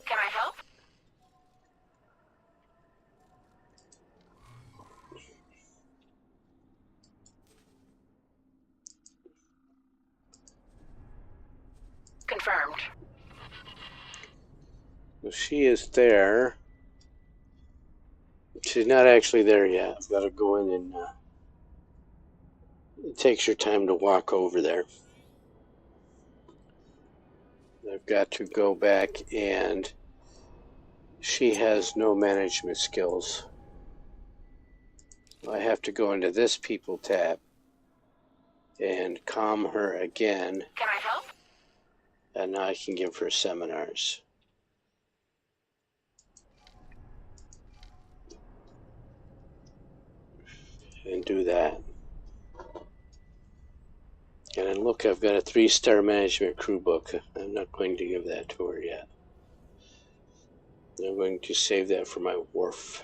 Can I help? Confirmed. Well, she is there. She's not actually there yet. I've got to go in and It takes your time to walk over there. I've got to go back, and she has no management skills. I have to go into this people tab and calm her again. Can I help? And now I can give her seminars. And do that. And then look, I've got a 3-star management crew book. I'm not going to give that to her yet. I'm going to save that for my wharf.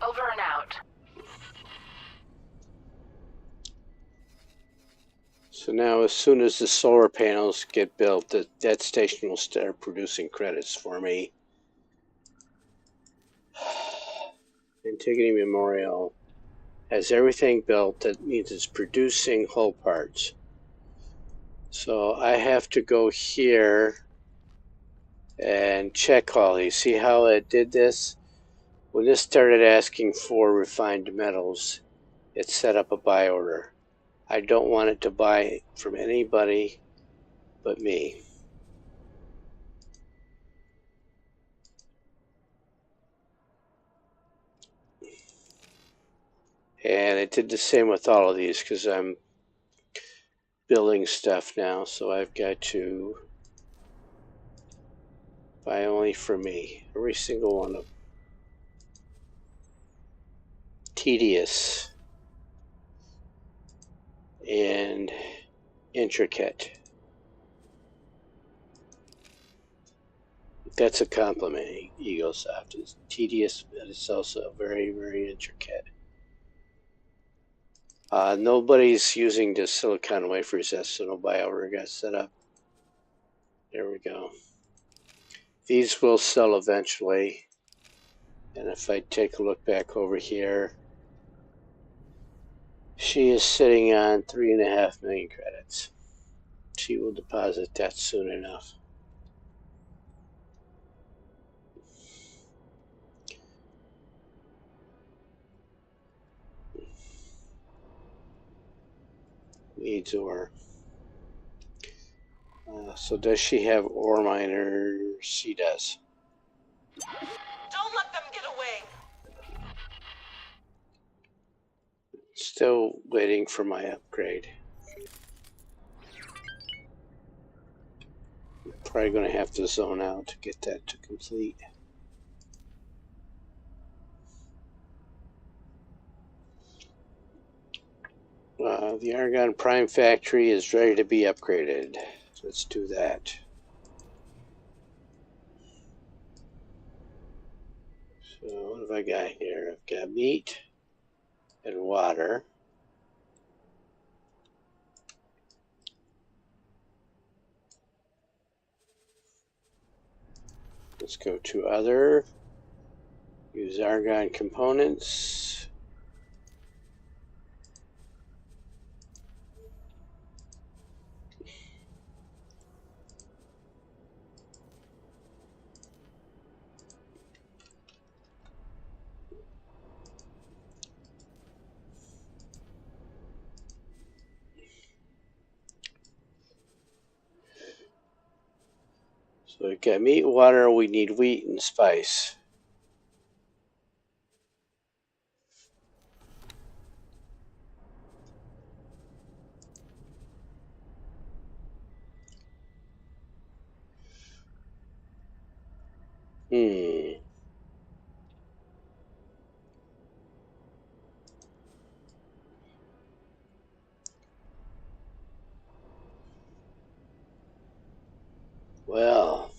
Over and out. So now as soon as the solar panels get built, that station will start producing credits for me. Antigone Memorial has everything built. That means it's producing hull parts. So I have to go here and check all these. See how it did this? When this started asking for refined metals, it set up a buy order. I don't want it to buy from anybody but me. And it did the same with all of these because I'm building stuff now, so I've got to buy only for me. Every single one of them. Tedious and intricate. That's a compliment, EgoSoft. It's tedious, but it's also very, very intricate. Nobody's using the silicon wafers yet, so no buy order got set up. There we go. These will sell eventually. And if I take a look back over here, she is sitting on 3.5 million credits. She will deposit that soon enough. Needs ore. So does she have ore miners? She does. Don't let them get away. Still waiting for my upgrade. Probably going to have to zone out to get that to complete. The Argon Prime factory is ready to be upgraded. Let's do that. So what have I got here? I've got meat and water. Let's go to other. Use Argon components. So we've got meat, water, we need wheat and spice. Well,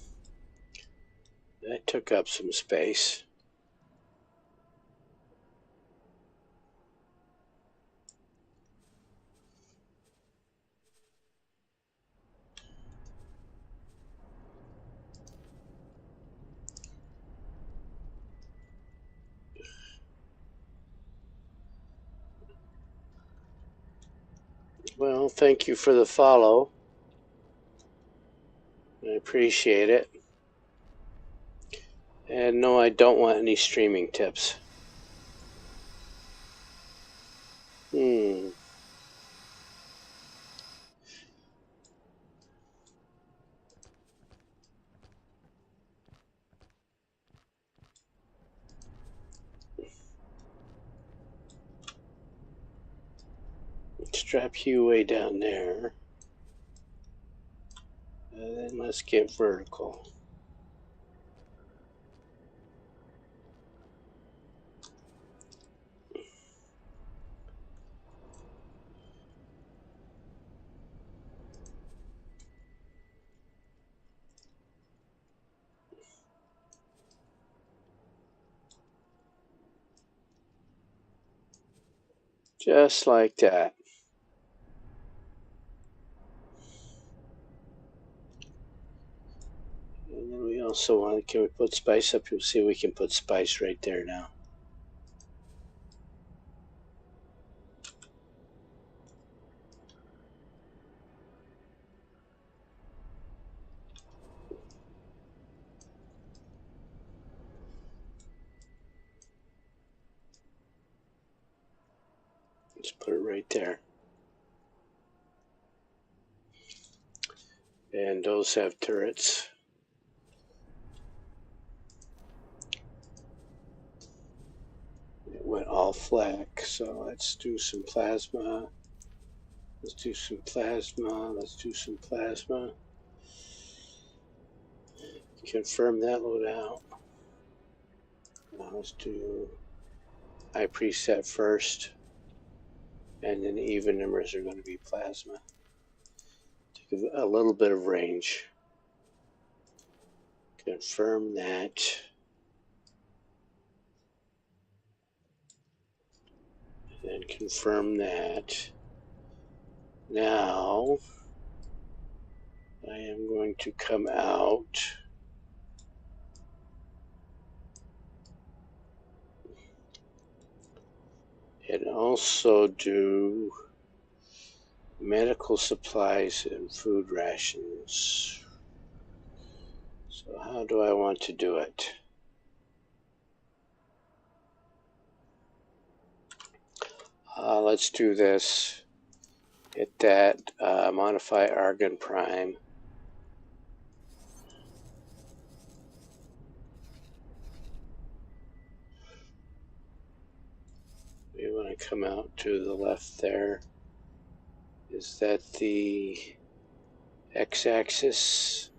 that took up some space. Well, thank you for the follow. I appreciate it. And no, I don't want any streaming tips. drop you way down there. And then let's get vertical. Just like that. And then we also want, can we put spice up? You'll see we can put spice right there now. Just put it right there. And those have turrets. It went all flack, so let's do some plasma. Let's do some plasma. Let's do some plasma. Confirm that loadout. Now let's do high preset first. And then the even numbers are going to be plasma. To give a little bit of range. Confirm that. And confirm that. Now, I am going to come out. And also do medical supplies and food rations. So how do I want to do it? Let's do this. Hit that. Modify Argon Prime. We want to come out to the left there. Is that the x-axis?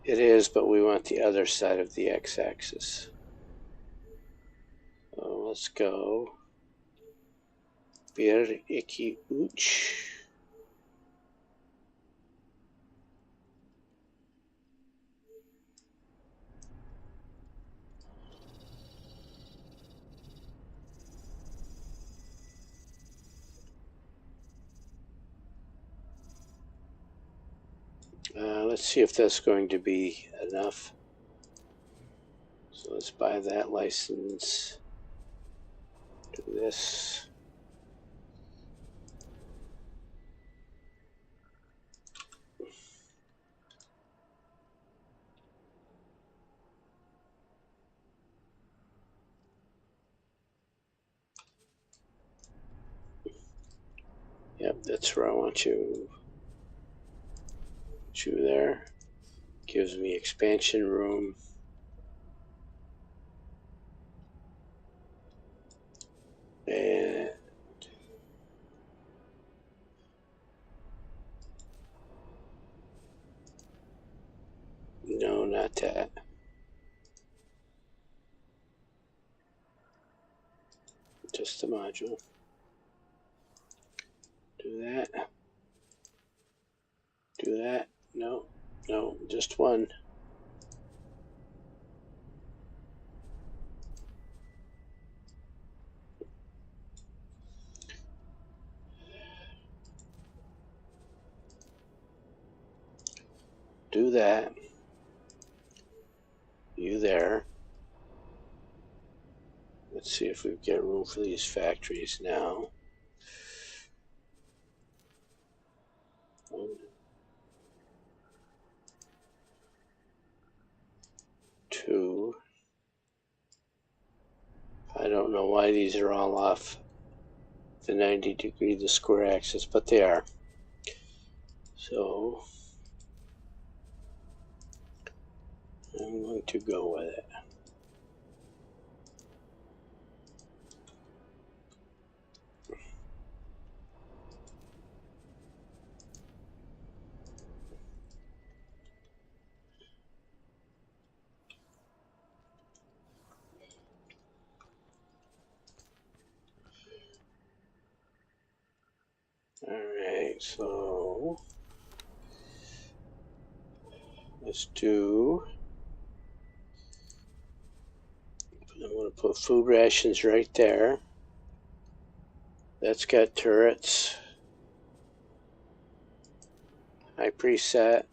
It is, but we want the other side of the x-axis. So let's go. Bir iki üç. Let's see if that's going to be enough. So let's buy that license. Do this. Yep, that's where I want you. Put you there. Gives me expansion room. And no, not that. Just the module. Do that. Do that. No, no, just one. Do that. You there. Let's see if we get room for these factories now. 1, 2. I don't know why these are all off the 90-degree, the square axis, but they are. So I'm going to go with it. Alright, so let's do. I'm going to put food rations right there. That's got turrets. High preset.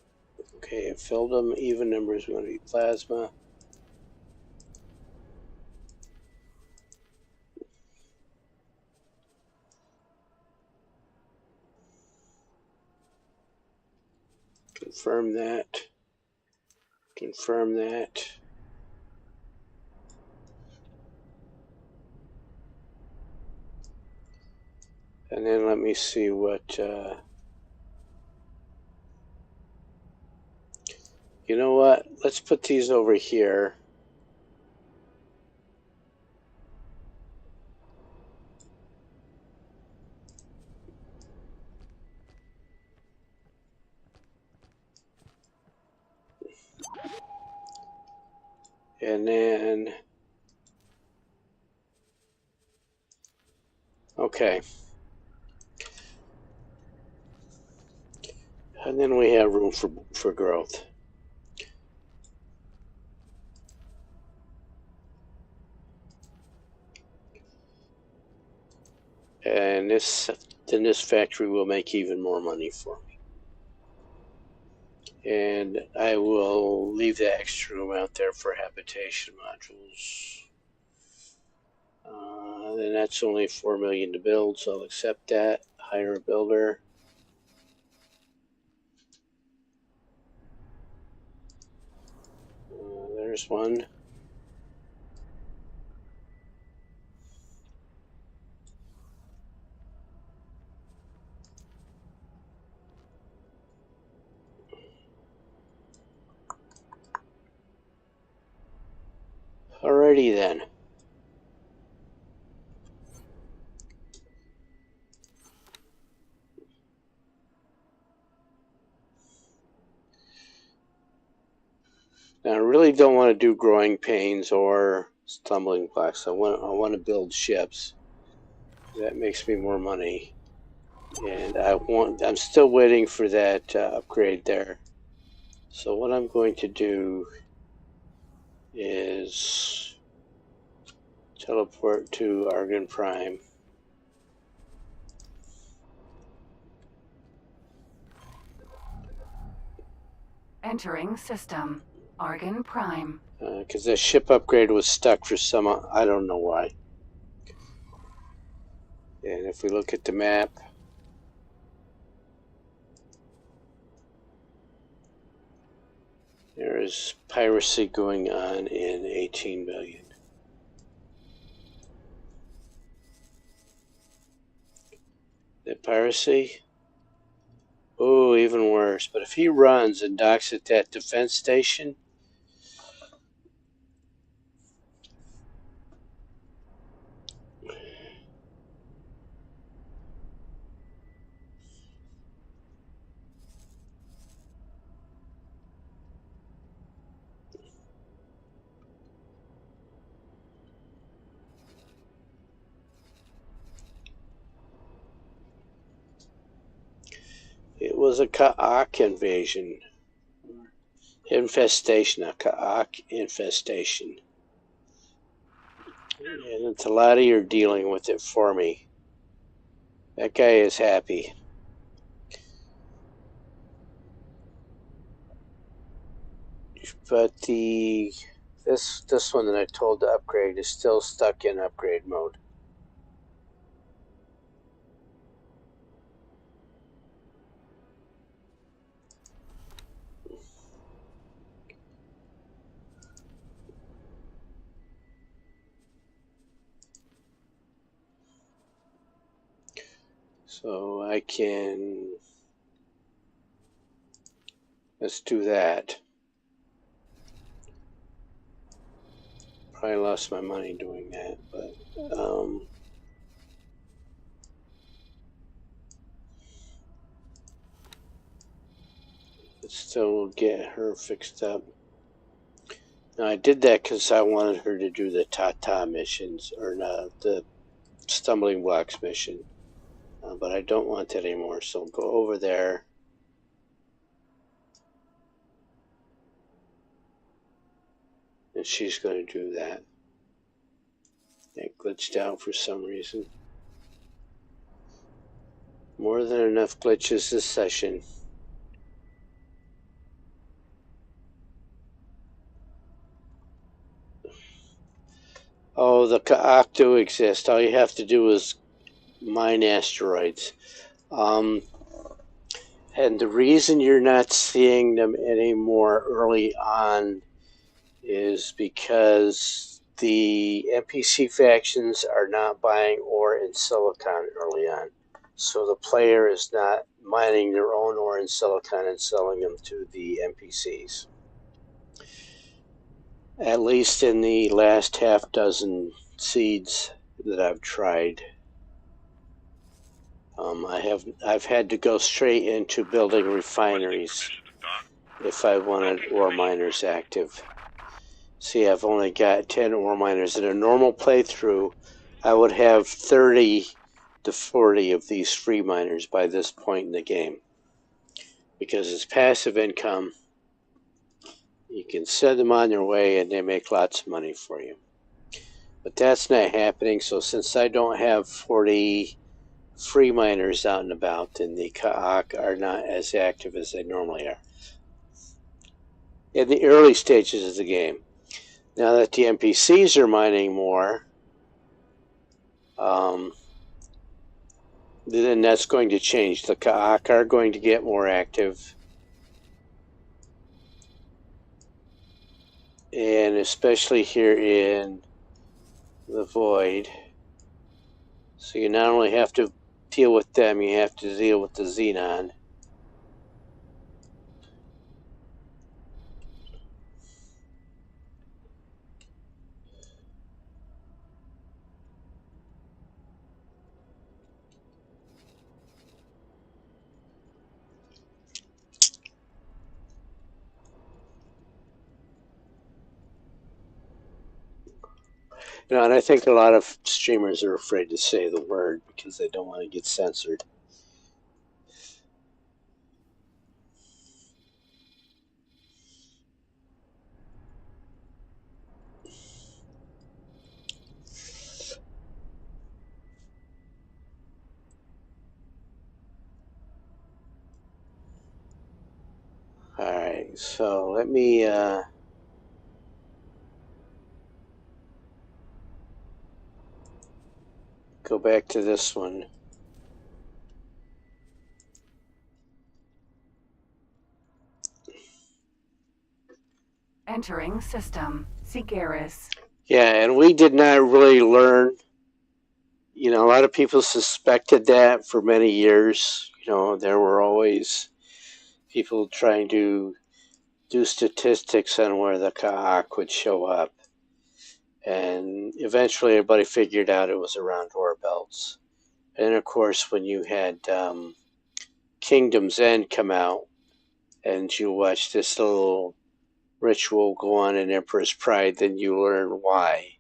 Okay, it filled them. Even number is going to be plasma. Confirm that. Confirm that. And then let me see what, you know what? Let's put these over here. And then, okay. And then we have room for growth. And then this factory will make even more money for me. And I will leave the extra room out there for habitation modules. And that's only $4 million to build, so I'll accept that. Hire a builder. There's one. Alrighty then. Now I really don't want to do growing pains or stumbling blocks. I want to build ships. That makes me more money. And I'm still waiting for that upgrade there. So what I'm going to do is teleport to Argon Prime. Entering system. Argon Prime. Because the ship upgrade was stuck for some, I don't know why. And if we look at the map, there is piracy going on in 18 billion. The piracy? Oh, even worse. But if he runs and docks at that defense station, it was a Ka'ak invasion. Infestation, a Ka'ak infestation. And Talati are dealing with it for me. That guy is happy. But this one that I told to upgrade is still stuck in upgrade mode. So I can, let's do that. Probably lost my money doing that, but let's still get her fixed up. Now I did that because I wanted her to do the Tata missions, or not, the stumbling blocks mission. But I don't want that anymore, so go over there. And she's going to do that. That glitched out for some reason. More than enough glitches this session. Oh, the Ka'ak do exist. All you have to do is mine asteroids. And the reason you're not seeing them anymore early on is because the NPC factions are not buying ore in silicon early on. So the player is not mining their own ore in silicon and selling them to the NPCs. At least in the last half dozen seeds that I've tried. I've had to go straight into building refineries if I wanted ore miners active. See, I've only got 10 ore miners. In a normal playthrough, I would have 30 to 40 of these free miners by this point in the game. Because it's passive income, you can send them on their way and they make lots of money for you. But that's not happening, so since I don't have 40 free miners out and about, and the Ka'ak are not as active as they normally are. In the early stages of the game. Now that the NPCs are mining more, then that's going to change. The Ka'ak are going to get more active. And especially here in the Void. So you not only have to deal with them, you have to deal with the Xenon. You know, and I think a lot of streamers are afraid to say the word because they don't want to get censored. Alright, so let me go back to this one. Entering system. Sikaris. Yeah, and we did not really learn. You know, a lot of people suspected that for many years. You know, there were always people trying to do statistics on where the Ka'ak would show up. And eventually everybody figured out it was around ore belts. And of course, when you had Kingdom's End come out, and you watch this little ritual go on in Emperor's Pride, then you learn why.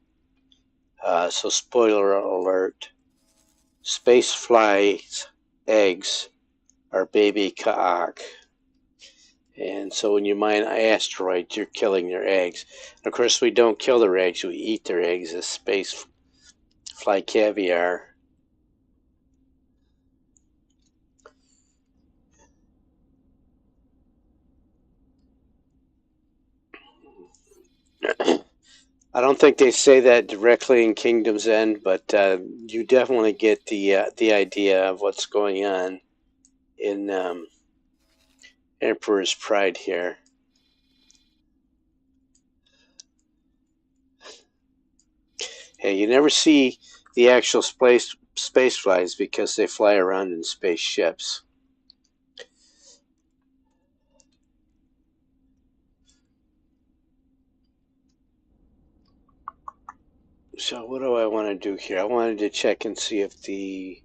So spoiler alert, Spacefly's eggs are baby Ka'ak. And so when you mine asteroids, you're killing their eggs. And of course, we don't kill their eggs, we eat their eggs as space fly caviar. I don't think they say that directly in Kingdom's End, but you definitely get the idea of what's going on in Emperor's Pride here. Hey, you never see the actual space flies because they fly around in spaceships. So what do I want to do here? I wanted to check and see if the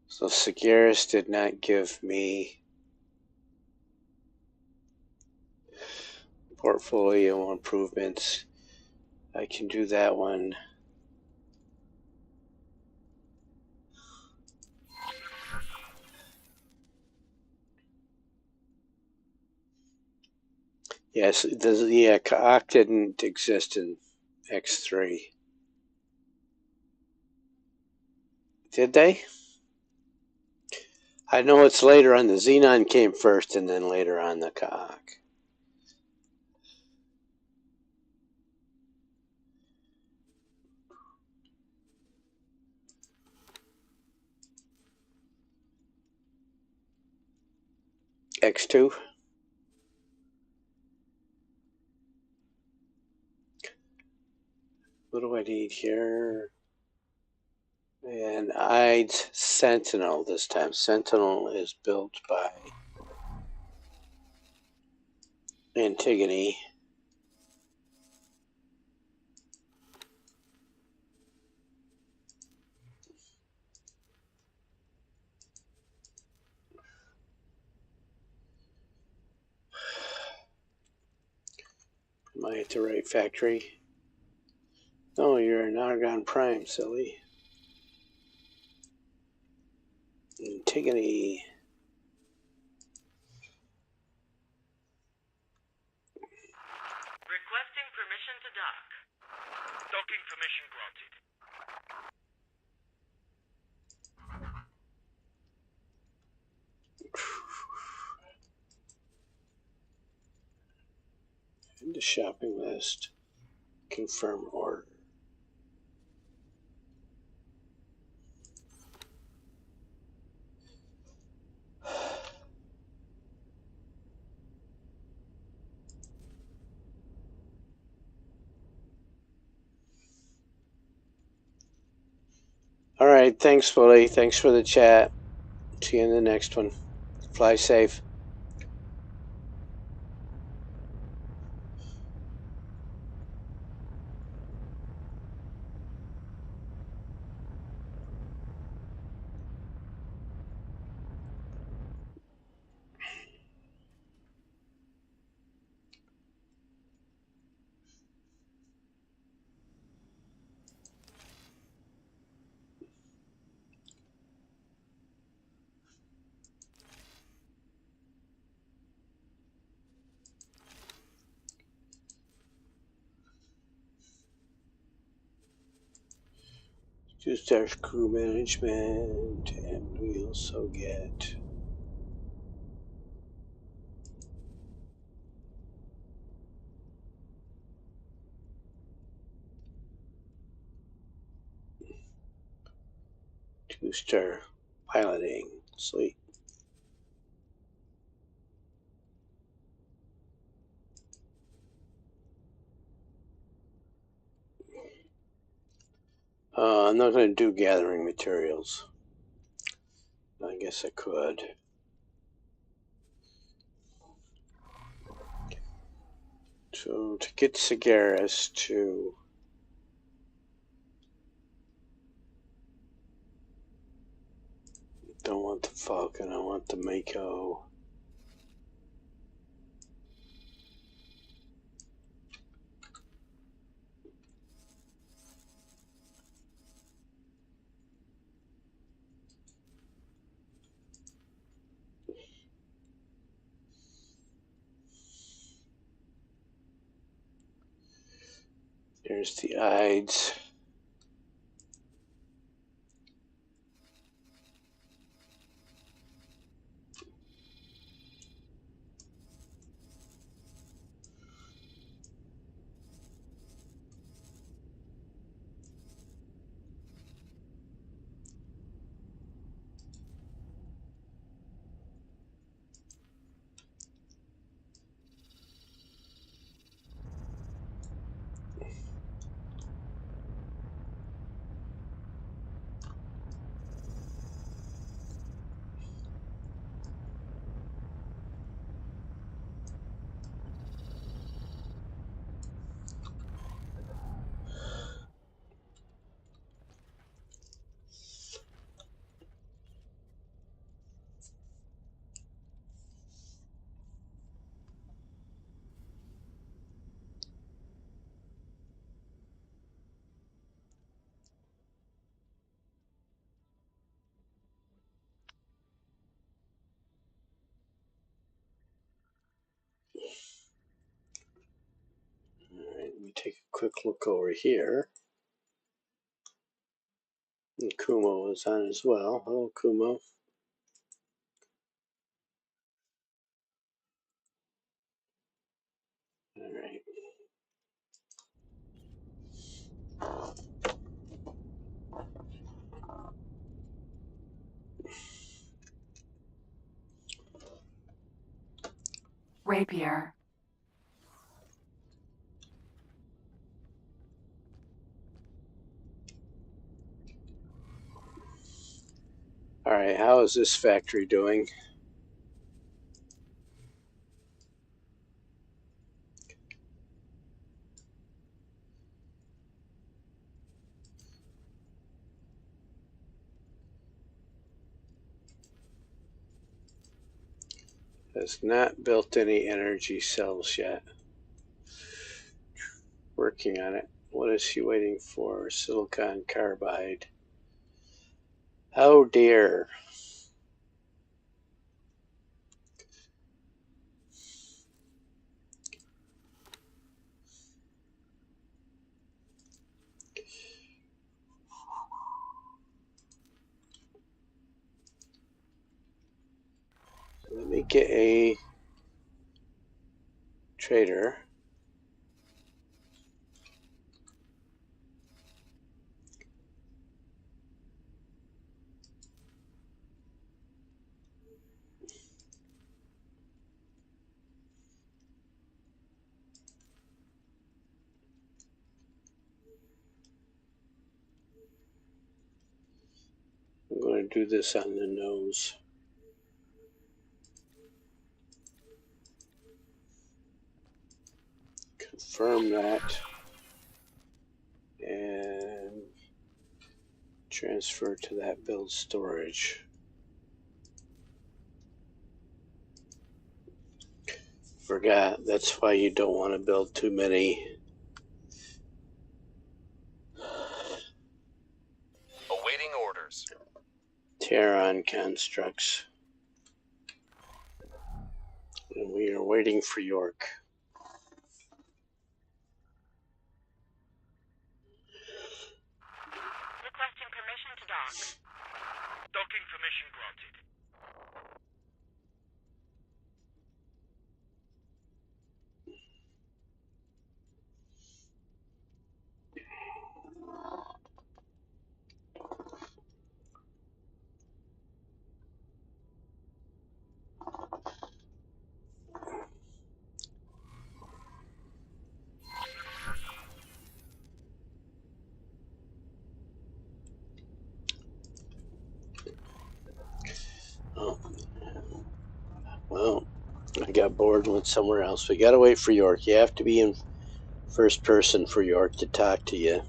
so Sagaris did not give me portfolio improvements. I can do that one. Yes, the Ka'ak didn't exist in X3. Did they? I know it's later on. The Xenon came first and then later on the Ka'ak. X2. What do I need here? And ID's Sentinel this time. Sentinel is built by Antigone. Am I at the right factory? No, you're an Argon Prime, silly. Antigone. Requesting permission to dock. Docking permission granted. Into shopping list. Confirm order. All right, thanks, Fully. Thanks for the chat. See you in the next one. Fly safe. Two-star crew management, and we also get two-star piloting. Sweet. I'm not going to do gathering materials. I guess I could. So to get Sagaris to don't want the Falcon, I want the Mako. There's the IDs. me take a quick look over here. And Kumo is on as well. Hello, Kumo. All right. Rapier. All right, how is this factory doing? Has not built any energy cells yet. Working on it. What is she waiting for? Silicon carbide. Oh dear. Let me get a trader. I'm going to do this on the nose. Confirm that. And transfer to that build storage. Forgot, that's why you don't want to build too many. Awaiting orders. Terran constructs. And we are waiting for York. Requesting permission to dock. Docking permission granted. Oh, well, I got bored and went somewhere else. We gotta wait for York. You have to be in first person for York to talk to you.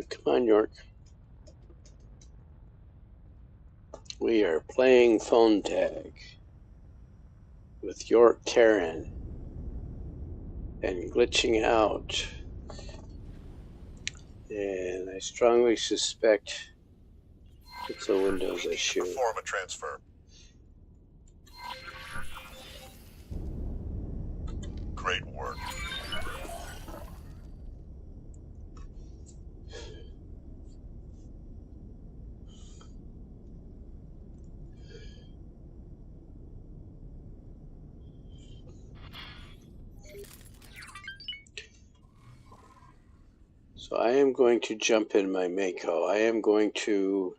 Come on, York. We are playing phone tag with York Terran and glitching out. And I strongly suspect it's a Windows issue. Perform a transfer. Great work. So I am going to jump in my Mako. I am going to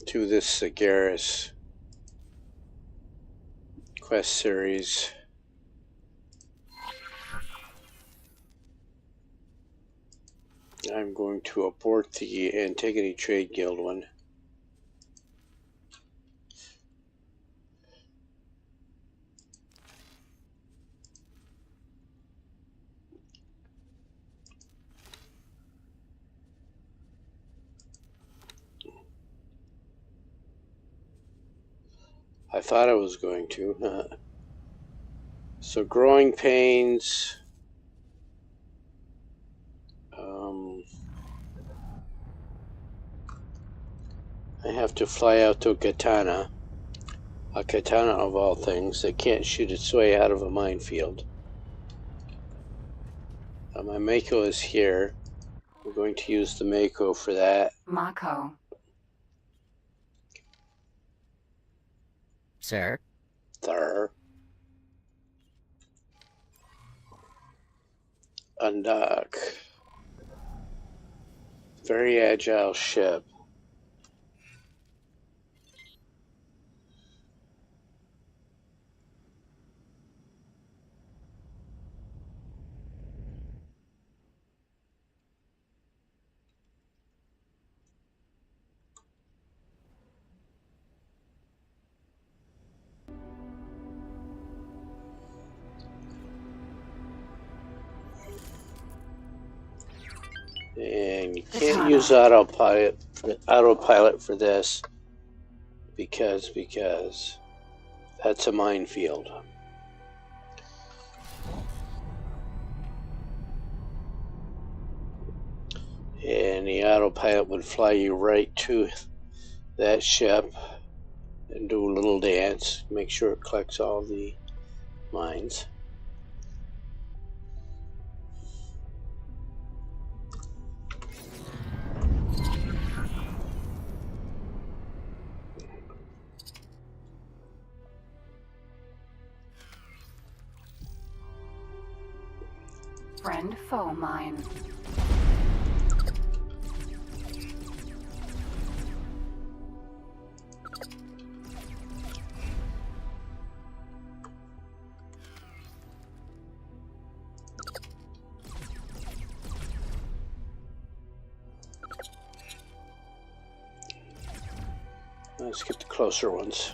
do this Sagaris quest series. I'm going to abort the Antigone Trade Guild one. I thought I was going to. So growing pains. I have to fly out to Katana. A katana of all things that can't shoot its way out of a minefield. My Mako is here. We're going to use the Mako for that. Mako. Sir? Thar. Undock. Very agile ship. And you can't use autopilot for this because that's a minefield. And the autopilot would fly you right to that ship and do a little dance, make sure it collects all the mines. Friend foe mine. Let's get the closer ones.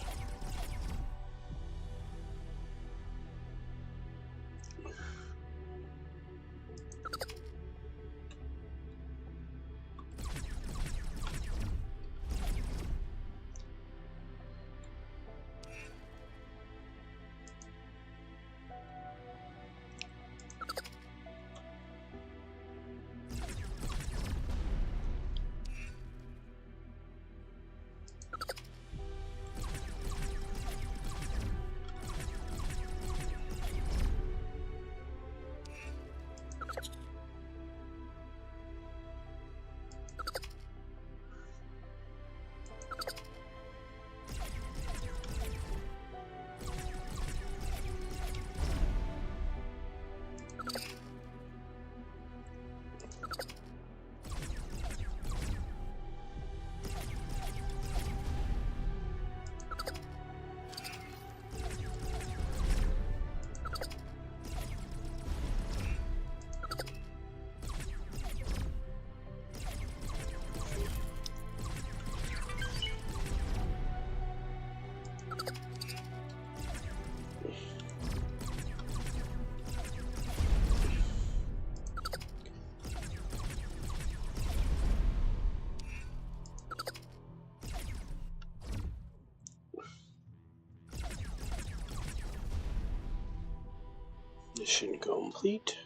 Mission complete.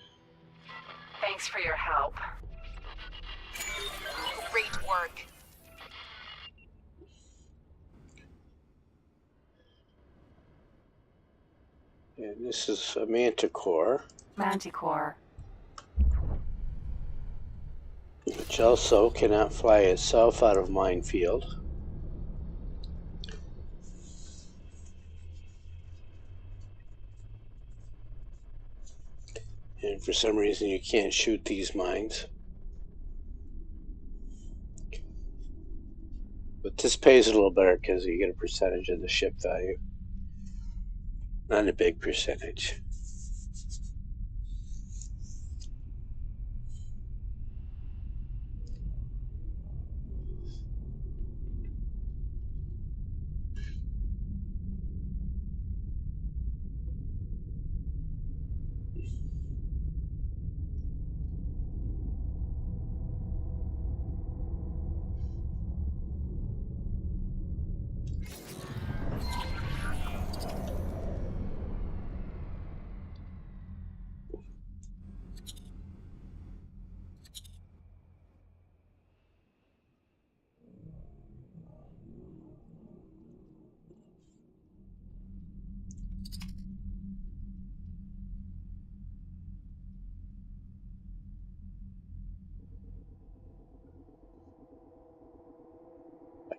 Thanks for your help. Great work. And this is a Manticore. Manticore. Which also cannot fly itself out of minefield. And for some reason you can't shoot these mines. But this pays a little better because you get a percentage of the ship value. Not a big percentage.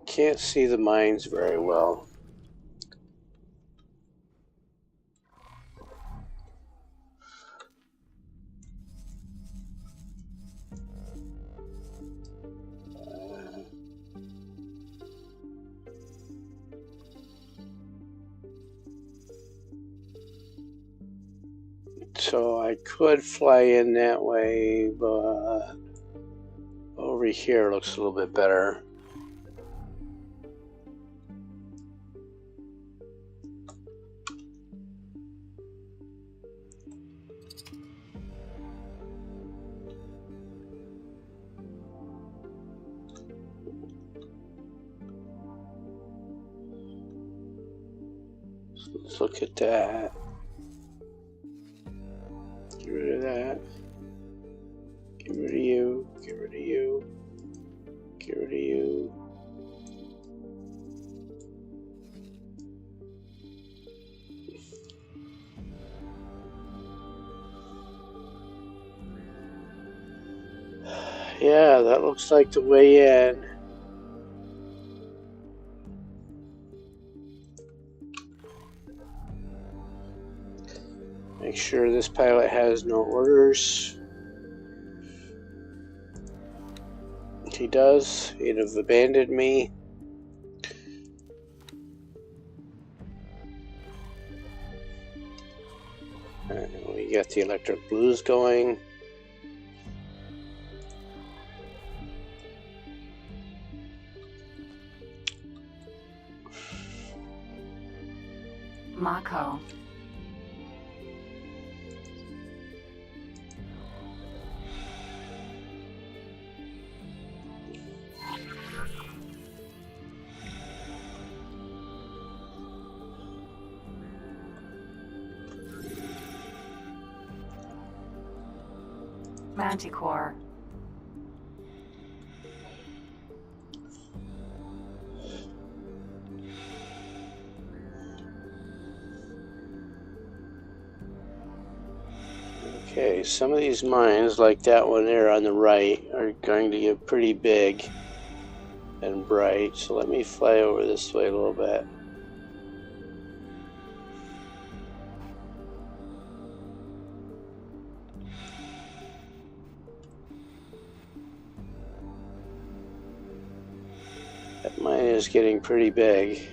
can't see the mines very well. So I could fly in that way, but over here looks a little bit better. So let's look at that. Get rid of that. Get rid of you. Get rid of you. Get rid of you. Yeah, that looks like the way in. Make sure this pilot has no orders. He does. He'd have abandoned me. We got the electric blues going. Mako. Manticore. Okay, some of these mines, like that one there on the right, are going to get pretty big and bright. So let me fly over this way a little bit. That mine is getting pretty big.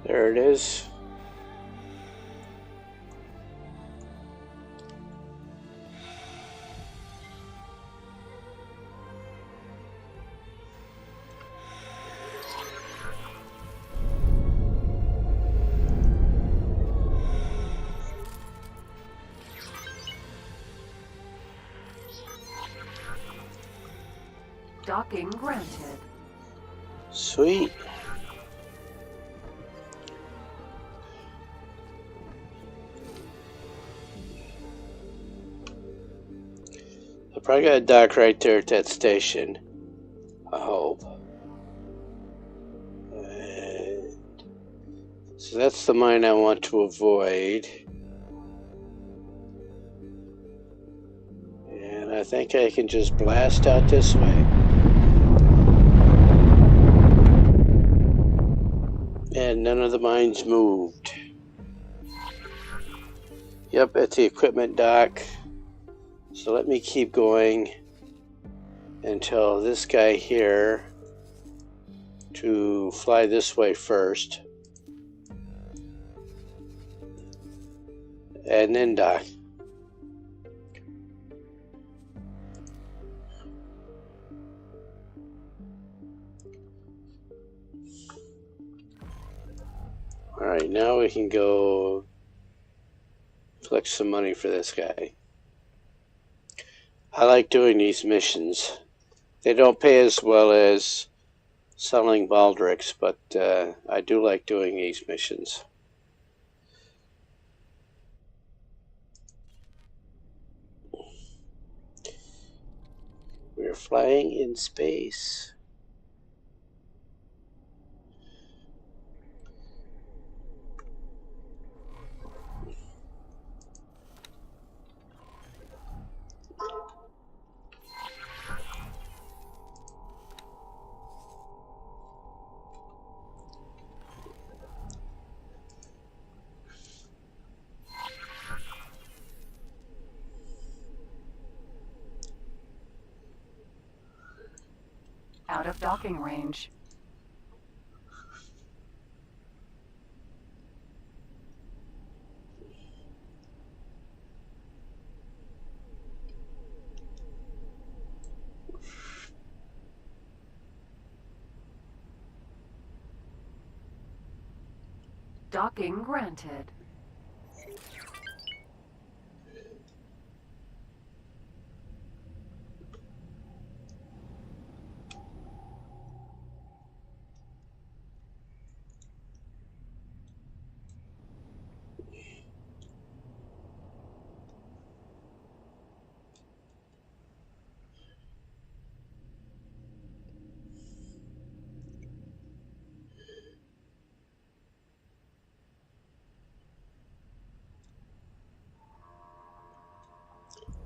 There it is. Docking granted. Sweet. I probably got a dock right there at that station. I hope. And so that's the mine I want to avoid. And I think I can just blast out this way. And none of the mines moved. Yep, at the equipment dock. So let me keep going until this guy here to fly this way first. And then dock. Alright, now we can go collect some money for this guy. I like doing these missions. They don't pay as well as selling baldricks, but I do like doing these missions. We're flying in space. Out of docking range. Docking granted.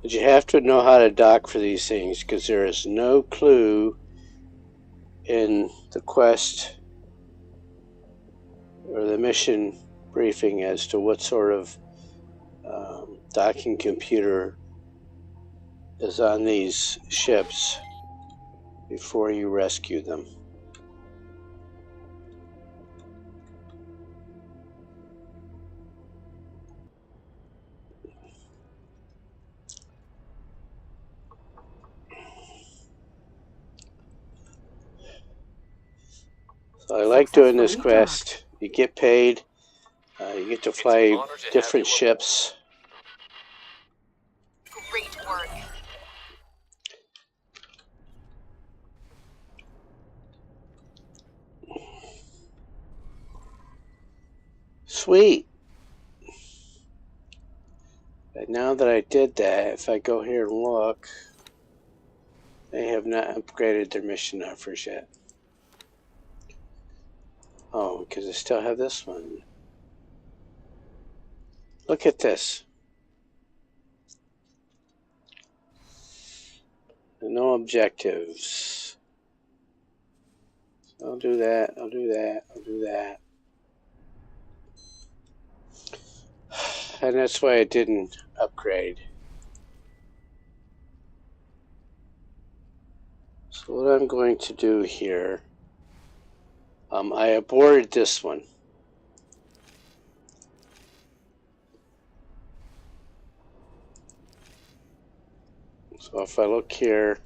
But you have to know how to dock for these things, because there is no clue in the quest or the mission briefing as to what sort of docking computer is on these ships before you rescue them. So I like doing this quest. You get paid. You get to fly different ships. Great work. Sweet. But now that I did that, if I go here and look, they have not upgraded their mission offers yet. Oh, because I still have this one. Look at this. No objectives. I'll do that, I'll do that, I'll do that. And that's why I didn't upgrade. So what I'm going to do here, I aborted this one. So if I look here,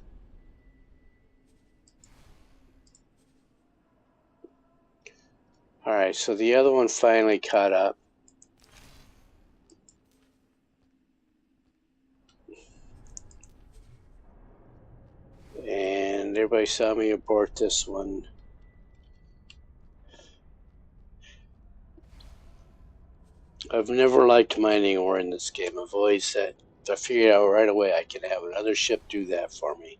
all right, so the other one finally caught up. And everybody saw me abort this one. I've never liked mining ore in this game. I've always said, I figured out right away I can have another ship do that for me.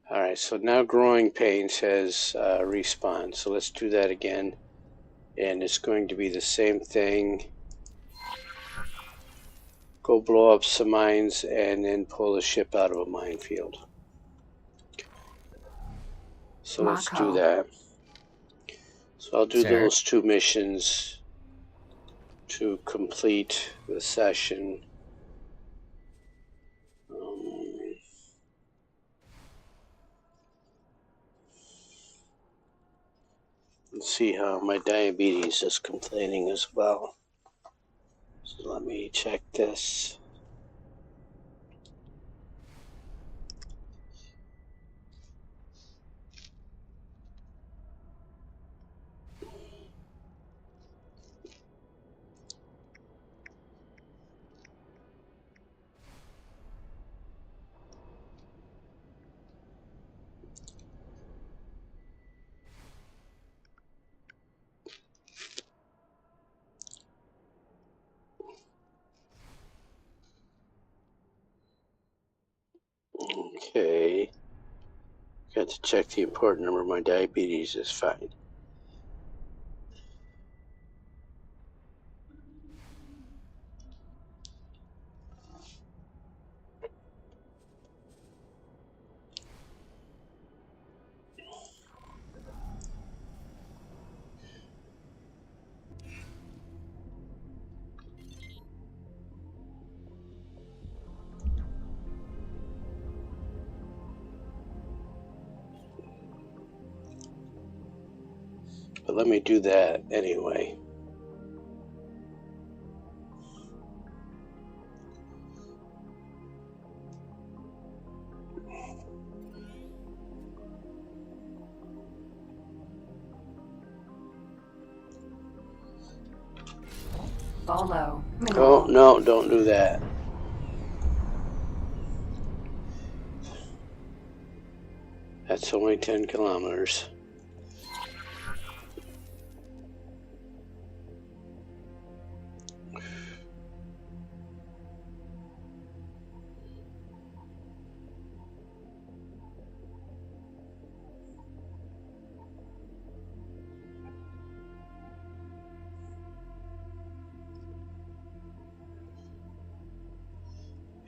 Alright, so now Growing Pains has respawned. So let's do that again. And it's going to be the same thing. Go blow up some mines and then pull the ship out of a minefield. So let's do that. So I'll do those two missions to complete the session. Let's see how my diabetes is complaining as well. So let me check this. Okay. Got to check the important number. My diabetes is fine. But let me do that anyway. Follow. Oh, no, don't do that. That's only 10 kilometers.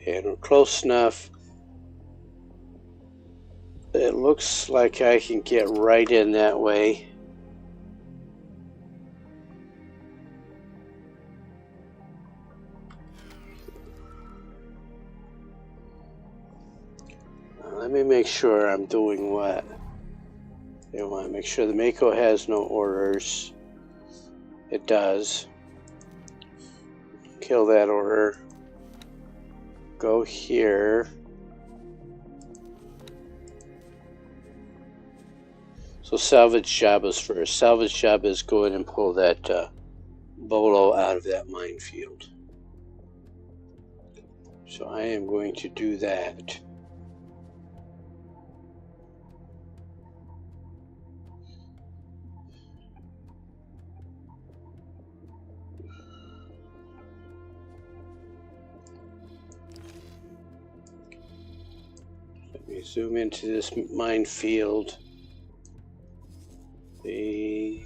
And we're close enough. It looks like I can get right in that way. Let me make sure I'm doing what. I want to make sure the Mako has no orders. It does. Kill that order. Go here. So salvage job is first. Salvage job is go in and pull that bolo out of that minefield. So I am going to do that. Let me zoom into this minefield. See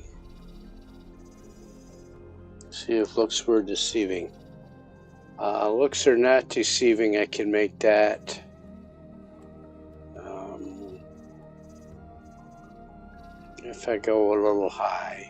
if looks were deceiving. Looks are not deceiving. I can make that. If I go a little high.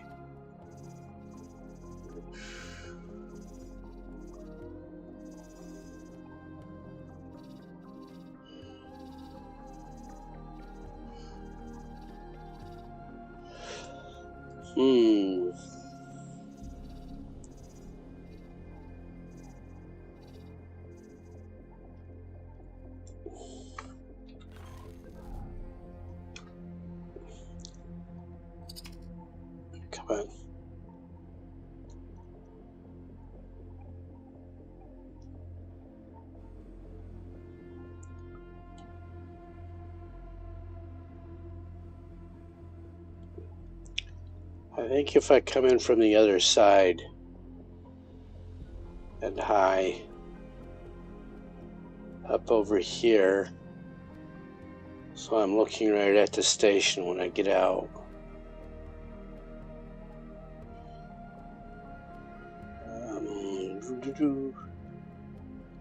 Come on. I think if I come in from the other side and high up over here, so I'm looking right at the station when I get out.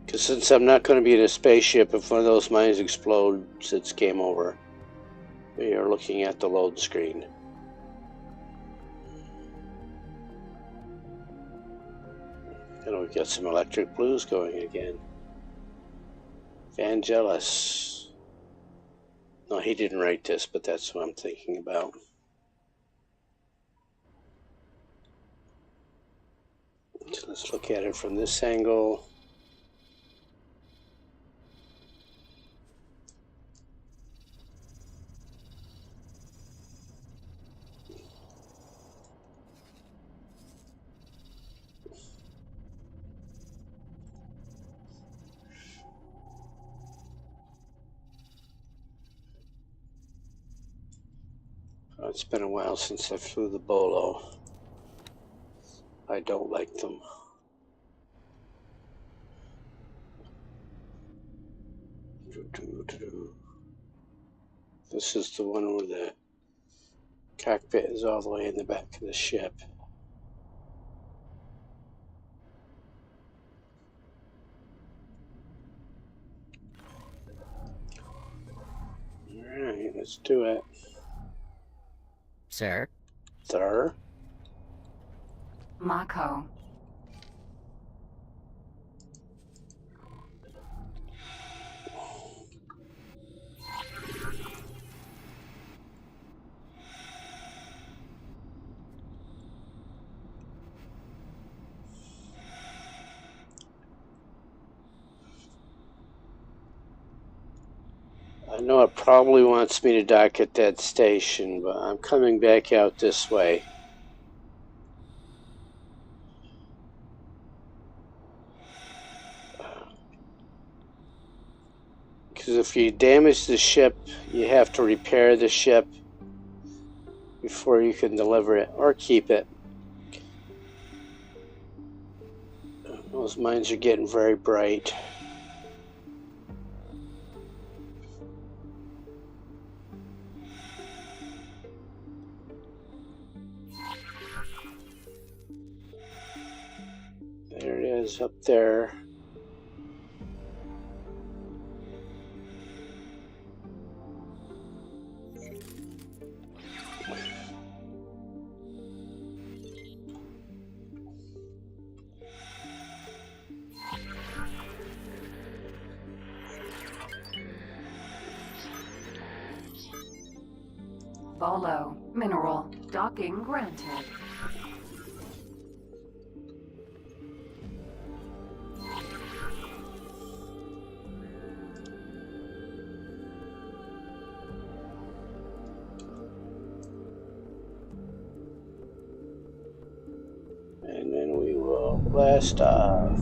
Because since I'm not going to be in a spaceship, if one of those mines explodes, it's game over. We are looking at the load screen. And we've got some electric blues going again. Vangelis. No, he didn't write this, but that's what I'm thinking about. So let's look at it from this angle. Oh, it's been a while since I flew the Bolo. I don't like them. This is the one where the cockpit is all the way in the back of the ship. Alright, let's do it. Sir? Sir? Mako. I know it probably wants me to dock at that station, but I'm coming back out this way. Because if you damage the ship, you have to repair the ship before you can deliver it or keep it. Those mines are getting very bright. There it is up there. Bolo. Mineral. Docking granted. And then we will blast off.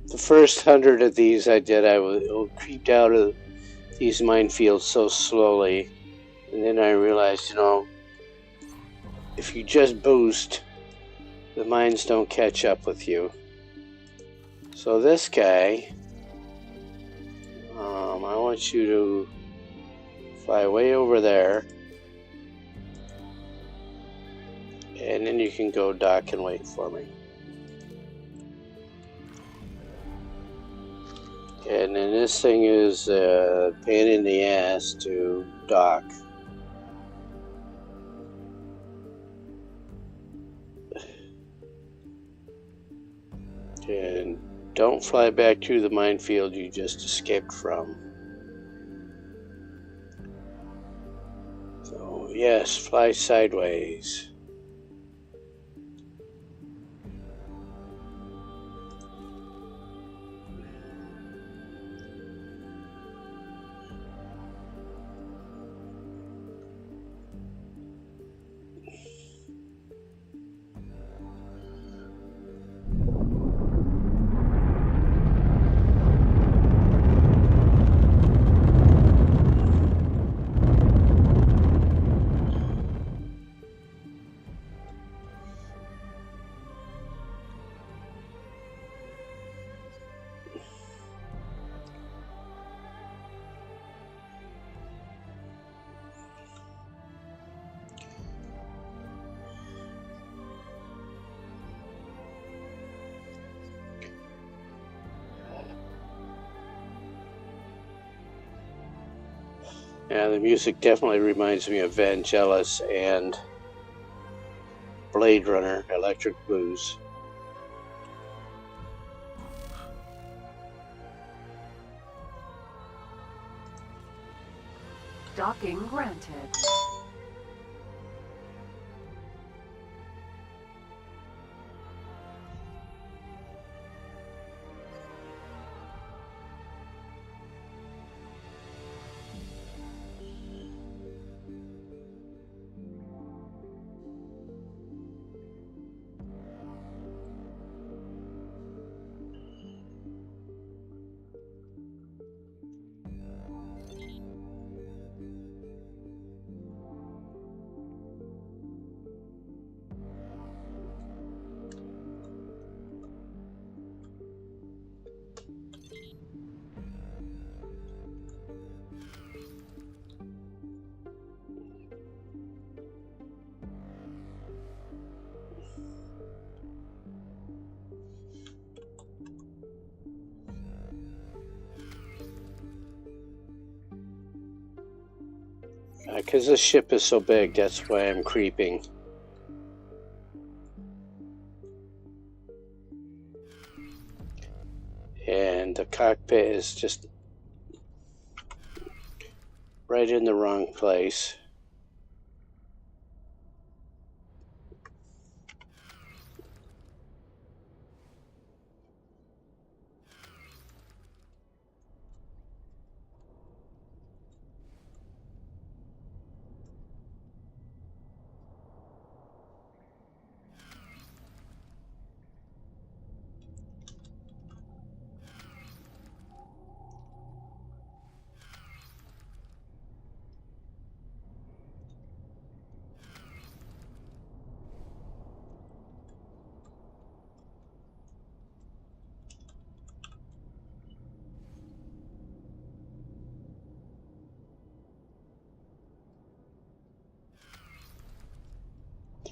The first 100 of these I did, I creeped out of these minefields so slowly. And then I realized, you know, if you just boost, the mines don't catch up with you. So this guy, I want you to fly way over there. And then you can go dock and wait for me. And then this thing is a pain in the ass to dock. And don't fly back to the minefield you just escaped from. So yes, fly sideways. Yeah, the music definitely reminds me of Vangelis and Blade Runner, Electric Blues. Docking granted. because this ship is so big, that's why I'm creeping. And the cockpit is just right in the wrong place.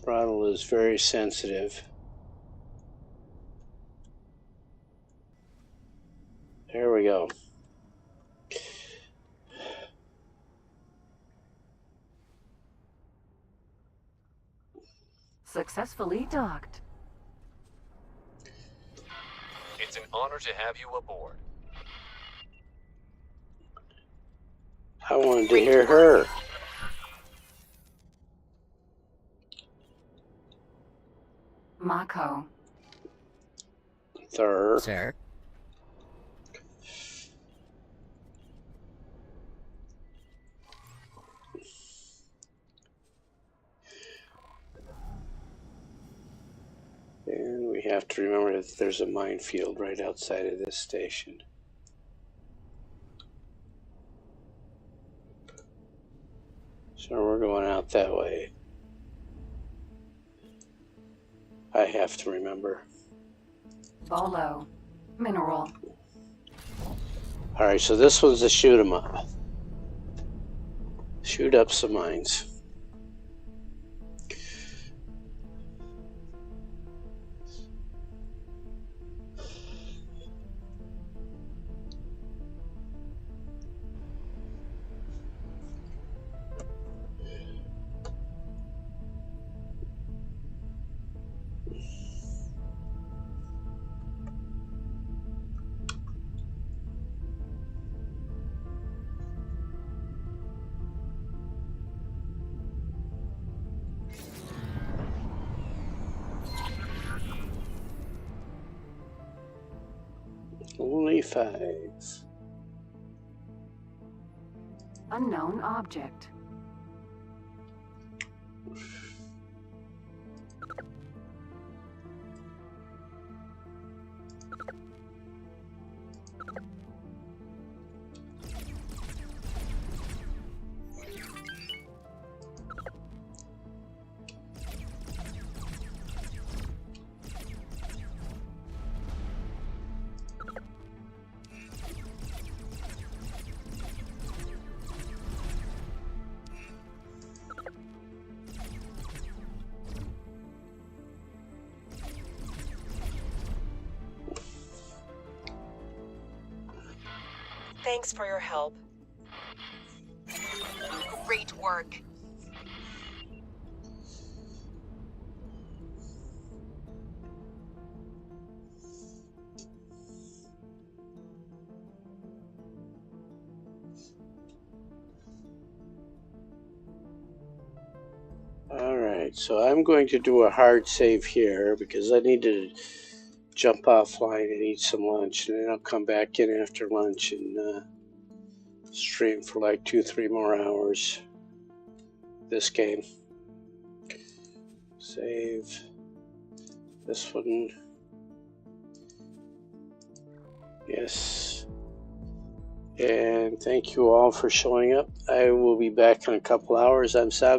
Throttle is very sensitive. There we go. Successfully docked. It's an honor to have you aboard. I wanted to hear her. Mako. Sir. And we have to remember that there's a minefield right outside of this station. So we're going out that way. I have to remember. Bolo. Mineral. Alright, so this one's a shoot 'em up. Shoot up some mines. Only 5. Unknown object. Thanks for your help. Great work. Alright, so I'm going to do a hard save here because I need to jump offline and eat some lunch, and then I'll come back in after lunch and stream for like 2-3 more hours this game. Save this one. Yes. And thank you all for showing up. I will be back in a couple hours. I'm Sab.